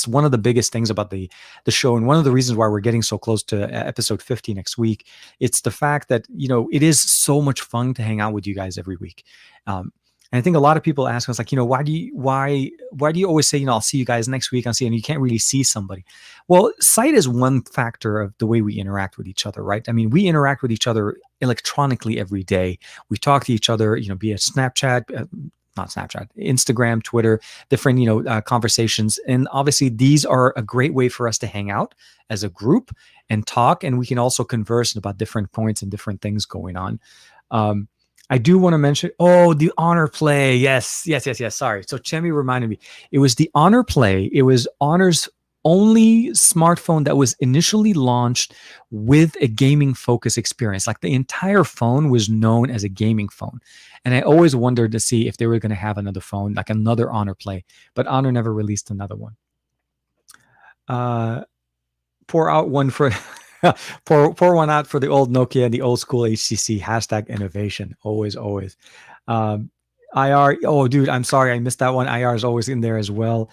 one of the biggest things about the show, and one of the reasons why we're getting so close to episode 50 next week. It's the fact that it is so much fun to hang out with you guys every week. And I think a lot of people ask us, like, why do you always say, I'll see you guys next week, and you can't really see somebody? Well, sight is one factor of the way we interact with each other, right? I mean, we interact with each other electronically every day. We talk to each other, be it Snapchat, not Snapchat, Instagram, Twitter, different, conversations. And obviously these are a great way for us to hang out as a group and talk. And we can also converse about different points and different things going on. I do want to mention, the Honor Play. Yes. Sorry. So Chemi reminded me, it was the Honor Play. It was Honor's only smartphone that was initially launched with a gaming focus experience. Like, the entire phone was known as a gaming phone. And I always wondered to see if they were going to have another phone, like another Honor Play, but Honor never released another one. Pour out one for... pour one out for the old Nokia and the old school HTC. Hashtag innovation. Always. IR. Oh, dude, I'm sorry, I missed that one. IR is always in there as well.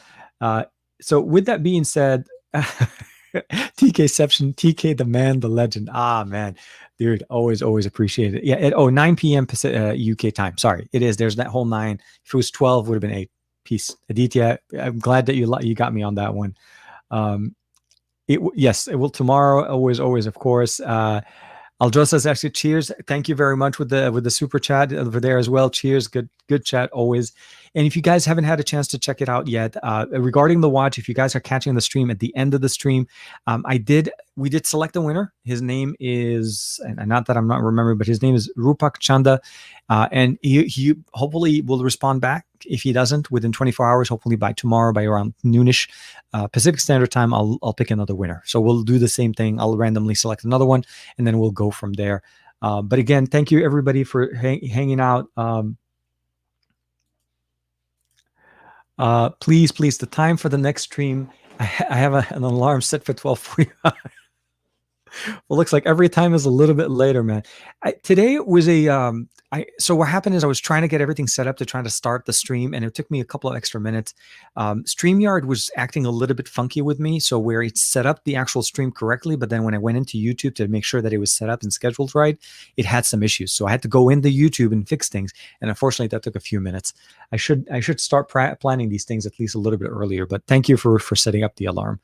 So with that being said, TKception, TK, the man, the legend. Man, dude, always appreciate it. Yeah, at 9 p.m. UK time. Sorry, it is. There's that whole 9. If it was 12, would have been 8. Peace, Aditya. I'm glad that you got me on that one. Yes, it will tomorrow. Always, of course. Aldro says, actually, cheers. Thank you very much with the super chat over there as well. Cheers. Good chat always. And if you guys haven't had a chance to check it out yet, regarding the watch, if you guys are catching the stream at the end of the stream, we did select a winner. His name is, and not that I'm not remembering, but his name is Rupak Chanda. And he hopefully will respond back. If he doesn't, within 24 hours, hopefully by tomorrow, by around noonish Pacific Standard Time, I'll pick another winner. So we'll do the same thing. I'll randomly select another one, and then we'll go from there. But again, thank you everybody for hanging out. Please, the time for the next stream. I have an alarm set for 12:45. Well, looks like every time is a little bit later, man. Today was so what happened is I was trying to get everything set up to try to start the stream, and it took me a couple of extra minutes. StreamYard was acting a little bit funky with me, so where it set up the actual stream correctly, but then when I went into YouTube to make sure that it was set up and scheduled right, it had some issues. So I had to go into YouTube and fix things, and unfortunately that took a few minutes. I should start planning these things at least a little bit earlier, but thank you for setting up the alarm.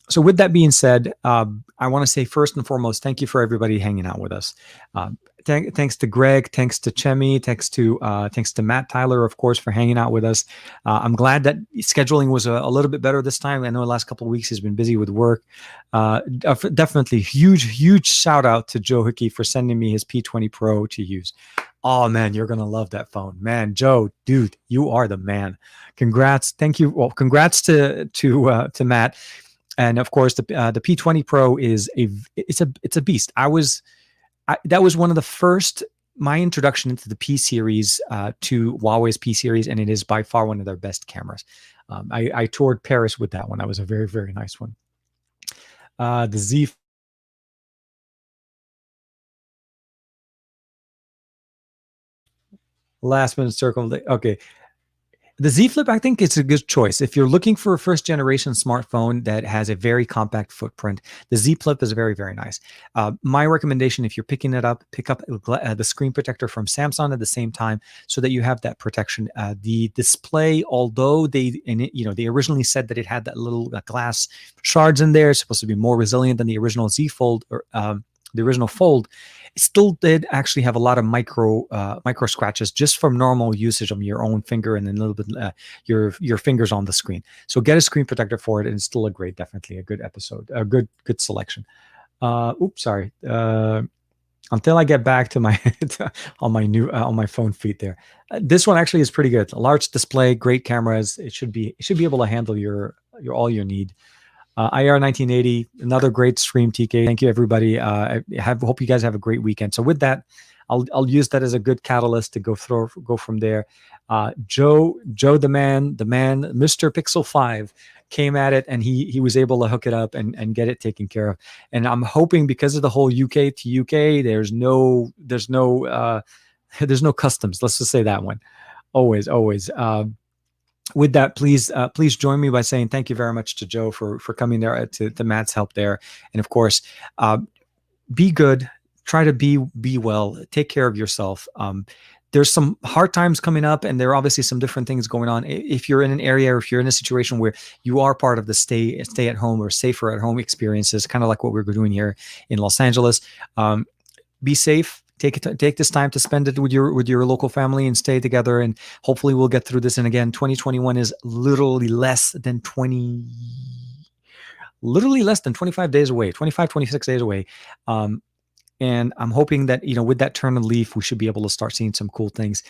So with that being said, I want to say first and foremost, thank you for everybody hanging out with us. Thanks to Greg, thanks to Chemi, thanks to Matt Tyler, of course, for hanging out with us. I'm glad that scheduling was a little bit better this time. I know the last couple of weeks he's been busy with work. Definitely huge shout out to Joe Hickey for sending me his P20 Pro to use. Oh man, you're gonna love that phone, man. Joe, dude, you are the man. Congrats, thank you. Well, congrats to Matt. And of course, the P20 Pro is a beast. That was one of the first, my introduction into the P series, to Huawei's P series, and it is by far one of their best cameras. I toured Paris with that one. That was a very, very nice one. The Z Last minute circle. Okay. The Z Flip, I think it's a good choice. If you're looking for a first generation smartphone that has a very compact footprint, the Z Flip is very, very nice. My recommendation, if you're picking it up, pick up the screen protector from Samsung at the same time so that you have that protection. The display, although they originally said that it had that little glass shards in there, it's supposed to be more resilient than the original Z Fold or the original Fold, it still did actually have a lot of micro scratches just from normal usage of your own finger and then a little bit your fingers on the screen. So get a screen protector for it, and it's still definitely a good episode, a good selection. Oops, sorry. Until I get back to my on my phone feed there. This one actually is pretty good. A large display, great cameras. It should be able to handle your all your need. IR 1980, another great stream, TK. Thank you, everybody. Hope you guys have a great weekend. So with that, I'll use that as a good catalyst to go from there. Joe, the man, Mr. Pixel 5 came at it, and he was able to hook it up and get it taken care of. And I'm hoping, because of the whole UK to UK, there's no customs. Let's just say that one. Always. With that, please join me by saying thank you very much to Joe for coming there, to Matt's help there. And of course, be good, try to be well, take care of yourself. There's some hard times coming up, and there are obviously some different things going on. If you're in an area, or if you're in a situation where you are part of the stay at home or safer at home experiences, kind of like what we're doing here in Los Angeles, be safe. Take this time to spend it with your local family and stay together, and hopefully we'll get through this. And again, 2021 is literally less than 25 days away, 25, 26 days away. And I'm hoping that, with that turn of leaf, we should be able to start seeing some cool things.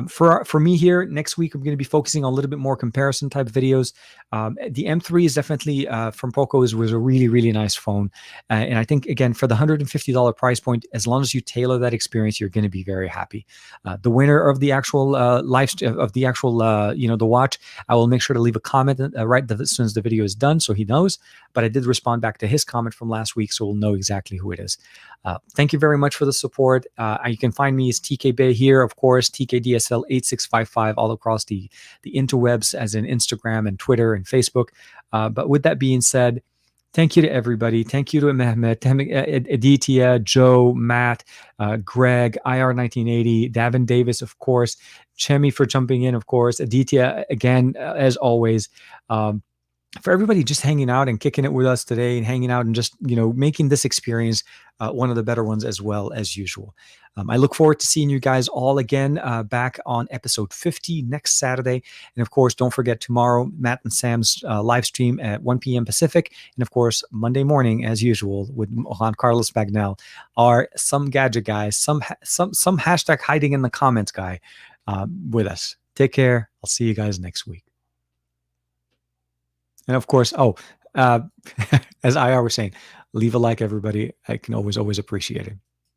For me here next week, I'm going to be focusing on a little bit more comparison type videos. The M3 is definitely from Poco was a really, really nice phone. And I think, again, for the $150 price point, as long as you tailor that experience, you're going to be very happy. The winner of the actual the watch, I will make sure to leave a comment right as soon as the video is done, so he knows. But I did respond back to his comment from last week, so we'll know exactly who it is. Thank you very much for the support. You can find me as TK Bay here, of course, TKDSL 8655 all across the interwebs, as in Instagram and Twitter and Facebook. But with that being said, thank you to everybody. Thank you to Mehmet, Aditya, Joe, Matt, Greg, IR 1980, Davin Davis, of course, Chemi for jumping in, of course, Aditya, again, as always. For everybody just hanging out and kicking it with us today, and hanging out and just, making this experience one of the better ones as well as usual. I look forward to seeing you guys all again back on episode 50 next Saturday. And of course, don't forget tomorrow, Matt and Sam's live stream at 1 p.m. Pacific. And of course, Monday morning, as usual, with Juan Carlos Bagnell, our Some Gadget guy, some hashtag hiding in the comments guy with us. Take care. I'll see you guys next week. And of course, as IR was saying, leave a like, everybody. I can always appreciate it.